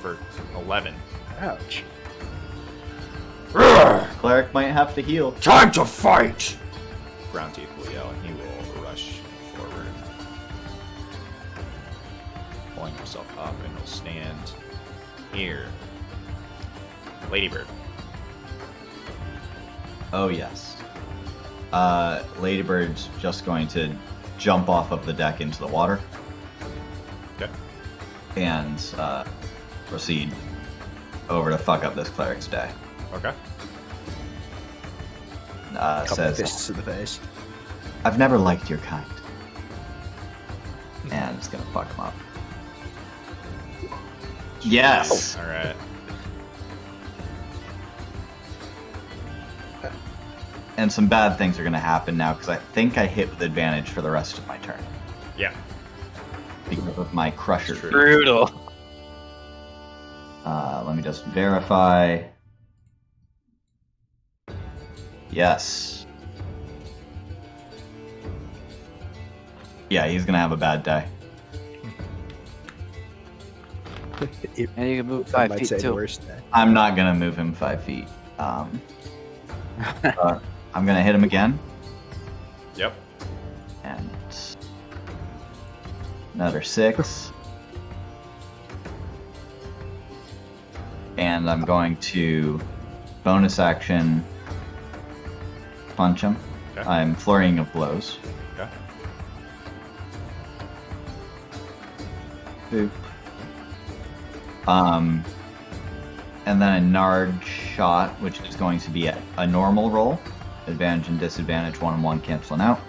for 11. Ouch. Cleric might have to heal. Time to fight! Brown Teeth will yell, and he will rush forward. Pulling himself up, and he'll stand here. Ladybird. Oh yes. Ladybird's just going to jump off of the deck into the water Okay. and proceed over to fuck up this cleric's day. Okay. Couple Says, fists to the face. I've never liked your kind. And it's gonna fuck him up. Yes! Alright. And some bad things are gonna happen now because I think I hit with advantage for the rest of my turn. Yeah. Because of my crusher. True. Brutal. Let me just verify. Yes. Yeah, he's gonna have a bad day. And you can move I 5 might feet say the too. worst day. I'm not gonna move him 5 feet. I'm gonna hit him again, Yep. and another 6. And I'm going to bonus action punch him. Okay. I'm flurrying of blows. Okay. Boop. And then a Nard shot, which is going to be a normal roll. Advantage and disadvantage, 1 and 1 canceling out.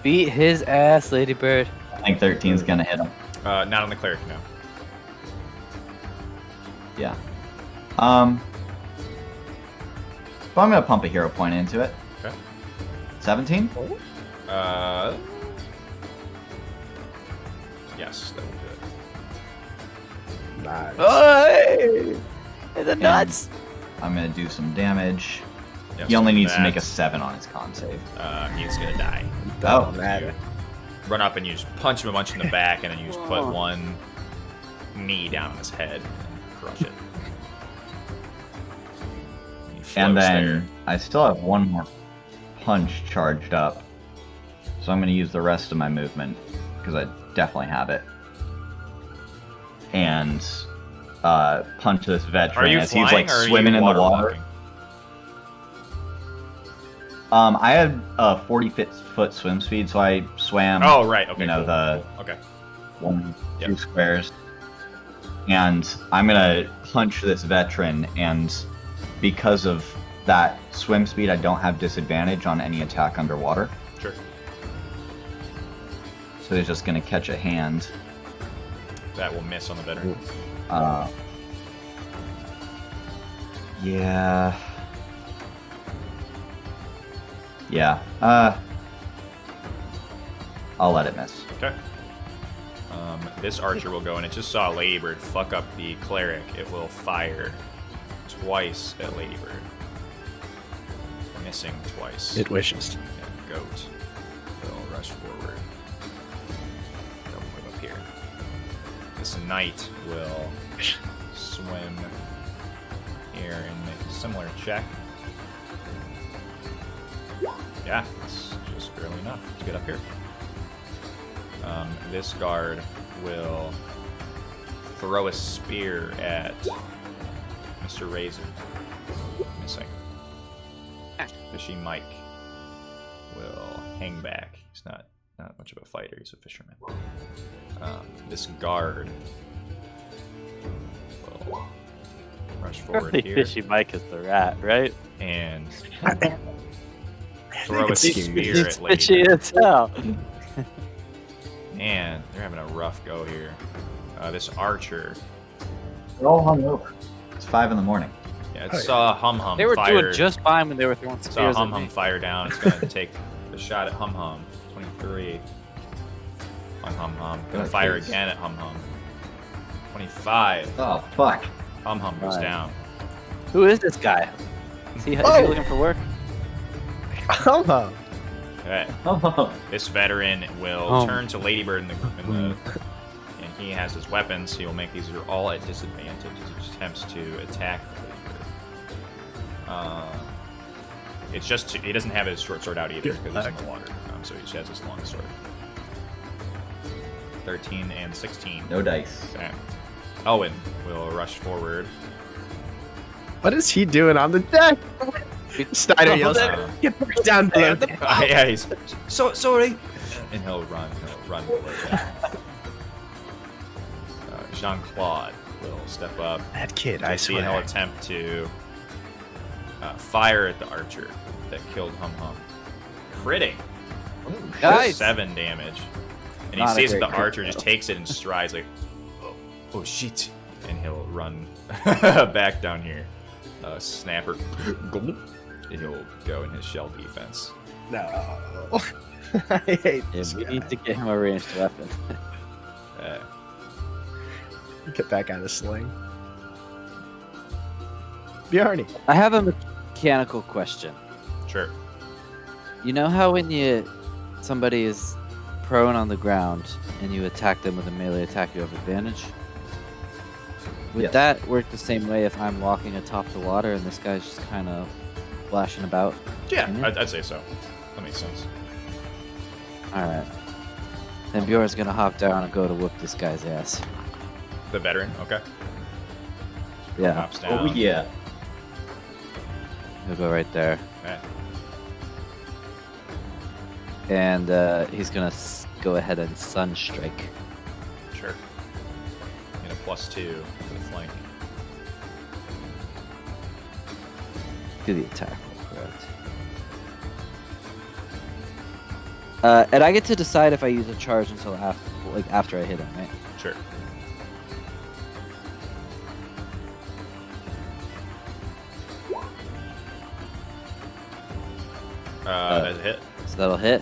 Beat his ass, Ladybird. I think 13 is gonna hit him. Not on the cleric, no. Yeah. So I'm gonna pump a hero point into it. Okay. 17? Yes, that will do it. Nice. Hey! In the nuts! I'm gonna do some damage. Yes, He only so needs to make a that's, 7 on his con save. He's gonna die. Oh, man. Run up and you just punch him a bunch in the back, and then you just put one knee down on his head and crush it. He And floats then there. I still have one more punch charged up. So I'm gonna use the rest of my movement, because I definitely have it. And punch this Are veteran you as flying he's like or are swimming you in the water water. walking? I had a 40-foot swim speed, so I swam. Oh, right. Okay. you know, cool. the Okay. 1, 2 Yep. squares. And I'm gonna punch this veteran, and because of that swim speed, I don't have disadvantage on any attack underwater. Sure. So he's just gonna catch a hand. That will miss on the veteran. Yeah. Yeah. I'll let it miss. Okay. This archer will go, and it just saw Ladybird fuck up the cleric. It will fire twice at Ladybird. Missing twice. It wishes. And goat will rush forward. They'll move up here. This knight will swim here and make a similar check. Yeah, it's just barely enough to get up here. This guard will throw a spear at Mr. Raisin. Missing. Fishy Mike will hang back. He's not much of a fighter. He's a fisherman. This guard will rush forward here. Fishy Mike is the rat, right? And throw a spear at Fishy Lady. as hell. Man, they're having a rough go here. This archer. They're all hungover. It's 5 in the morning. Yeah, it saw Hum Hum They were fire. doing just fine when they were throwing Saw spears Hum at Hum me. fire down. It's going to take a shot at Hum Hum. 23 on Hum Hum. Going to fire jeez. again at Hum Hum. 25. Oh, fuck. Hum Hum goes Right. down. Who is this guy? Is he looking for work? Okay. This veteran will Oh. turn to Ladybird and he has his weapons. He will make these are all at disadvantage as he attempts to attack Ladybird. It's just he doesn't have his short sword out either because he's in the water. So he just has his long sword. 13 and 16. No dice. Okay. Owen will rush forward. What is he doing on the deck? Steiner yells, Uh, "Get back down below!" yeah, he's so sorry. And he'll run towards that. Jean Claude will step up. That kid, I See, and he'll swear. attempt to fire at the archer that killed Hum Hum. Critting. Nice. 7 damage. And he Not a sees that great the crit, archer just though. takes it and strides like, oh shit. And he'll run back down here. Snapper. And he'll go in his shell defense. No. I hate Yeah, this we guy. need to get him a ranged weapon. Get back on the sling. Bjarni. I have a mechanical question. Sure. You know how when somebody is prone on the ground and you attack them with a melee attack, you have advantage? Would Yes. that work the same way if I'm walking atop the water and this guy's just kind of flashing about? Yeah, Mhm. I'd say so. That makes sense. Alright. Then Bjorn's gonna hop down and go to whoop this guy's ass. The veteran, okay. Yeah, Hops down. Oh, yeah. he'll go right there. Okay. And he's gonna go ahead and sunstrike. Sure. And a +2 for the flank. Do the attack roll, correct. And I get to decide if I use a charge until after I hit him, right? Sure. That's a hit. So that'll hit.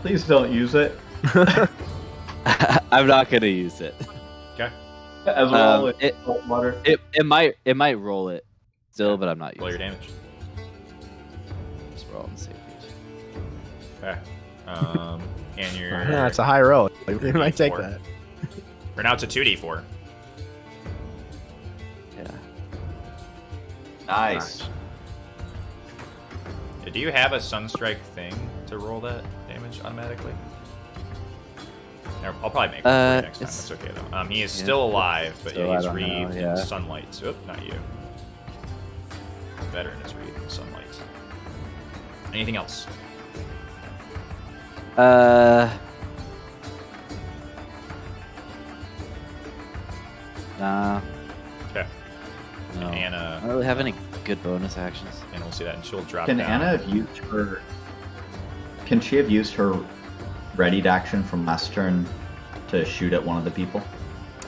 Please don't use it. I'm not gonna use it. Okay. As well with It salt water. might roll it still, but I'm not Roll your using it. damage. Just roll on the same page. Okay. And your Yeah, it's a high roll. You might take D4. that. Or now it's a 2d4. Yeah. Nice. Do you have a sunstrike thing to roll that damage automatically? I'll probably make it for you next time. it's- That's okay though. He is yeah. still alive, but So yeah, I he's don't know, wreathed yeah. in sunlight. So, not you. The veteran is wreathed in sunlight. Anything else? Nah. Okay. No. I Anna, don't really have any good bonus actions. and we'll see that, and she'll drop Can down. Anna have used her? Can she have used her readied action from last turn to shoot at one of the people?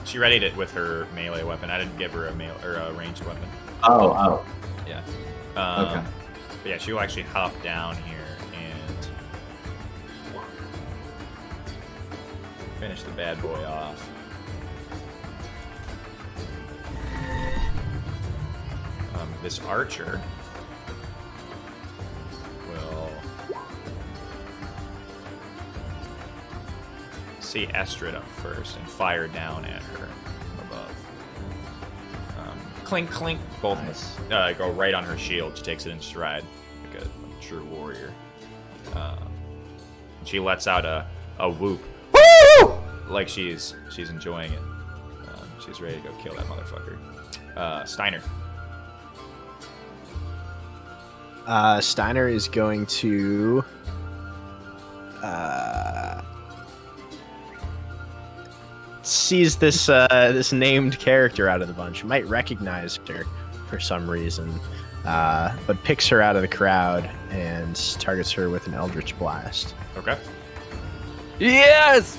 She readied it with her melee weapon. I didn't give her a a ranged weapon. Oh. Yeah. Okay. But yeah, she'll actually hop down here and finish the bad boy off. This archer will see Estrid up first and fire down at her from above. Clink, clink. Both Nice. go right on her shield. She takes it in stride. Like a true warrior. She lets out a whoop. Woo! Like she's enjoying it. She's ready to go kill that motherfucker. Steiner. Steiner is going to sees this this named character out of the bunch. Might recognize her for some reason, but picks her out of the crowd and targets her with an Eldritch Blast. Okay. Yes!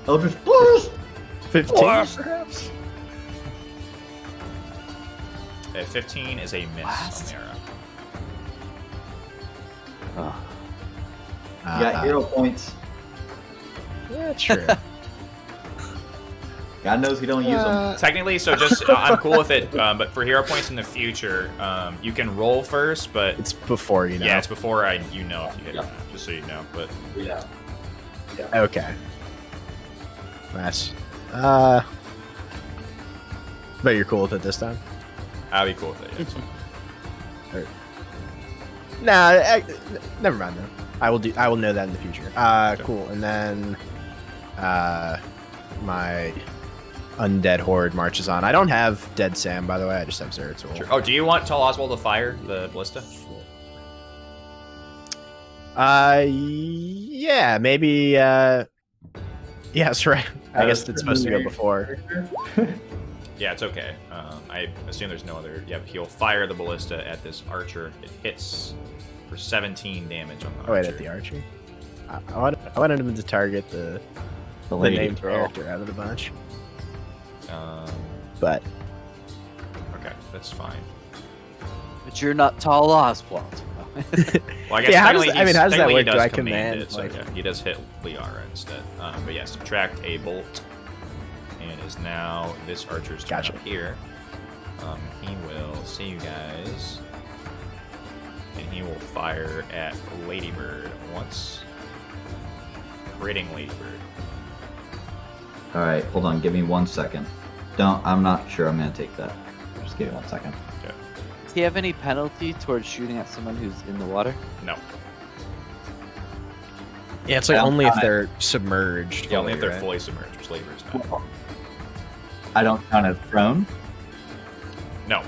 Eldritch Blast! 15. Perhaps. 15 is a miss, Omera. Oh, You got hero points. Yeah, true. God knows we don't use them. Technically, so just I'm cool with it, but for hero points in the future, you can roll first, but It's before you know. yeah, it's before if you hit or not, just so you know. But Yeah. Okay. Nice. But you're cool with it this time? I'll be cool with it. Yeah, it's fine. Nah, never mind though. I will know that in the future. Cool. And then my undead horde marches on. I don't have Dead Sam, by the way. I just have Zeratul. Sure. Oh, do you want Tall Oswald to fire the ballista? Yeah, maybe. Yeah, that's right. I guess that's supposed to go before. Yeah, it's okay. I assume there's no other. Yeah, he'll fire the ballista at this archer. It hits for 17 damage on the archer. Oh, wait, at the archer? I wanted him to target the lady. named character out of the bunch. Um, But okay, that's fine. but you're not tall, Oswald. Well, I guess Yeah, how does technically that- I mean, how does that technically work? he Do does I command command, it, so like- yeah, he does hit Liara instead. But yeah, subtract a bolt, and is now this archer's turn Gotcha. up here. He will see you guys, and he will fire at Ladybird once, critting Ladybird. All right, hold on. Give me 1 second. I'm not sure I'm gonna take that. Just give me 1 second. Okay. Does he have any penalty towards shooting at someone who's in the water? No. yeah, it's like I don't only if count it. they're submerged. Yeah, only if they're right? fully submerged, which Ladybird's not. I don't count as prone. No.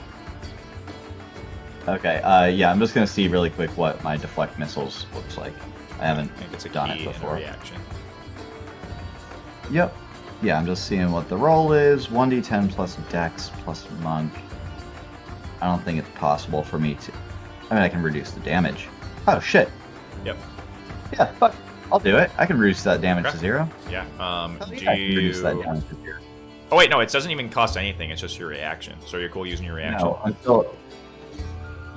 Okay. Yeah, I'm just gonna see really quick what my deflect missiles looks like. I haven't I think it's a done key it and a before. reaction. Yep. Yeah, I'm just seeing what the roll is. 1d10 plus Dex plus Monk. I don't think it's possible for me to. I mean, I can reduce the damage. Oh shit. Yep. Yeah, fuck. I'll do it. I can reduce that damage Okay. to 0. Yeah. Do I can reduce that you? damage to 0. Oh wait, no, it doesn't even cost anything. It's just your reaction. So you're cool using your reaction. No, until.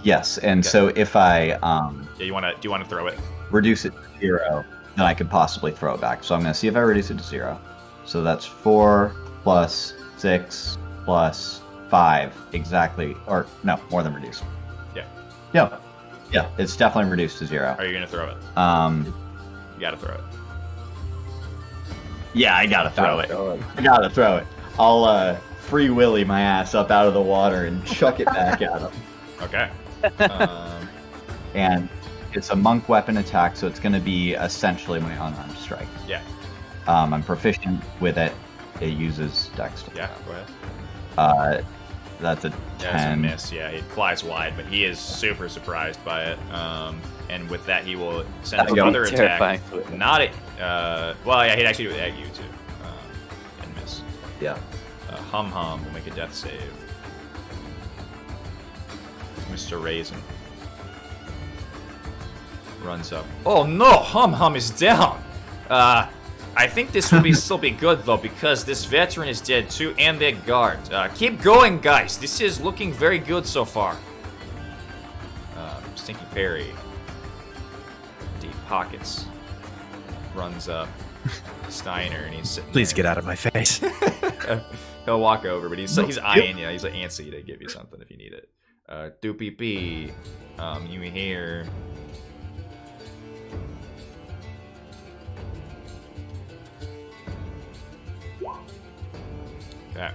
Yes, and Okay. so if I Yeah, you wanna? Do you want to throw it? reduce it to 0, then I could possibly throw it back. So I'm going to see if I reduce it to 0. So that's 4 plus 6 plus 5, exactly. Or, no, more than reduced. Yeah. Yeah. Yeah, it's definitely reduced to 0. Are you gonna throw it? You gotta throw it. Yeah, I gotta throw it. I gotta throw it. I'll free willy my ass up out of the water and chuck it back at him. Okay. And it's a monk weapon attack, so it's going to be essentially my unarmed strike. Yeah. I'm proficient with it. It uses Dex. Yeah. Go ahead. That's a Yeah, it's a 10. miss. Yeah, it flies wide, but he is super surprised by it. And with that, he will send his Go. other Terrifying. attack. Not at. Well, yeah, he'd actually do it at you too. And miss. Yeah. Hum Hum will make a death save. Mr. Raisin runs up. Oh no, Hum Hum is down. I think this will still be good though, because this veteran is dead too, and their guard. Keep going, guys. This is looking very good so far. Stinky Perry, deep pockets, runs up. Steiner, and he's sitting. Please there. get out of my face. He'll walk over, but he's eyeing you. He's like antsy to give you something if you need it. Doopy P, you hear. Okay.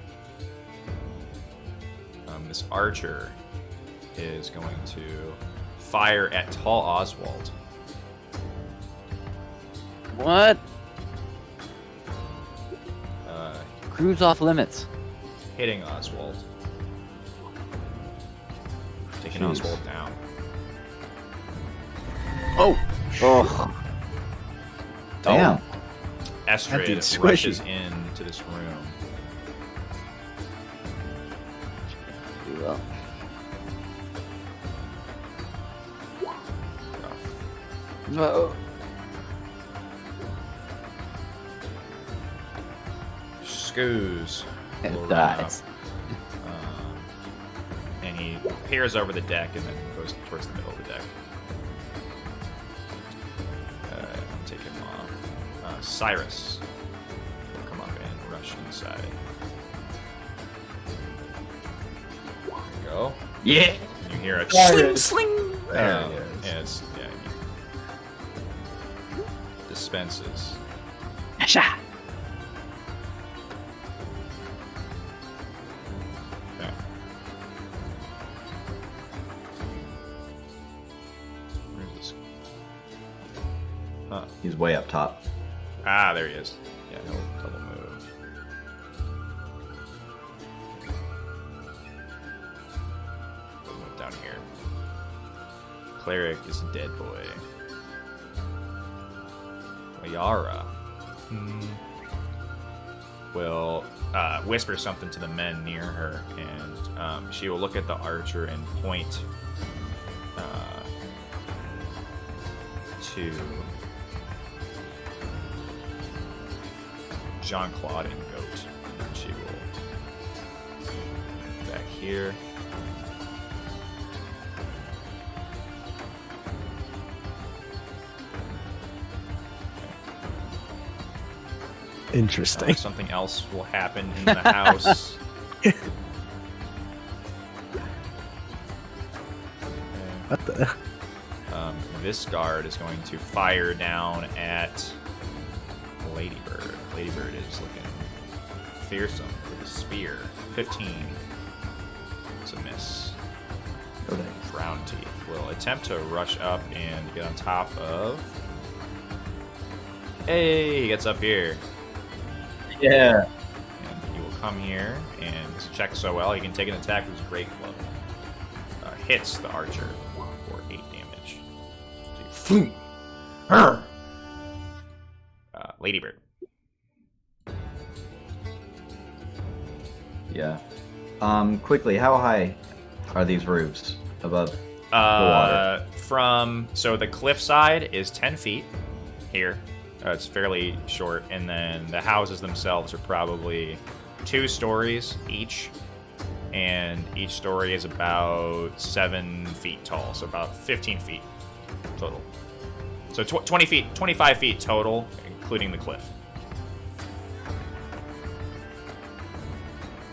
This archer is going to fire at tall Oswald. What? Cruise off limits. Hitting Oswald. Taking Jeez. Oswald down. Oh, Damn. Estrid dude's squishy. rushes into this room. Do well. Whoa. Scoos. It will run dies. up, and he peers over the deck and then goes towards the middle of the deck. I'll take him off. Cyrus will come up and rush inside. There you go. Yeah. You hear a Cyrus. sling. There Oh, he is. yes, yeah. He dispenses. Shot. Okay. Where's this? Huh. He's way up top. Ah, there he is. Yeah, he'll double move. Double move down here. Cleric is a dead boy. Yara will whisper something to the men near her, and she will look at the archer and point to Jean-Claude and Goat. And she will back here. interesting. Something else will happen in the house. What the? This guard is going to fire down at Ladybird. Ladybird is looking fearsome with a spear. 15. It's a miss. Okay. Round Teeth will attempt to rush up and get on top of. Hey, he gets up here. Yeah. And he will come here and check so well. He can take an attack with his great club. Hits the archer for 8 damage. So Ladybird. Yeah. Quickly, how high are these roofs above the water? So the cliff side is 10 feet here. It's fairly short, and then the houses themselves are probably 2 stories each, and each story is about 7 feet tall, so about 15 feet total. So 20 feet, 25 feet total, including the cliff.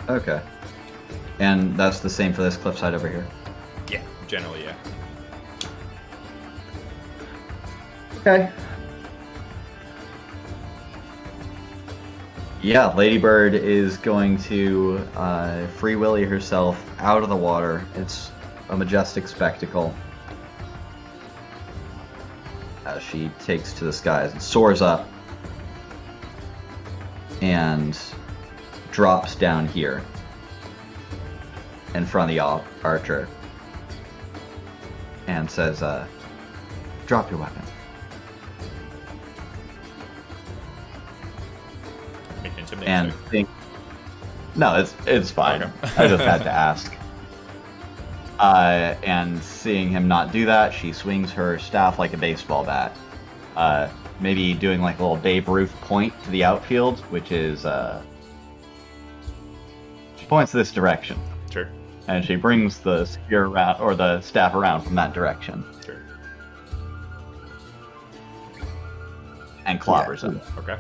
Okay. And that's the same for this cliffside over here? Yeah, generally, yeah. Okay. Yeah, Ladybird is going to free willy herself out of the water. It's a majestic spectacle as she takes to the skies and soars up and drops down here in front of the archer and says, drop your weapon. Make an intimidation And check. think, no, it's fine. Okay. I just had to ask. And seeing him not do that, she swings her staff like a baseball bat. Maybe doing like a little Babe Ruth point to the outfield, which is she points this direction, Sure, and she brings the spear around or the staff around from that direction sure. and clobbers him, Okay.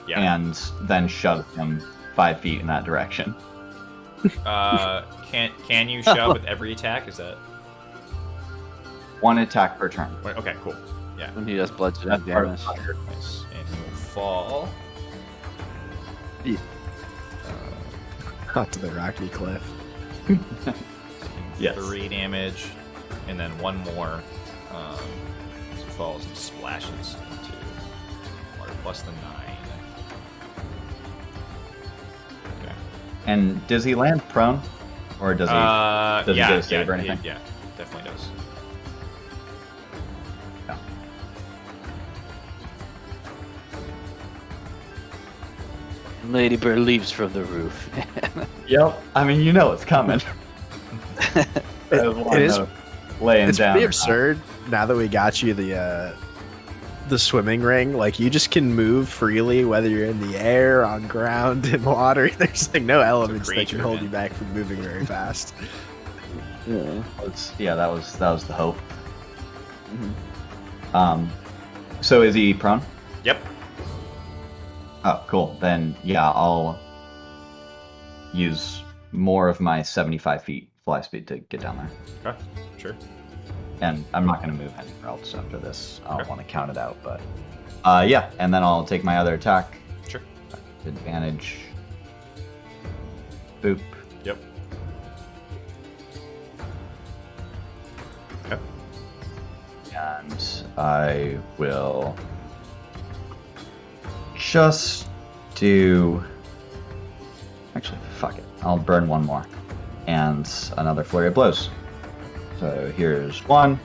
Yeah. and then shoves him 5 feet in that direction. Can you shove with every attack? Is that 1 attack per turn. wait, okay? Cool. Yeah. When he does bludgeoning That's part of damage. the thunder. Nice. And he will fall. Out to the rocky cliff. Yes. 3 damage, and then 1 more. So falls and splashes into water plus the 9. Okay. And does he land prone, or does he? Does he get a save or anything? Yeah, definitely does. Yeah. Ladybird leaps from the roof. Yep. I mean, you know it's coming. It is. Laying It's down. pretty absurd now that we got you the swimming ring. Like you just can move freely, whether you're in the air, on ground, in water. There's like no elements that creature, can hold man. you back from moving very fast. Yeah. Yeah, that was the hope. Mhm. So is he prone? Yep. Oh, cool. Then yeah, I'll use more of my 75 feet fly speed to get down there. Okay. Sure. And I'm not going to move anywhere else after this. I don't Okay. want to count it out, but yeah. And then I'll take my other attack. Sure. Advantage. Boop. Yep. Okay. And I will just do. Actually, fuck it. I'll burn 1 more. And another flurry of blows. So here's 1.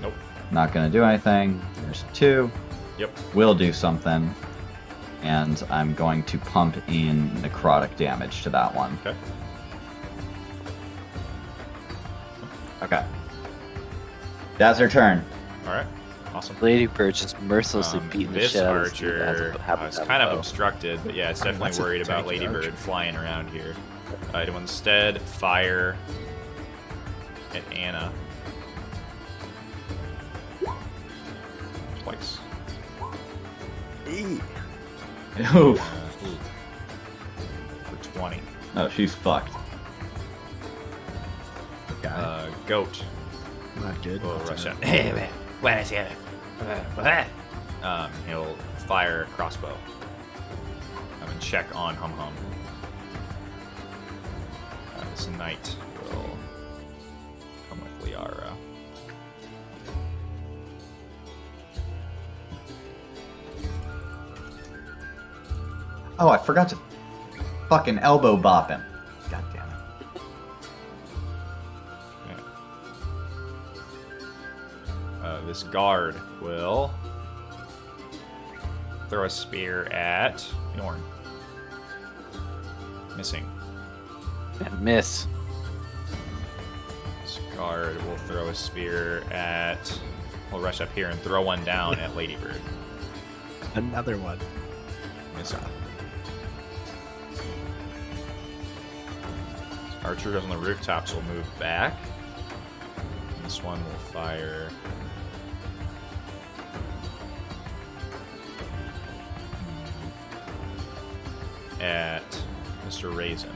Nope. Not gonna do anything. Here's 2. Yep. Will do something. And I'm going to pump in necrotic damage to that one. Okay. Okay. That's her turn. All right. Awesome. Ladybird just mercilessly beating the This shit out of this dude that archer happens is to have kind a of bow. obstructed, but yeah, it's I mean, definitely that's a worried about tanky Ladybird archer. flying around here. It will instead fire at Anna. Twice. Oof. For 20. Oh, she's fucked. Goat Not good. will but, rush uh, up. He'll fire a crossbow. And check on Hum Hum. This knight will come with Liara. Oh, I forgot to fucking elbow bop him. God damn it. This guard will throw a spear at Bjorn. Missing. And miss. This guard will throw a spear at. We'll rush up here and throw one down at Ladybird. Another one. Missing. Archers on the rooftops will move back. This one will fire. At Mr. Raisin.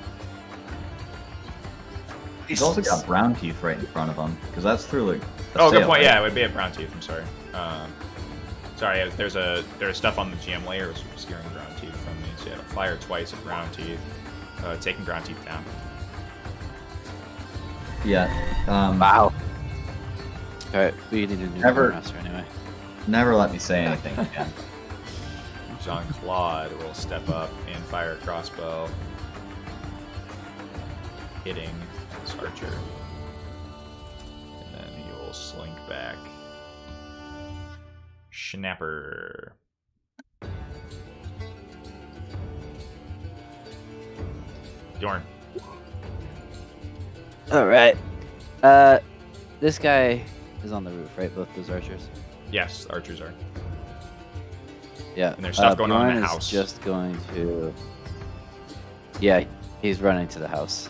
He's also got brown teeth right in front of him, because that's through like. Oh, good point. Yeah, it would be at Brown Teeth. I'm sorry. Sorry, there's stuff on the GM layer which was obscuring Brown Teeth from me. So yeah, fire twice at Brown Teeth, taking Brown Teeth down. Yeah. Wow. Alright, we need a new Never- master anyway. Never let me say anything again. Jean Claude will step up and fire a crossbow, hitting this archer, and then he will slink back. Schnapper. Bjorn. Alright. This guy is on the roof, right? Both those archers? Yes, archers are. Yeah. And there's stuff going on in Bjorn the is house. just going to. Yeah, he's running to the house.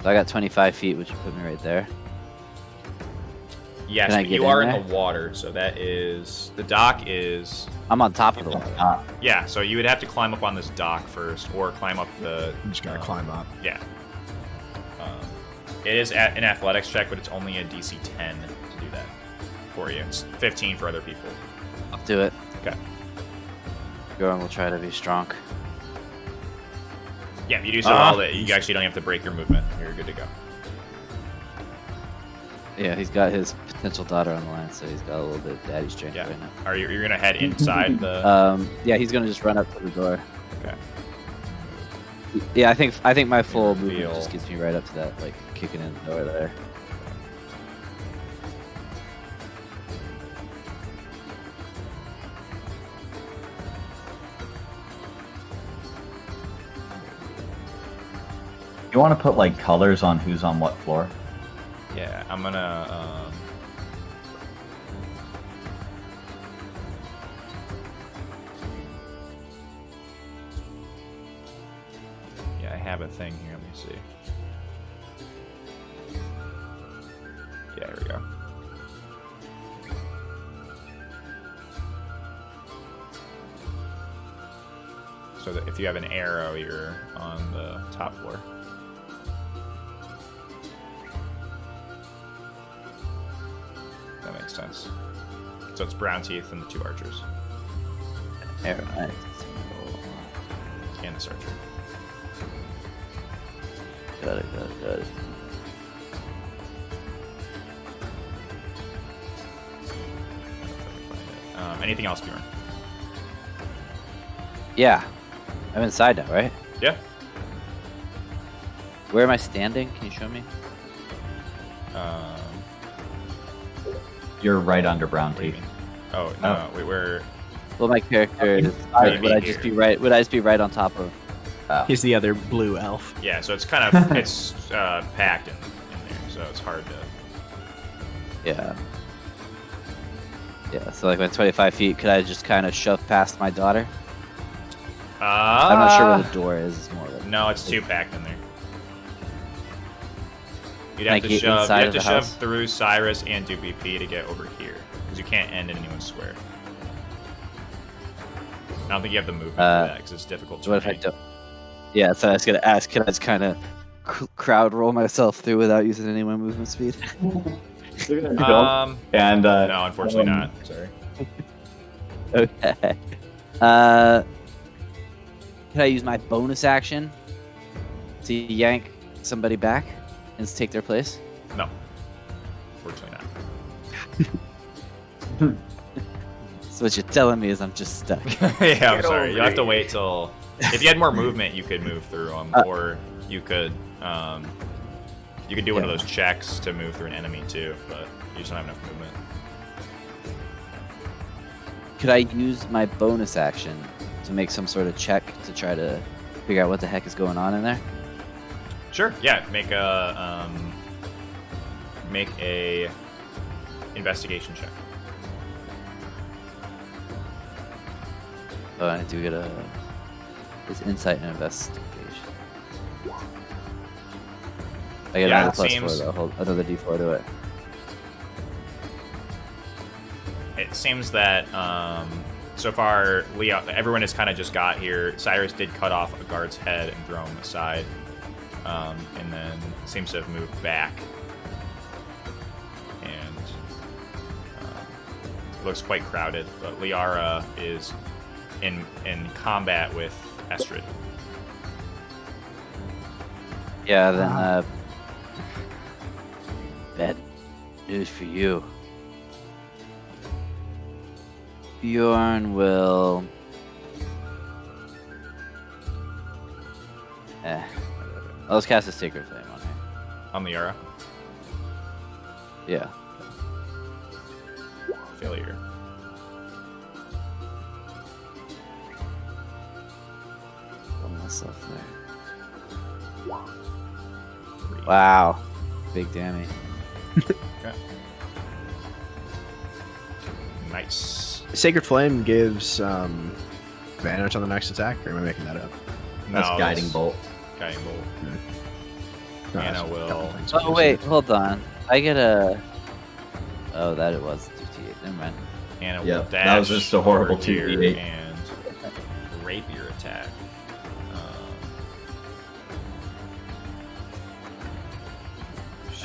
So I got 25 feet, which would put me right there. Yes, Can I but get you are in in there? the water, so that is the dock is I'm on top of the water. yeah. So you would have to climb up on this dock first, or climb up the. You just gotta climb up. Yeah. It is an athletics check, but it's only a DC 10 to do that for you. It's 15 for other people. I'll do it. Okay. Bjorn will try to be strong. Yeah, if you do so well that you actually don't have to break your movement. You're good to go. Yeah, he's got his potential daughter on the line, so he's got a little bit of daddy strength Yeah. right now. Are you're gonna head inside the? Yeah, he's gonna just run up to the door. Okay. Yeah, I think my full movement Reveal. just gets me right up to that, like kicking in the door there. You want to put like colors on who's on what floor? Yeah, I'm gonna. Yeah, I have a thing here. Let me see. Yeah, there we go. So that if you have an arrow, you're on the top floor. That makes sense. So it's Brown Teeth and the 2 archers. Arrow, nice. And this archer. Got it. Anything else, Bjorn? Yeah, I'm inside now, right? Yeah. Where am I standing? Can you show me? You're right under Brown What do you Teeth. mean? Oh no, we're Well, my character is. Maybe Would I here. just be right? Would I just be right on top of? He's the other blue elf. yeah. So it's kind of it's packed in there, so it's hard to. Yeah. Yeah. So like my 25 feet, could I just kind of shove past my daughter? I'm not sure where the door is. It's more like. No, it's too packed in there. You'd Can I have to get shove. inside You have of to the shove house? through Cyrus and do BP to get over here because you can't end in anyone's square. I don't think you have the movement for that because it's difficult. What if I terrain. don't? Yeah. So I was gonna ask. Can I just kind of crowd roll myself through without using any of my movement speed? And No, unfortunately not. Sorry. Okay. Can I use my bonus action to yank somebody back and take their place? No. Unfortunately not. So what you're telling me is I'm just stuck. Yeah, I'm sorry. You'll have to wait till. If you had more movement, you could move through them, or you could do one of those checks to move through an enemy too. But you just don't have enough movement. Could I use my bonus action to make some sort of check to try to figure out what the heck is going on in there? Sure. Yeah. Make a investigation check. Oh, I do get it's insight and investigation. I get Yeah, another it plus seems- 4 though. Hold another d4 to it. It seems that so far, Leo, everyone has kind of just got here. Cyrus did cut off a guard's head and throw him aside, and then seems to have moved back. And looks quite crowded. But Liara is in combat with Estrid. Yeah, then bad news for you. Bjorn will I'll just cast a Sacred Flame on her. On Liara. Yeah. Failure. Put myself there. 3. Wow. Big damage. Okay. Nice. Sacred Flame gives advantage on the next attack, or am I making that up? that's No, Guiding Bolt. Guiding bolt. No, Anna that's a will- couple things. Oh wait, hold on. I get a Oh, that it was 2d8. Never mind. Anna Yeah, will dash. that was just a horrible over here 2d8. And rapier attack.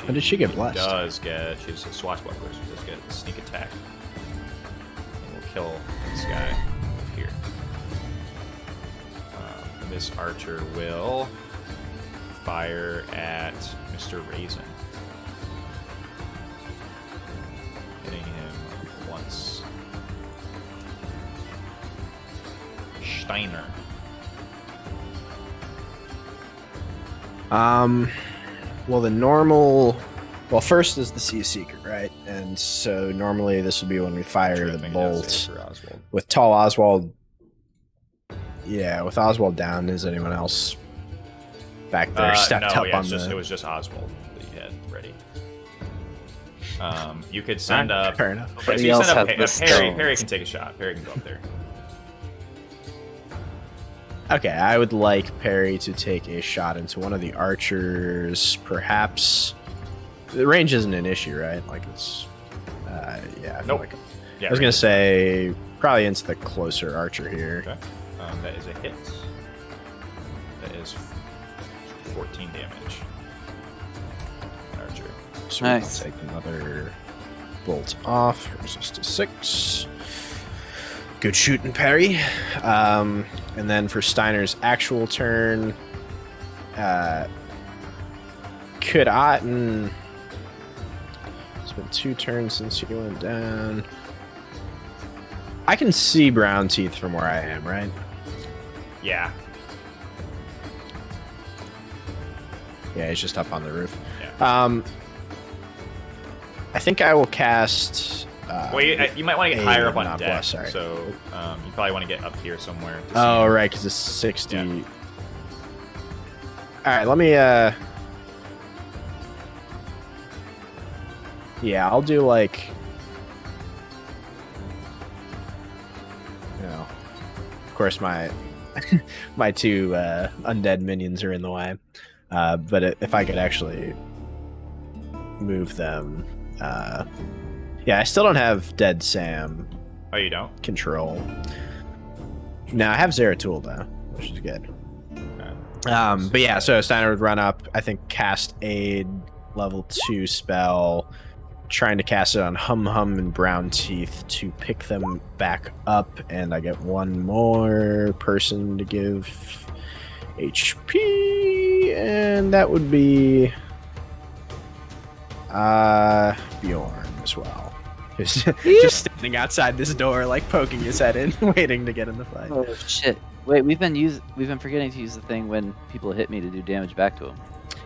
How did she get blessed? Does get. She's a swashbuckler. She does get a sneak attack. And we'll kill this guy up here. This archer will fire at Mr. Raisin. Hitting him once. Steiner. Well, the normal. Well, first is the Sea Secret, right? And so normally this would be when we fire the bolt. With Tall Oswald. Yeah, with Oswald down, is anyone else back there stepped no, up yeah, on it was just Oswald that you had ready. You could send up. Fair enough. If you send up Perry, Perry can take a shot. Perry can go up there. Okay, I would like Perry to take a shot into one of the archers, perhaps. The range isn't an issue, right? Like it's, yeah. I feel Nope. like Yeah, I was gonna say probably into the closer archer here. Okay. That is a hit. That is 14 damage. Archer. So Nice. I'll take another bolt off. Resist to 6. Good shooting, Perry. And then for Steiner's actual turn, could Otten... It's been 2 turns since he went down. I can see Brown Teeth from where I am, right? Yeah. Yeah, he's just up on the roof. Yeah. I think I will cast... Well, you might want to get higher up on not deck. bless, sorry. So you probably want to get up here somewhere. To see Oh, him. right, because it's 60. Yeah. All right, let me... Yeah, I'll do, like... You know, of course, my my 2 undead minions are in the way. But if I could actually move them... yeah, I still don't have Dead Sam Oh, you don't? control. No, I have Zeratul though, which is good. Okay. But yeah, so Steiner would run up, I think cast a level 2 spell, trying to cast it on Hum Hum and Brown Teeth to pick them back up, and I get one more person to give HP, and that would be Bjorn as well. Just standing outside this door, like poking his head in, waiting to get in the fight. Oh shit! Wait, we've been forgetting to use the thing when people hit me to do damage back to them.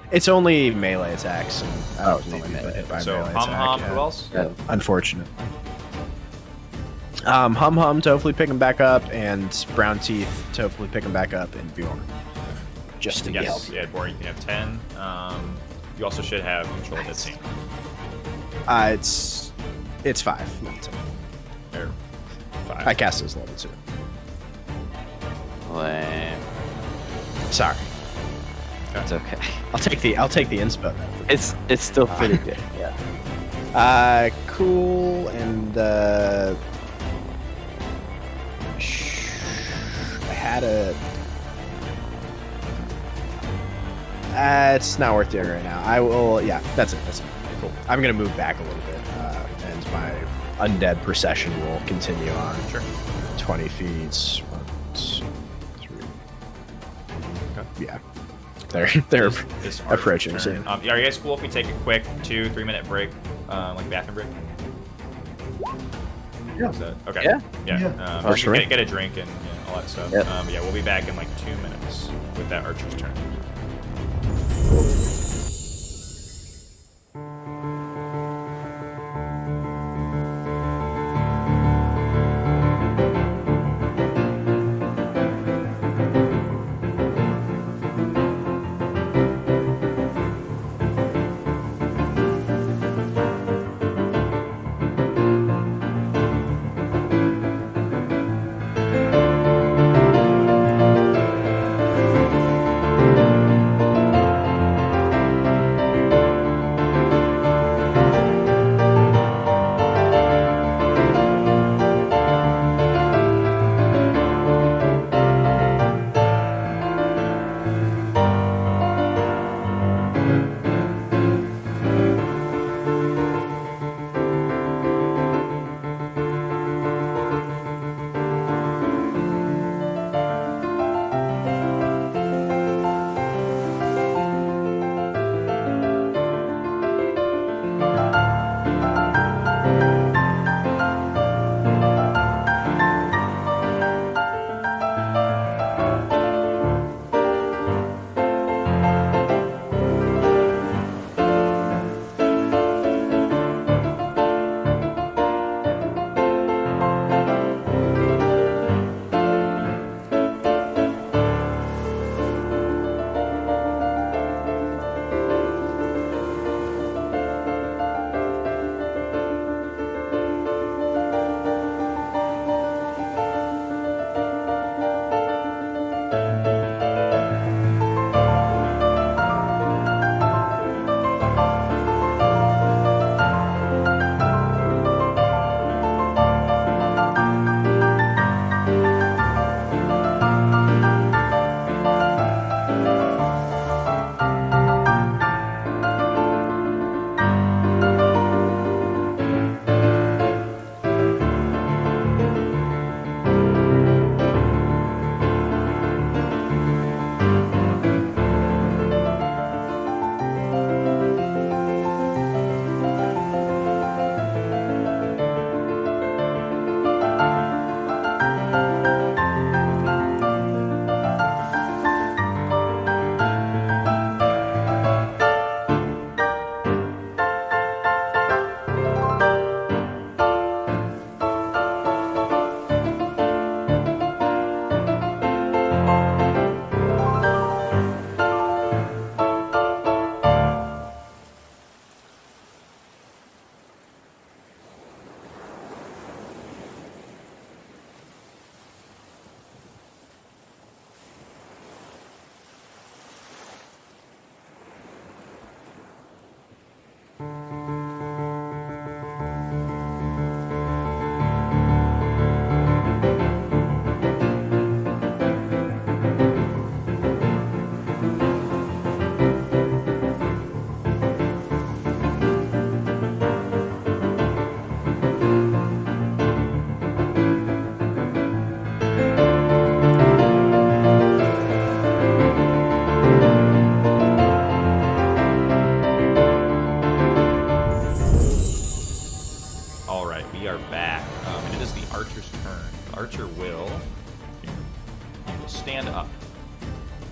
It's only melee attacks, and I don't it's believe only you've been melee. hit by a So melee Hum attack. Hum, yeah. who else? Yeah. Unfortunate. Hum Hum to hopefully pick him back up, and Brown Teeth to hopefully pick him back up, and Bjorn. Just to be Yes. healthy. Yeah, Bjorn, you can have 10. You also should have control of this team. It's 5, not 10. Or 5. I cast as level 2. Lame. Sorry. It's okay. I'll take the inspo though. It's still pretty good. Yeah. Cool, and I had a. It's not worth doing right now. I will. Yeah, that's it. Cool. I'm gonna move back a little bit, and my undead procession will continue on. Sure. 20 feet. 1, 2, 3. Okay. Yeah, they're This approaching turn. soon. Are you guys cool if we take a quick 2-3 minute break, like bathroom break? Yeah. Is that, okay. Yeah. Yeah. Works for me. Get a drink and all that stuff. Yep. Yeah, we'll be back in like 2 minutes with that archer's turn.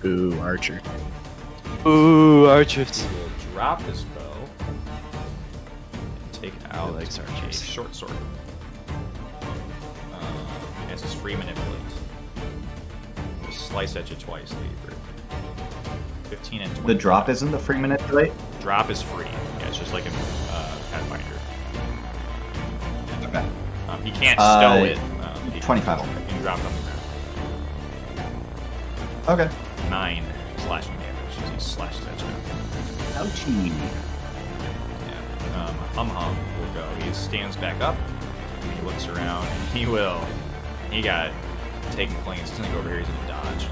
Ooh, Archer. Ooh, archers. He will drop his bow and take out likes a archers. short sword. This is free manipulate. We'll slice at you twice, Lever. 15 and 20. The drop isn't the free manipulate? Drop is free. Yeah, it's just like a Pathfinder. Okay. You can't stow it. 25. You can drop it on the ground. Okay. 9 slashing damage. He slashes at you. Ouchie. Yeah. Hum will go. He stands back up. And he looks around. And he got taken clean. He's gonna go over here. He's gonna dodge.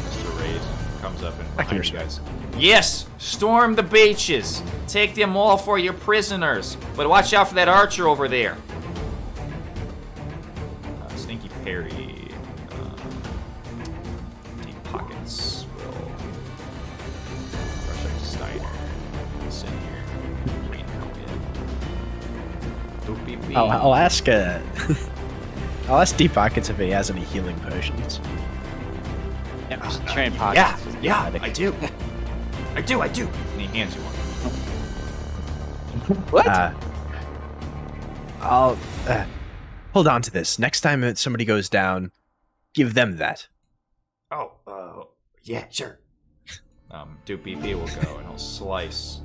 Mr. Rays comes up and I can behind you guys. respect. Yes, storm the beaches. Take them all for your prisoners. But watch out for that archer over there. Stinky Perry. Deep Pockets will rush up to Steiner. He's in here. Can't help it. Doopy bee. I'll ask. I'll ask Deep Pockets if he has any healing potions. Yeah, just train pockets. Yeah, I do. I do. And he hands you one. What? I'll hold on to this. Next time that somebody goes down, give them that. Oh, yeah, sure. Doopy B will go and he'll slice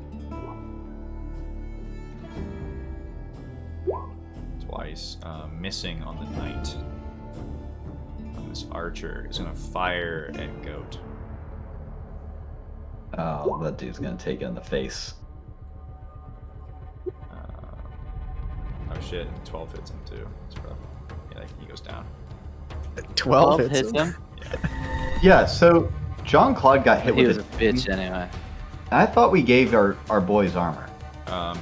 twice, missing on the knight. This archer is gonna fire at Goat. Oh, that dude's gonna take it in the face. Oh shit, 12 hits him too. That's rough. Yeah, he goes down. 12 hits him. Yeah, so John Claude got hit He with was a bitch anyway. I thought we gave our boys armor.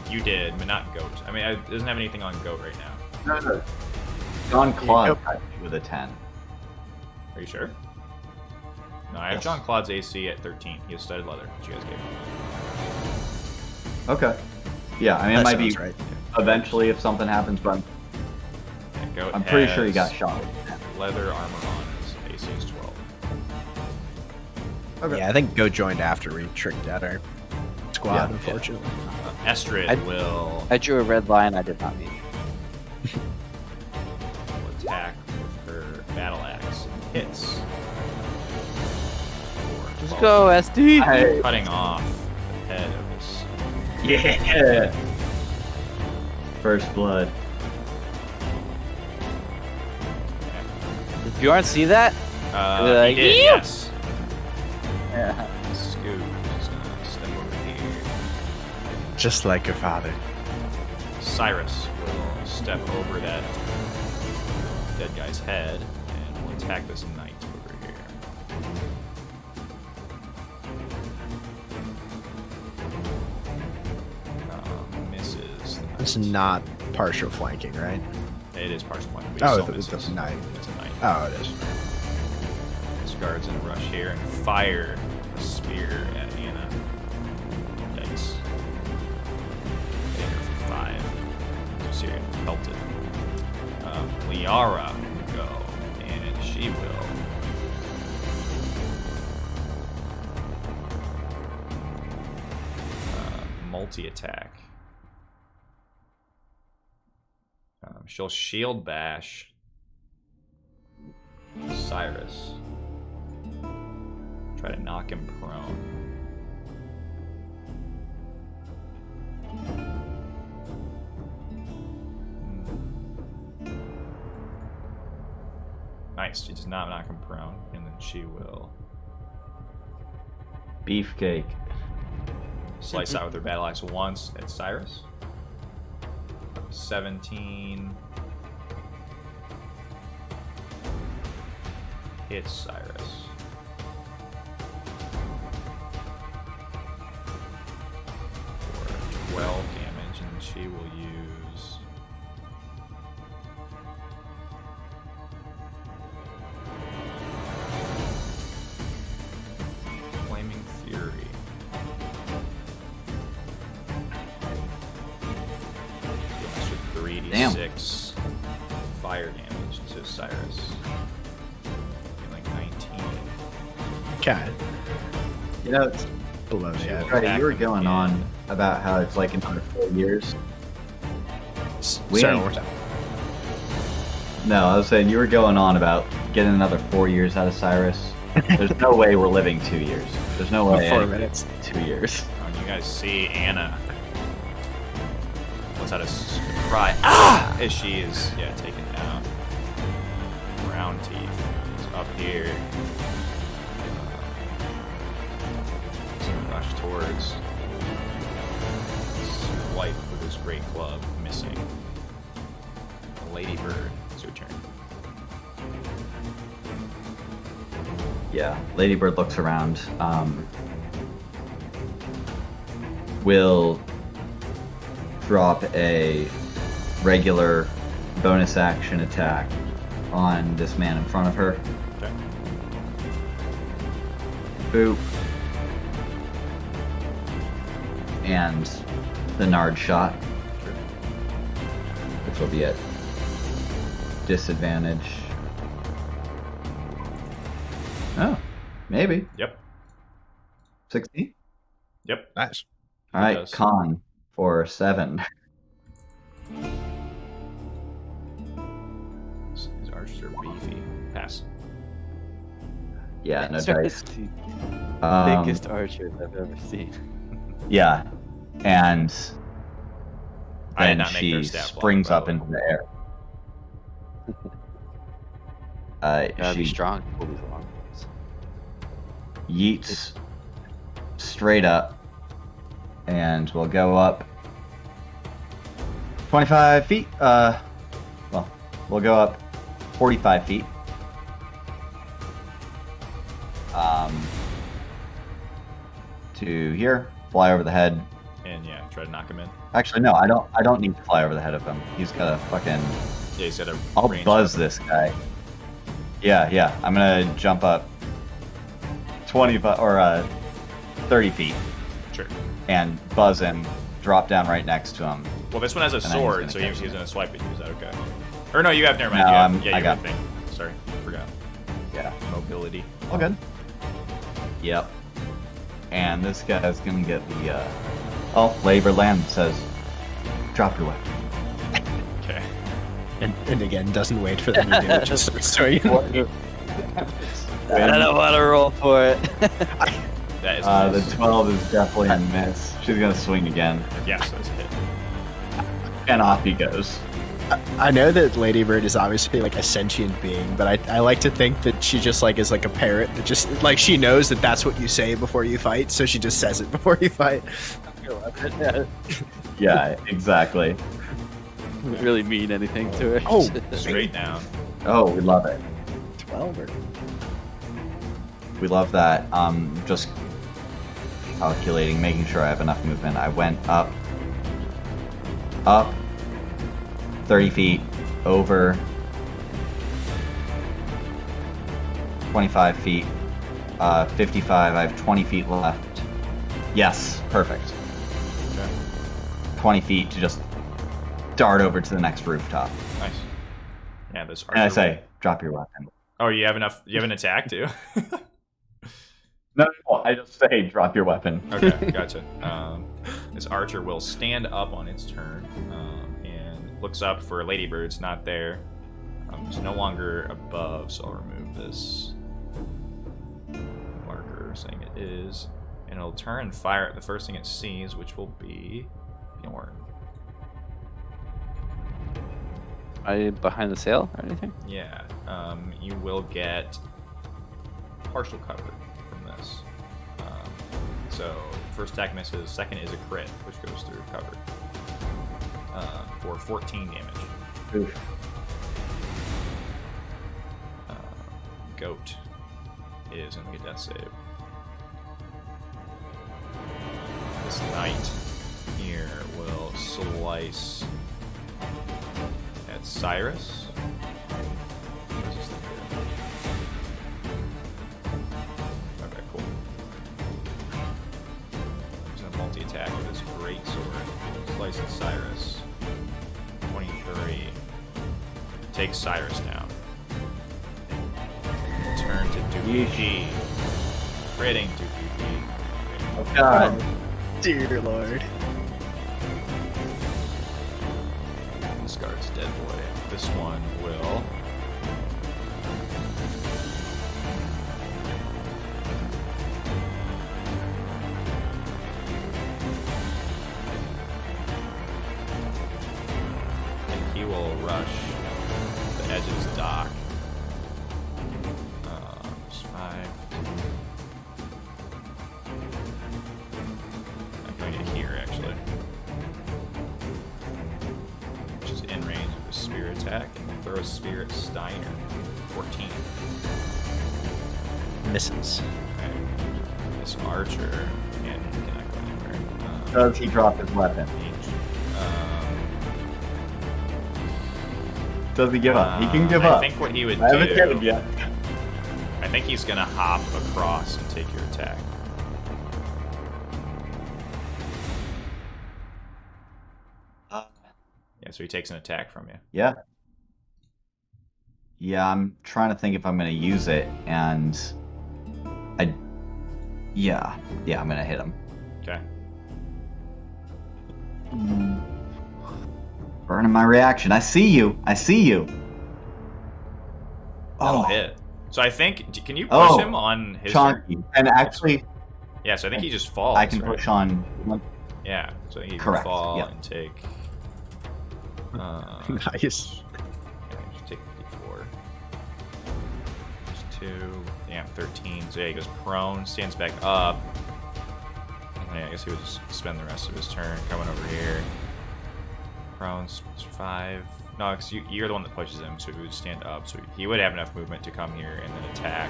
You did, but not Goat. I mean, it doesn't have anything on Goat right now. No. John Claude Nope. got hit with a 10. Are you sure? No, I have Yes. John Claude's AC at 13. He has studded leather, which you guys gave him. Okay. Yeah, I mean, it That might be sounds right. eventually if something happens, but Yeah, Goat I'm pretty sure he has got shot. leather armor on. His AC is 12. Okay. Yeah, I think Go joined after we tricked out our squad, Yeah. unfortunately. Estrid will I drew a red line. I did not mean. attack with her battle axe. Hits. Just For go, SD. Hey. cutting off the head of this. Yeah. First blood. Did Bjorn see that? He Like, did, "Ew!" yes. Yeah. Scoot is gonna step over here. Just like your father. Cyrus will step over that dead guy's head and will attack this knight over here. Misses. The It's knight. not partial flanking, right? It is partial point. but he Oh, still it's misses. a knight. It's a knight. Oh, it is. This guard's gonna rush here and fire a spear at Anna. Yikes. Hitting her for 5. So see her pelted. Liara will go, and she will. Multi-attack. She'll shield bash Cyrus. Try to knock him prone. Nice. She does not knock him prone, and then she will Beefcake. slice out with her battle axe once at Cyrus. 17 hits Cyrus. For 12 damage, and she will use Flaming Fury. Extra 3d6 fire damage to Cyrus. Dealing 19. kind You know, of below the edge. right, you were going on about how it's like another 4 years. We Sorry, ain't- one more time. No, I was saying you were going on about getting another 4 years out of Cyrus. There's no way we're living 2 years. There's no way. 4 minutes. 2 years. You guys see Anna lets out a cry as she is taken down. Round teeth is up here. So rush towards Swipe with his great club, missing. Ladybird, it's your turn. Yeah, Ladybird looks around. Will drop a regular bonus action attack on this man in front of her. Okay. Boop. And the Nard shot, which will be at disadvantage. Oh, maybe. Yep. 16? Yep. Nice. All right, does. con for 7. His archers are beefy. Pass. Yeah, no Sorry, dice. the Um, thickest archers I've ever seen. Yeah, and I did then not make she her stat block, springs by up the way. into the air. Gotta be She strong to pull these long ones. yeets straight up, and we'll go up 25 feet. Well, we'll go up 45 feet. To here, fly over the head. And try to knock him in. Actually, no, I don't need to fly over the head of him. He's got a fucking. Yeah, he's got a I'll range buzz weapon. this guy. Yeah. I'm gonna jump up 25 or 30 feet Sure. and buzz him. Drop down right next to him. Well, this one has a then he's sword, gonna so catch he's him. gonna swipe at you. Is that okay? Or no, you have. Never mind. No, you have, I you got- have a thing. Sorry, forgot. Yeah. Mobility. All good. Yep. And this guy's gonna get the. Labor Land says, "Drop your weapon." Okay. And again, doesn't wait for them to do it. Just starts swinging. I don't want to roll for it. That is. The 12 is definitely a miss. She's gonna swing again, Yes, that's a hit. and off he goes. I know that Ladybird is obviously like a sentient being, but I like to think that she just like is like a parrot that just like she knows that that's what you say before you fight, so she just says it before you fight. Yeah, exactly. Doesn't really mean anything to her. Oh. Straight down. Oh, we love it. 12 or We love that. Just calculating, making sure I have enough movement. I went up, 30 feet, over, 25 feet, 55. I have 20 feet left. Yes, perfect. Okay. 20 feet to just dart over to the next rooftop. Nice. Yeah, this. And I archer say, drop your weapon. Oh, you have enough. You have an attack too. No, I just say, drop your weapon. Okay, gotcha. This archer will stand up on its turn and looks up for Ladybird. It's not there. It's no longer above, so I'll remove this marker saying it is. And it'll turn and fire at the first thing it sees, which will be Bjorn. Are you behind the sail or anything? Yeah, you will get partial cover from this. So first attack misses, second is a crit, which goes through cover for 14 damage. Oof. Goat is going to get death save. This knight here will slice at Cyrus. What does this thing do? Okay, cool. He's going to multi-attack with his great sword. Slice at Cyrus. 23. Takes Cyrus down. Turn to Doogie. Critting 2 PP. Oh god. Dear Lord. Discards dead boy. This one will. And he will rush the edge of his dock. Just 5. I'm going to here actually. Which is in range of a spear attack. And throw a spear at Steiner. 14. Misses. Okay. This archer cannot go anywhere. Does he drop his weapon? Does he give up? He can give up. I think what he would I haven't hit him do. yet. I think he's gonna hop across and take your attack. Yeah, so he takes an attack from you. Yeah. Yeah, I'm trying to think if I'm gonna use it, and yeah, I'm gonna hit him. Okay. Burning my reaction. I see you. That'll Oh, hit. So I think, can you push Oh, him on his turn? chonky. And actually, Yeah, so I think he just falls. I can right? push on. Yeah, so he can Correct, fall yeah. and take. Nice. Yeah, just take D4. There's 2. Yeah, 13. So yeah, he goes prone, stands back up. And yeah, I guess he would just spend the rest of his turn coming over here. Prone, 5. No, because you're the one that pushes him, so he would stand up. So he would have enough movement to come here and then attack.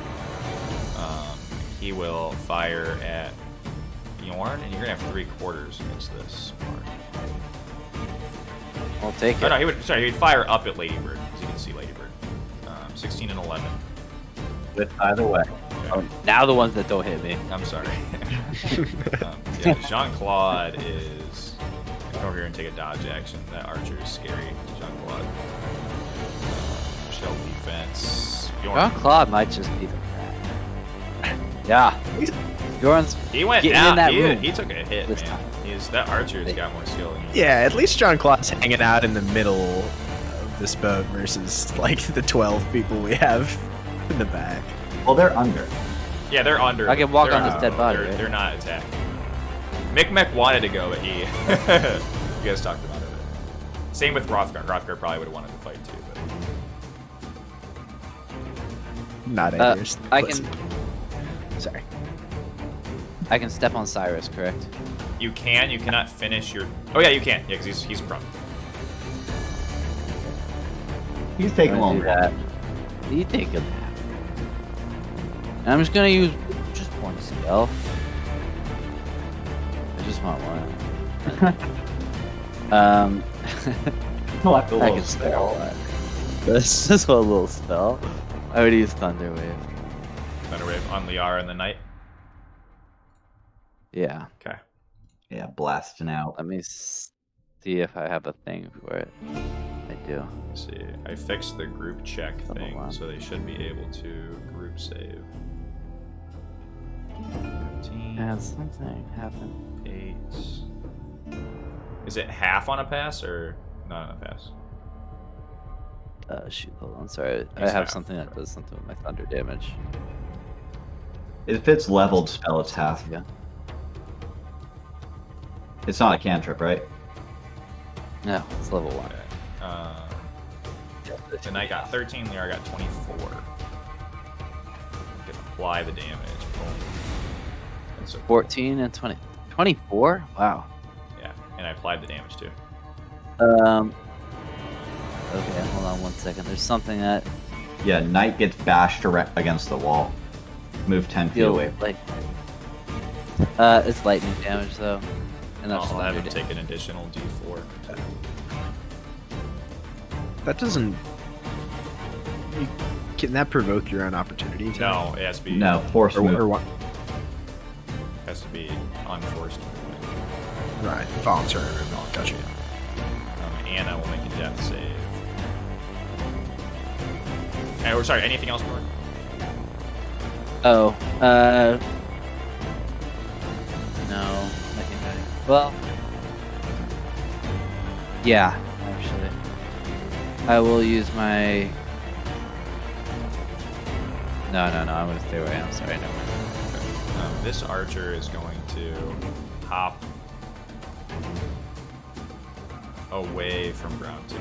He will fire at Bjorn, and you're going to have 3/4 against this. I'll take Oh, it. no, he'd fire up at Ladybird, as you can see Ladybird. 16 and 11. With either way. Oh, now the ones that don't hit me. I'm sorry. Yeah, Jean-Claude is come over here and take a dodge action. That archer is scary. Jean-Claude. Shell defense. Bjorn. Jean-Claude might just be the rat. Yeah. Bjorn's He went getting out. in that room. He took a hit, this man. time. That archer's got more skill than you. Yeah, at least John Claude's hanging out in the middle of this boat versus like the 12 people we have in the back. Well, they're under. Yeah, they're under. I can walk They're on this not- dead body, They're, right? they're not attacking. Mick wanted to go, but he. You guys talked about it. Same with Rothgar. Rothgar probably would have wanted to fight too, but. Not Aegis. I Listen. Sorry. I can step on Cyrus, correct? You can. You cannot finish your. Oh yeah, you can. Yeah, because he's prone. He's taking I'm gonna do longer. that. You take a nap. And I'm just gonna use just one spell. I just want one. What the I little can spare spell? one. That's just one little spell. I would use Thunder Wave. Thunderwave on Liara in the night. Yeah. Okay. Yeah, blasting out. Let me see if I have a thing for it. I do. Let's see. I fixed the group check Double thing, one. so they should be able to group save. 15. Yeah, something happened. 8. Is it half on a pass or not on a pass? Shoot, hold on. Sorry. I Use have half. something that does something with my thunder damage. If it's leveled spell, it's half. Yeah. It's not a cantrip, right? No, it's level 1. Okay. The knight got 13, Liara got 24. You can apply the damage. Boom. And so, 14 and 20. 24? Wow. yeah, and I applied the damage too. Okay, hold on one second. There's something that Yeah, knight gets bashed against the wall. Move 10 feet feels away. like. It's lightning damage though, and that's I'll have thunder him damage. take an additional d4. That doesn't. Can that provoke your own opportunity? attack? No, it has to be. No, force Or, move. or what? Has to be unforced movement. Right. Voluntary movement. Gotcha. Anna will make a death save. Or sorry, anything else, Gordon? Oh, No, I think well, yeah, actually, I will use my. No, I'm gonna stay where I am. Sorry, never mind. This archer is going to hop away from Ground Tooth.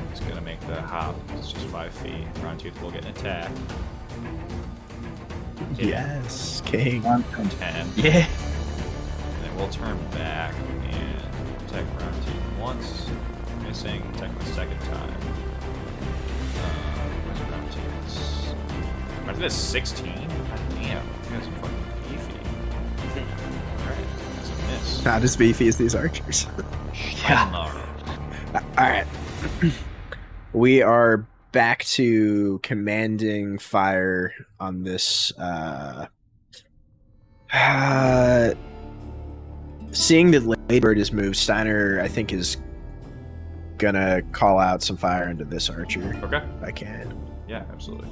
He's going to make the hop. It's just 5 feet. Ground Tooth will get an attack. Yes, king. 10. Yeah. And then we'll turn back and attack Ground Tooth once. Missing. Attack the second time. Where's Ground Tooth? I think that's 16. God damn. You guys are fucking beefy. Alright. That's a miss. Not as beefy as these archers. Yeah. Alright. We are back to commanding fire on this. Seeing that Ladybird is moved, Steiner, I think, is gonna call out some fire into this archer. Okay. If I can. Yeah, absolutely.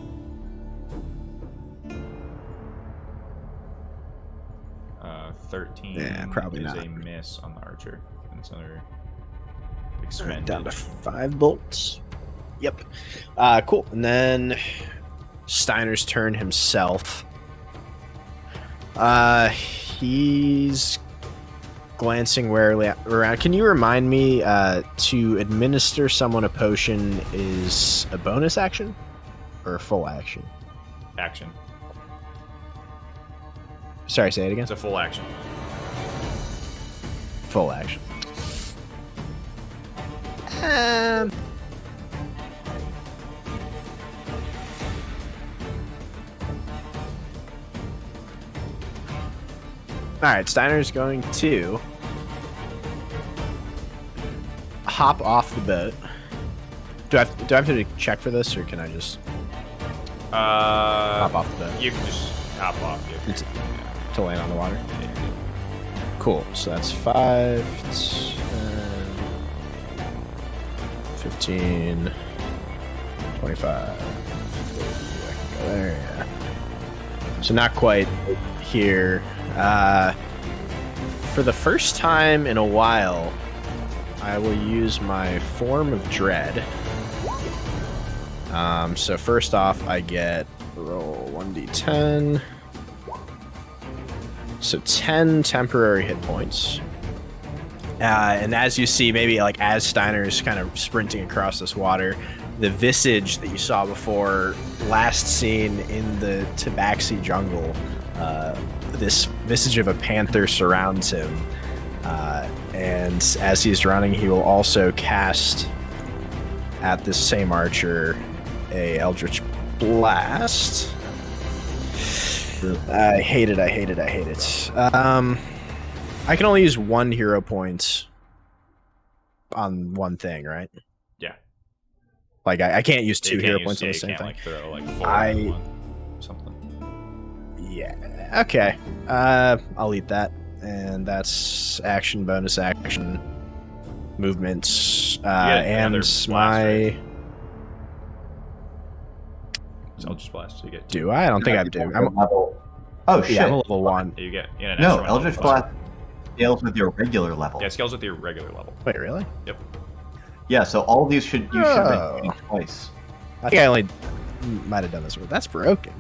Uh, 13 Yeah, probably is not. a miss on the archer. And it's another Alright, expended. down to 5 bolts. Yep. Cool. And then Steiner's turn himself. He's glancing warily around. Can you remind me to administer someone a potion is a bonus action or a full action? Action. Sorry, say it again. It's a full action. Full action. Alright, Steiner's going to hop off the boat. Do I have to check for this, or can I just hop off the boat You can just hop off. It's- to land on the water? Cool. So that's 5, 10, 15, 25, 30. I can go there, yeah. So not quite here. For the first time in a while, I will use my Form of Dread. So first off, I get roll 1d10. So 10 temporary hit points. And as you see, maybe like as Steiner is kind of sprinting across this water, the visage that you saw before, last seen in the Tabaxi jungle, this visage of a panther surrounds him. And as he's running, he will also cast at this same archer a Eldritch Blast. I hate it. I can only use 1 hero point on one thing, right? Yeah. Like, I can't use 2 You hero can't points on the you same can't, thing. like, throw like 4 I- in one, something. Yeah. Okay. I'll eat that. And that's action, bonus action, movements, get and another blast, my... right? So I'll just blast. So you get 2. Do I? I don't think I do. I'm, level. Oh shit! yeah, I'm a level 1. You get an No, extra one Eldritch level Blast scales with your regular level. Yeah, it scales with your regular level. Wait, really? Yeah, so all these you should have Oh. been doing twice. I think I only might have done this. That's broken.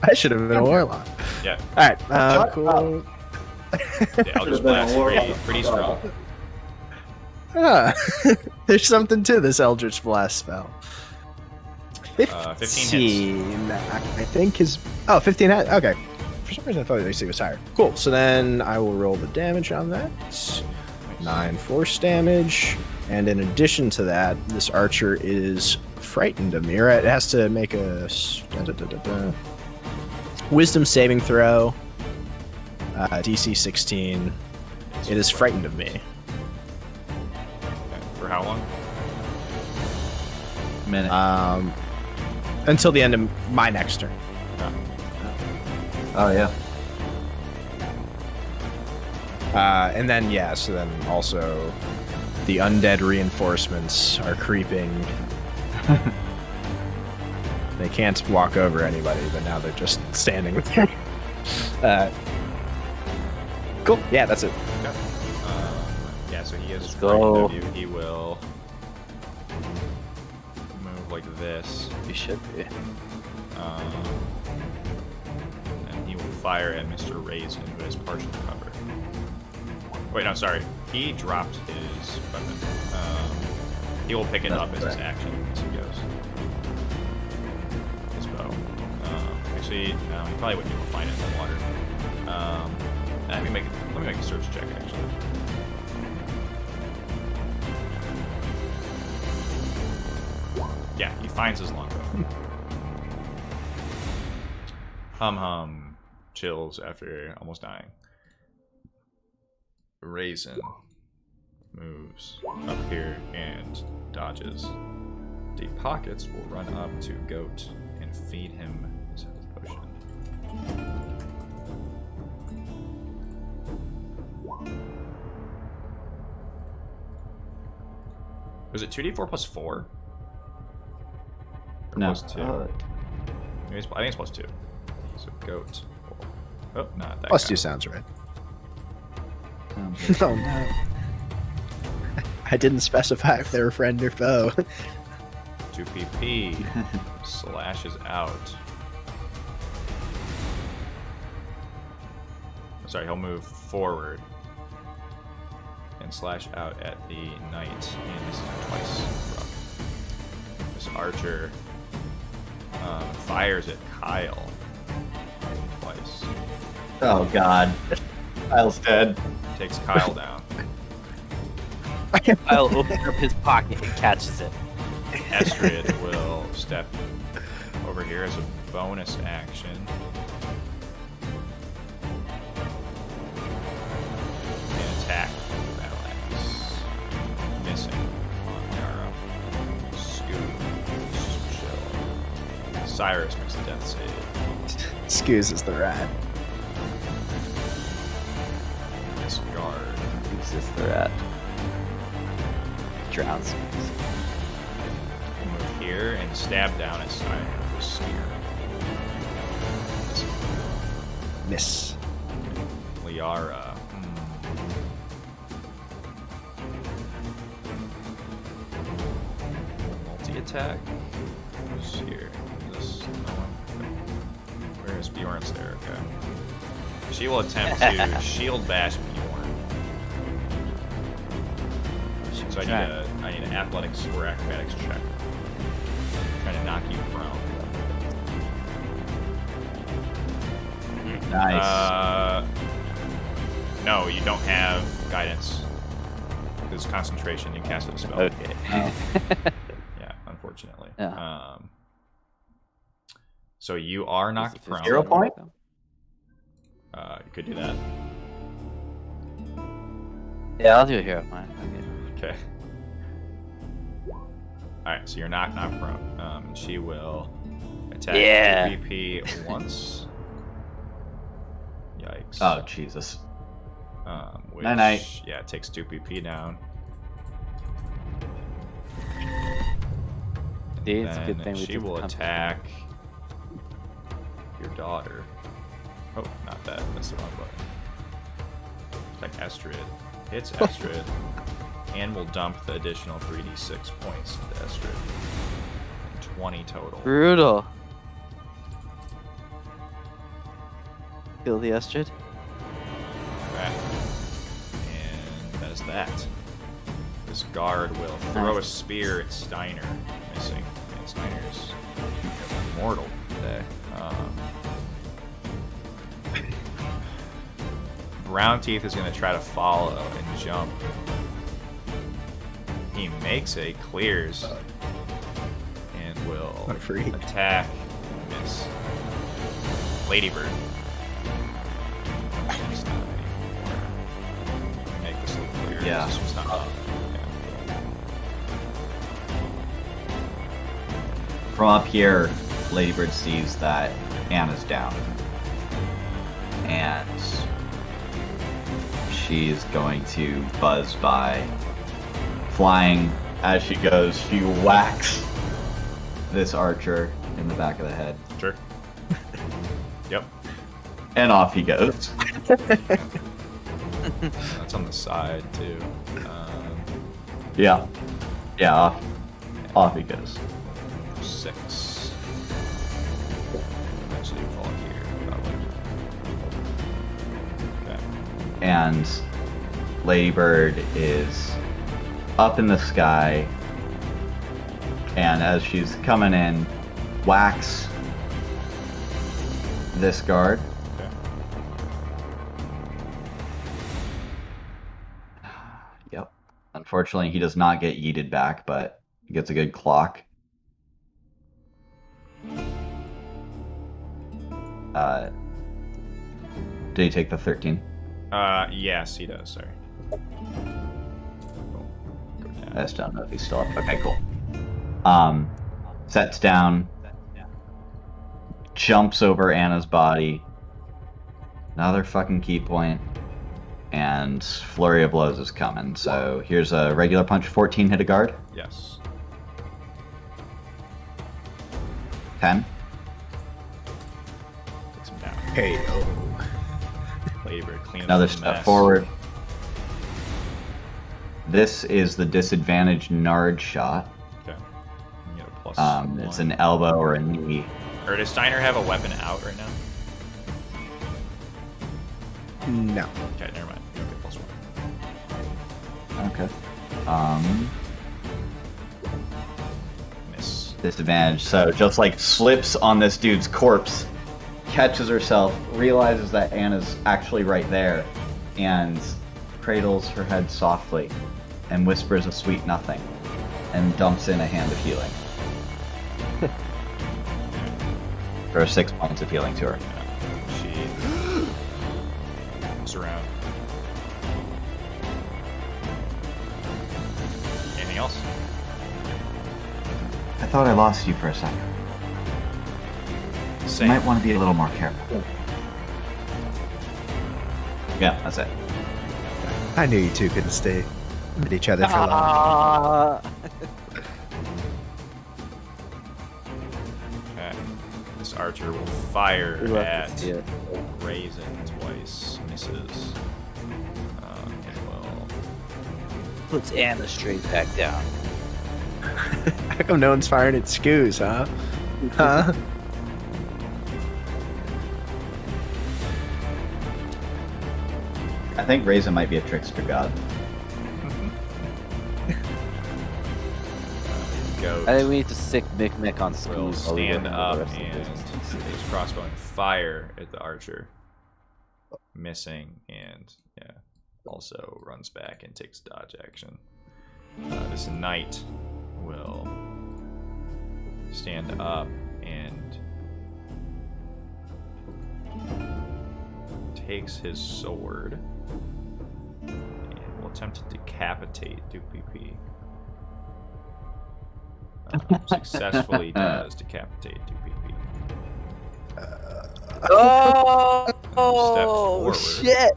I should have been a warlock. Yeah. All right. Shut cool. Yeah, Eldritch Blast pretty strong. Ah, there's something to this Eldritch Blast spell. 15, 15 I think is... Oh, 15 has... Okay. For some reason I thought the AC was higher. Cool. So then I will roll the damage on that. 9 force damage. And in addition to that, this archer is frightened of me. Or it has to make a... Wisdom saving throw. DC 16. It is frightened of me. Okay. For how long? Minute. Until the end of my next turn. Oh yeah. And then, yeah, so then also the undead reinforcements are creeping. They can't walk over anybody, but now they're just standing there. Cool. Yeah, that's it. Okay. Yeah, so he is Let's right go. above you. He will move like this. You should be. And he will fire at Mr. Raisin, who has partial cover. Wait, no, sorry. He dropped his weapon. He will pick it That's up as his correct. action as he goes. His bow. Actually, no, he probably wouldn't be able to find it in the water. Let me make a search check, actually. Yeah, he finds his longbow. Hum chills after almost dying. Raisin moves up here and dodges. Deep Pockets will run up to Goat and feed him his health potion. Was it 2d4 plus 4? Or No. plus 2? I think it's plus 2. So Goat. Oh, not that Plus guy. 2 sounds right. Sounds Oh no. I didn't specify if they were friend or foe. 2 PP slashes out. Sorry, he'll move forward and slash out at the knight, and this is twice. Rough. This archer fires at Kyle twice. Oh god. Kyle's dead. Takes Kyle down. I'll open up his pocket and catches it. Estrid will step over here as a bonus action. And attack with battle axe. Missing on Yara. Scoop. Cyrus makes a death save. Scoos is the rat. Discard. Who's this the rat? Drowns. We'll move here and stab down at Steiner with a spear. Miss. Liara. Multi-attack. Who's here? Is this no one? Where is Bjorn's there? Okay. She will attempt to shield bash Bjorn. So I need an athletics or acrobatics check. Trying to knock you prone. Nice. No, you don't have guidance. Because concentration, you cast a spell. Okay. Oh. Yeah, unfortunately. Yeah. So you are knocked prone. 0 point? You could do that. Yeah, I'll do a hero point. Okay. Okay. Alright, so you're knocked prone. And she will attack Yeah. VP once. Yikes. Oh Jesus. Which, Night-night. Yeah, it takes 2 PP down. See, it's a good Then thing we she took will the compass. attack your daughter. Oh, not that. That's the wrong button. Attack Estrid. Hits Estrid. And will dump the additional 3d6 points into Estrid. 20 total. Brutal. Kill the Estrid. Right. And that is that. This guard will throw a spear at Steiner, missing. And Steiner's immortal today. Brown Teeth is going to try to follow and jump. He makes a clears and will What a freak. attack and miss. Ladybird. It's not anymore. Make this look clear. Yeah. This one's not up. Yeah. From up here, Ladybird sees that Anna's down. And she's going to buzz by. Flying as she goes, she whacks this archer in the back of the head. Sure. Yep. And off he goes. That's on the side too. Yeah. Yeah, off he goes. 6. Eventually fall here. Probably. Okay. And Ladybird is up in the sky, and as she's coming in, whacks this guard. Okay. Yep. Unfortunately, he does not get yeeted back, but he gets a good clock. Did he take the 13? Yes, he does. Sorry. Cool. Go down. I just don't know if he's still up. Okay, cool. Sets down, jumps over Anna's body, another fucking key point, and flurry of blows is coming. So here's a regular punch, 14 hit a guard, Yes. 10. Takes him down. Hey, oh. Ladybird, clean up Another the step mess. forward. This is the disadvantage Nard shot. Okay. You get a +1. It's an elbow or a knee. Or does Steiner have a weapon out right now? No. Okay, never mind. You don't get +1. Okay. Miss. Disadvantage. So just like slips on this dude's corpse, catches herself, realizes that Anna's actually right there, and cradles her head softly and whispers a sweet nothing and dumps in a hand of healing. There are 6 points of healing to her. She comes around. Anything else? I thought I lost you for a second. You Same. might want to be a little more careful. Yeah, that's it. I knew you two couldn't stay with each other for long. Okay. This archer will fire We love at to see it. Raisin twice. Misses. And will. Puts Anna straight back down. How come no one's firing at Scoos, huh? Huh? I think Raisin might be a trickster god. Goat. I think we need to sick Mick on Will schools. while we stand work on the up rest of and this. his crossbow and fire at the archer, missing, and yeah, also runs back and takes dodge action. This knight will stand up and takes his sword and will attempt to decapitate Duke successfully does decapitate Duke Oh, forward. shit!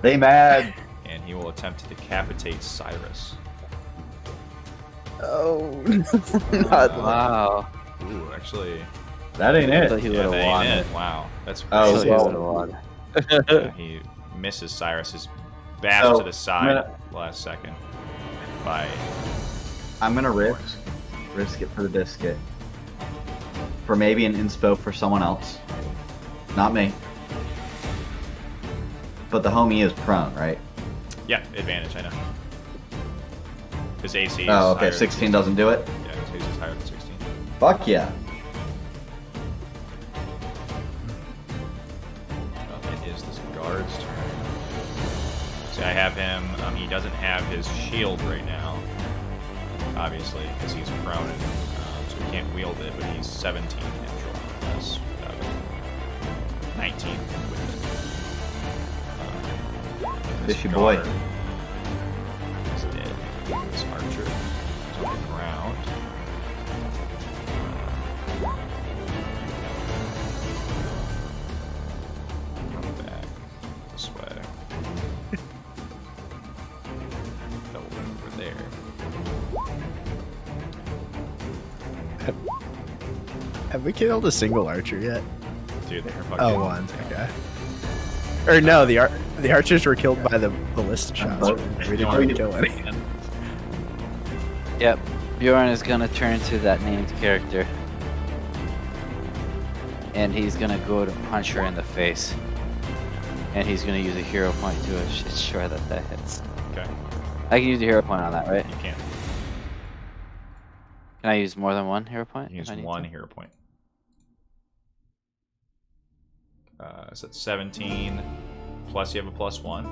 They mad. and he will attempt to decapitate Cyrus. Oh, Wow. Ooh, actually, That ain't I thought it. he yeah, would that have won ain't it. it. Wow, that's Oh, crazy. I well. thought he would've won. Yeah, he misses Cyrus's bash So, to the side last second by I'm gonna risk it for the biscuit. For maybe an inspo for someone else. Not me. But the homie is prone, right? yeah, advantage. I know. His AC. Is Oh, okay. higher than 16 doesn't do it. Yeah, his AC is higher than 16. Fuck yeah. It is this guard's turn. See, I have him. He doesn't have his shield right now, obviously, because he's prone, and, so he can't wield it. But he's 17 natural. That's 19 with it. Fishy boy. guard is dead. This archer is on the ground. Come back this way. Go over there. have we killed a single archer yet? Dude, they're fucking. Oh, one. Okay. Or no, the The archers were killed by the ballista shots. We didn't want to kill any. Yep. Bjorn is gonna turn to that named character. And he's gonna go to punch her in the face. And he's gonna use a hero point to ensure that that hits. Okay. I can use a hero point on that, right? You can't. Can I use more than one hero point? You if use I need one to? hero point. So that's 17. Plus you have a +1.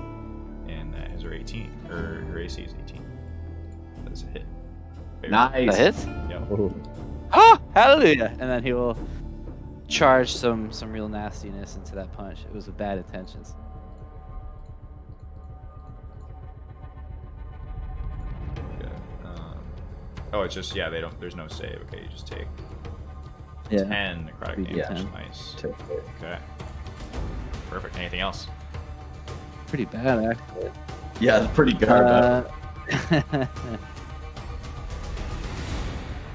And that is her 18. Her AC is 18. That is a hit. Nice. That hits? Yep. Oh, hallelujah! And then he will charge some real nastiness into that punch. It was with bad intentions. Okay. Oh, it's just, yeah, they don't, there's no save. Okay, you just take 10 necrotic damage. Yeah. Nice. Okay. Perfect. Anything else? Pretty bad, actually. Yeah, it's pretty good.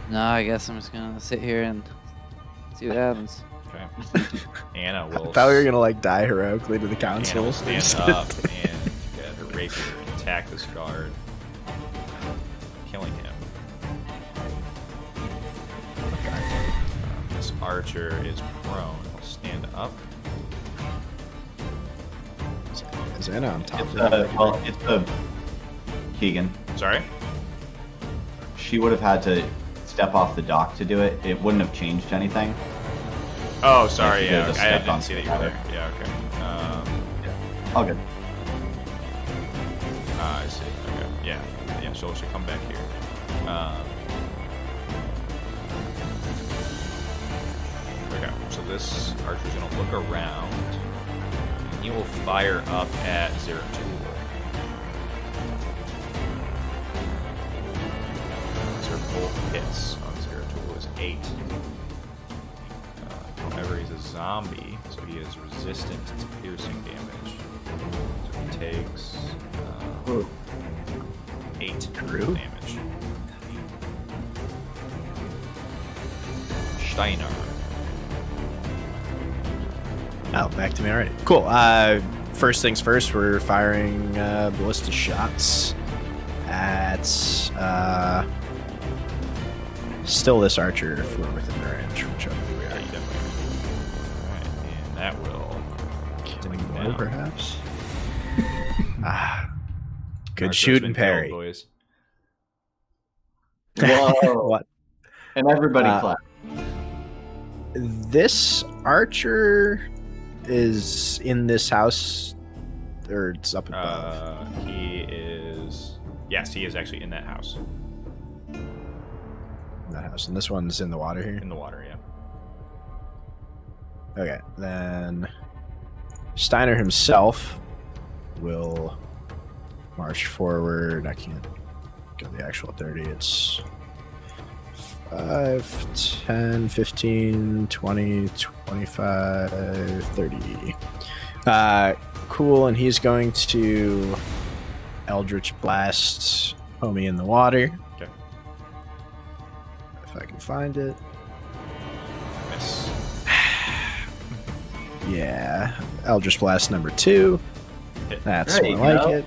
No, I guess I'm just gonna sit here and see what happens. Okay. Anna will. I thought we were gonna like die heroically to the Anna council. will stand up and get her rapier and attack this guard, killing him. This archer is prone. He'll stand up. Is Anna on top It's of it? it's a Keegan. Sorry. She would have had to step off the dock to do it. It wouldn't have changed anything. Oh, sorry. Yeah, Yeah, you just I stepped didn't on see that you were there. Yeah. Okay. All good. I see. Okay. Yeah. Yeah. She'll come back here. Okay. So this archer's gonna look around. And he will fire up at Zeratul. These are both hits on Zeratul is 8. However, he's a zombie, so he is resistant to piercing damage. So he takes 8 damage. Steiner. Oh, back to me already. Cool. First things first, we're firing ballista shots at still this archer if we're within the range, which I believe we Yeah, are. you definitely. Alright, and that will Killing him blow, down. perhaps. Good Archer's shooting, been killed, parry. boys. Whoa. What? And everybody Uh, clap. This archer is in this house, or it's up above. He is. Yes, he is actually in that house. That house, and this one's in the water here. In the water, yeah. Okay, then Steiner himself will march forward. I can't go the actual 30. It's 5, 10, 15, 20, 25, 30. Cool, and he's going to Eldritch Blast homie in the water. Okay. If I can find it. Miss. Yeah, Eldritch Blast number 2. Hit. That's There you more like go. it.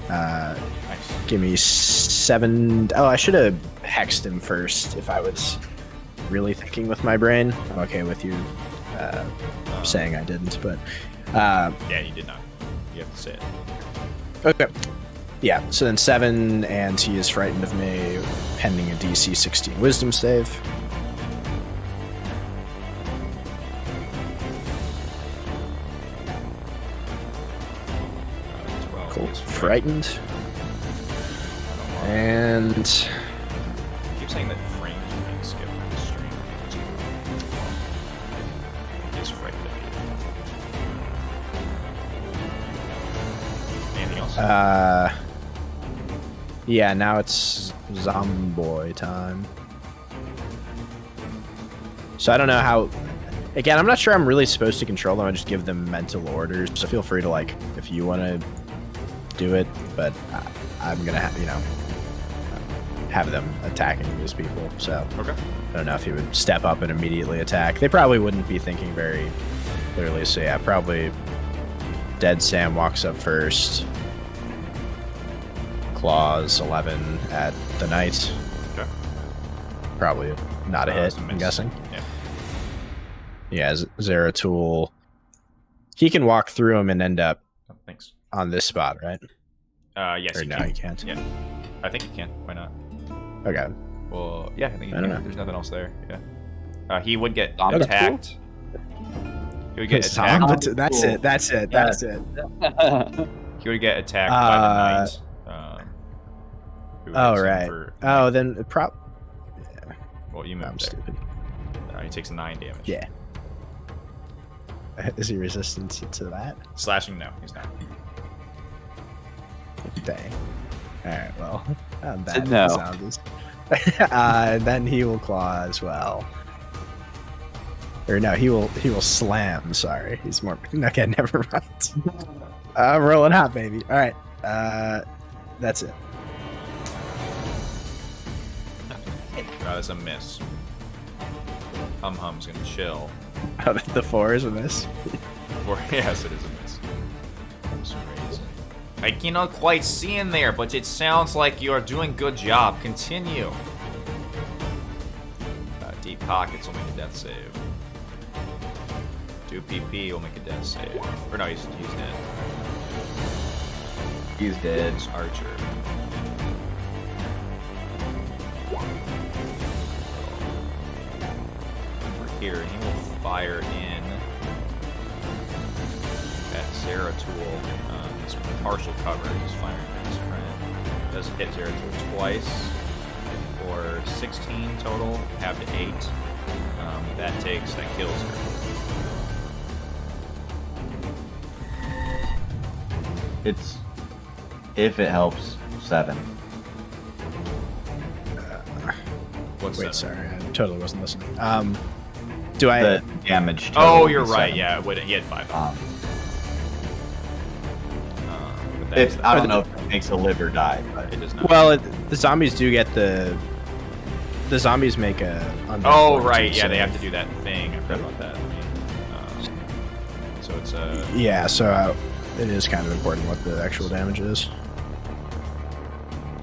Nice. Give me 7. Oh, I should have hexed him first if I was really thinking with my brain. I'm okay with you saying I didn't, but Yeah, you did not. You have to say it. okay. Yeah, so then 7, and he is frightened of me, pending a DC 16 Wisdom save. 12. Cool. He's Frightened. I And keep saying that frames are being skipped on the stream. He's frightened of you. Anything else? yeah, now it's Zomboy time. So I don't know how. Again, I'm not sure I'm really supposed to control them. I just give them mental orders. So feel free to, like, if you want to do it, but I'm gonna have them attacking these people. So Okay. I don't know if he would step up and immediately attack. They probably wouldn't be thinking very clearly. So yeah, probably Dead Sam walks up first. Claws 11 at the knight. Okay. Probably not a hit, It's a I'm miss. guessing. Yeah. Yeah, Zeratul. He can walk through him and end up Oh, thanks. on this spot, right? Yes, Or you no, can. he can't. Yeah. I think you can. Why not? Okay. Well, yeah, I think you I don't can. know. There's nothing else there. Yeah. He would get Okay. attacked. He would get Zom- attacked. That's it. That's it. That's it. He would get attacked by the knight. Who Oh hits him right. for- Oh, then Well, you I'm moved there. stupid. He takes 9 damage. Yeah. Is he resistant to that? Slashing? No, he's not. Dang. All right. Well, not bad. No. Sound is. And then he will claw as well. Or no, he will slam. Sorry, he's more. Okay, never mind. I'm rolling hot, baby. All right. That's it. That's a miss. Hum's gonna chill. Oh, the 4 is a miss. Or yes, it is a miss. For some reason. I cannot quite see in there, but it sounds like you are doing good job. Continue. Deep pockets will make a death save. 2 PP will make a death save. Or no, he's dead. He's dead. It's Archer. Over here, and he will fire in at Zeratul. He's partial cover. He's firing at his friend. Does hit Zeratul twice for 16 total. Have to 8. That kills her. It's, if it helps, 7. What's Wait, that? sorry, I totally wasn't listening. Do I? The damage. Oh, total you're is right. 7. Yeah, he had 5. But that is If I don't know if it makes a live or die, but it does not. Well, the zombies do get the zombies make a. Oh, undead right. fortitude Yeah, they have to save. do that thing. I forgot about that. So it's a. Yeah, so it is kind of important what the actual damage is.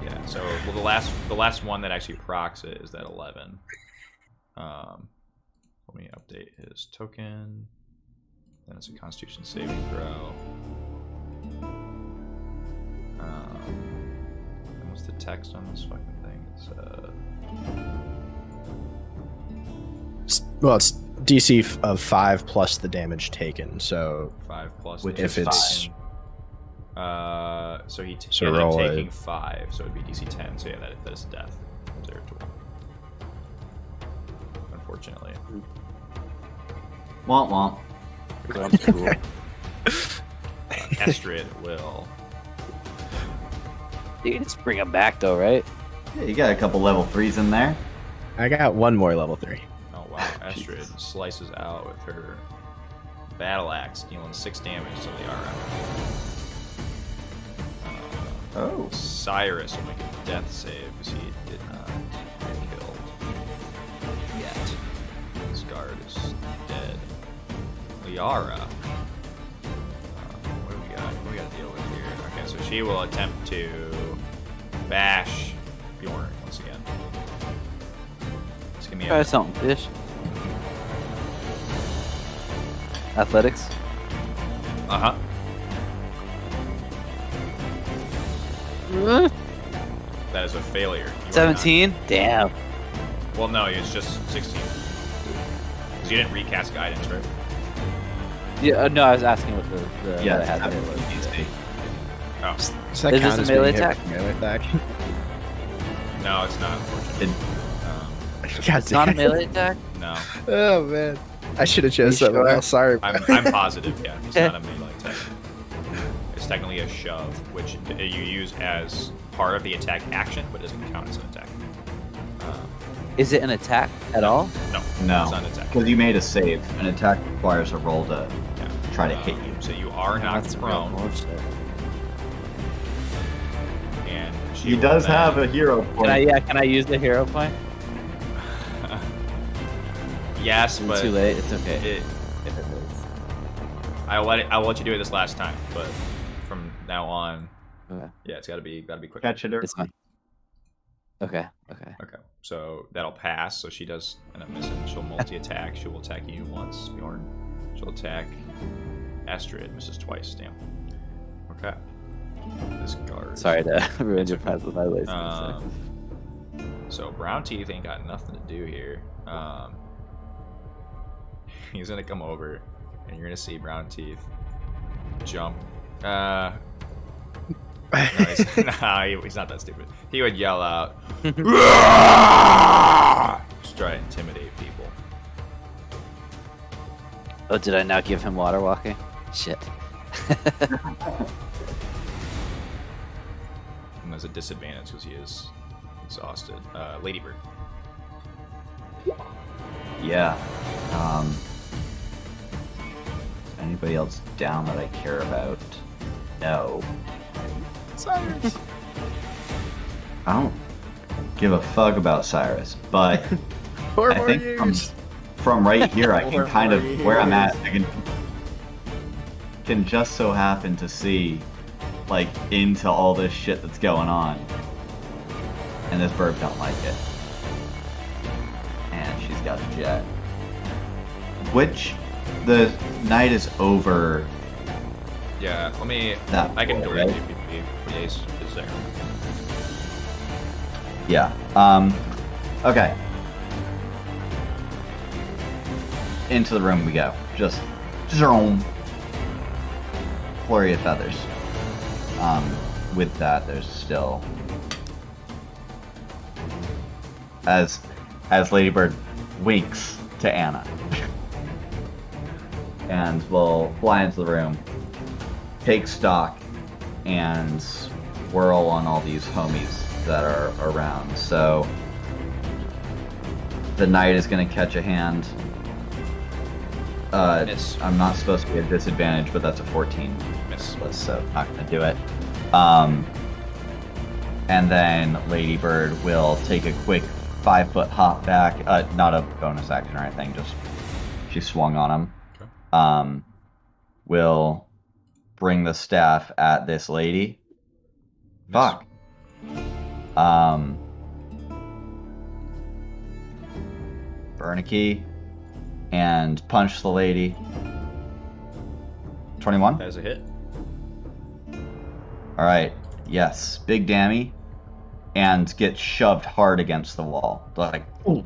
Yeah. So well, the last one that actually procs it is that 11. Let me update his token. Then it's a Constitution saving throw. And what's the text on this fucking thing? It's DC of 5 plus the damage taken. So 5 plus. Which if is it's 5. So he So ended up roll taking it. 5, so it'd be DC 10. So yeah, that is death. Zeratul. Unfortunately. womp womp. Sounds cool. Estrid will. You can just bring him back though, right? Yeah, you got a couple level 3s in there. I got one more level 3. Oh wow, Estrid slices out with her battle axe, dealing 6 damage to Liara. Oh. Cyrus will make a death save because he did not get killed yet. His guard is dead. Liara. What do we got? What do we got to deal with here? Okay, so she will attempt to bash Bjorn once again. Just give me Try a. something, fish. Athletics. Uh huh. That is a failure. You are not- 17. Damn. Well, no, it's just 16. Because you didn't recast guidance, right? Yeah. No, I was asking what the Yeah, what I had that's there was. easy. Oh, Does that Is count this a as being melee hit attack? with a melee attack? no, it's not, unfortunately. God It's not a damn. melee attack. No, Oh man, I should have chosen You something sure? else. Sorry. I'm positive, yeah. It's not a melee attack. It's technically a shove, which you use as part of the attack action, but doesn't count as an attack. Is it an attack at all? No, No, it's not an attack. because you made a save. An attack requires a roll to Yeah. try to hit you. So you are knocked That's real prone, bullshit. and He does have a hero point. Can I use the hero point? yes, Is it but too late? It's okay. It, If it is. I'll let you do it this last time, but from now on, Okay. yeah, it's gotta be quick. Catch it or It's fine. Okay. Okay, so that'll pass. So she does end up missing. She'll multi-attack. She will attack you once, Bjorn. She'll attack Astrid. Misses twice. Damn. Okay. This guard. Sorry to ruin your plans with my laziness. So Brown Teeth ain't got nothing to do here. He's gonna come over, and you're gonna see Brown Teeth jump. No, he's not that stupid. He would yell out, just try to intimidate people. Oh, did I not give him water walking? Shit. And there's a disadvantage because he is exhausted. Ladybird. Yeah. Anybody else down that I care about? No. Cyrus. I don't give a fuck about Cyrus, but 4 I more think years. from right here I can Four kind of more where I'm years. at. I can just so happen to see like into all this shit that's going on, and this bird don't like it, and she's got a jet. Which the night is over. Yeah, let me. That I can boy, direct right? you if Ace is there. Yeah. Okay. Into the room we go. Just zoom. Flurry of feathers. With that, there's still as Ladybird winks to Anna, and will fly into the room, take stock, and whirl on all these homies that are around. So the knight is going to catch a hand. Miss. I'm not supposed to be at disadvantage, but that's a 14. Miss. So not going to do it. And then Ladybird will take a quick 5-foot hop back. Not a bonus action or anything, just she swung on him. Okay. Will bring the staff at this lady. Miss. Fuck. Burn a key and punch the lady. 21. That is a hit. All right. Yes. Big dammy, and get shoved hard against the wall. Like, ooh,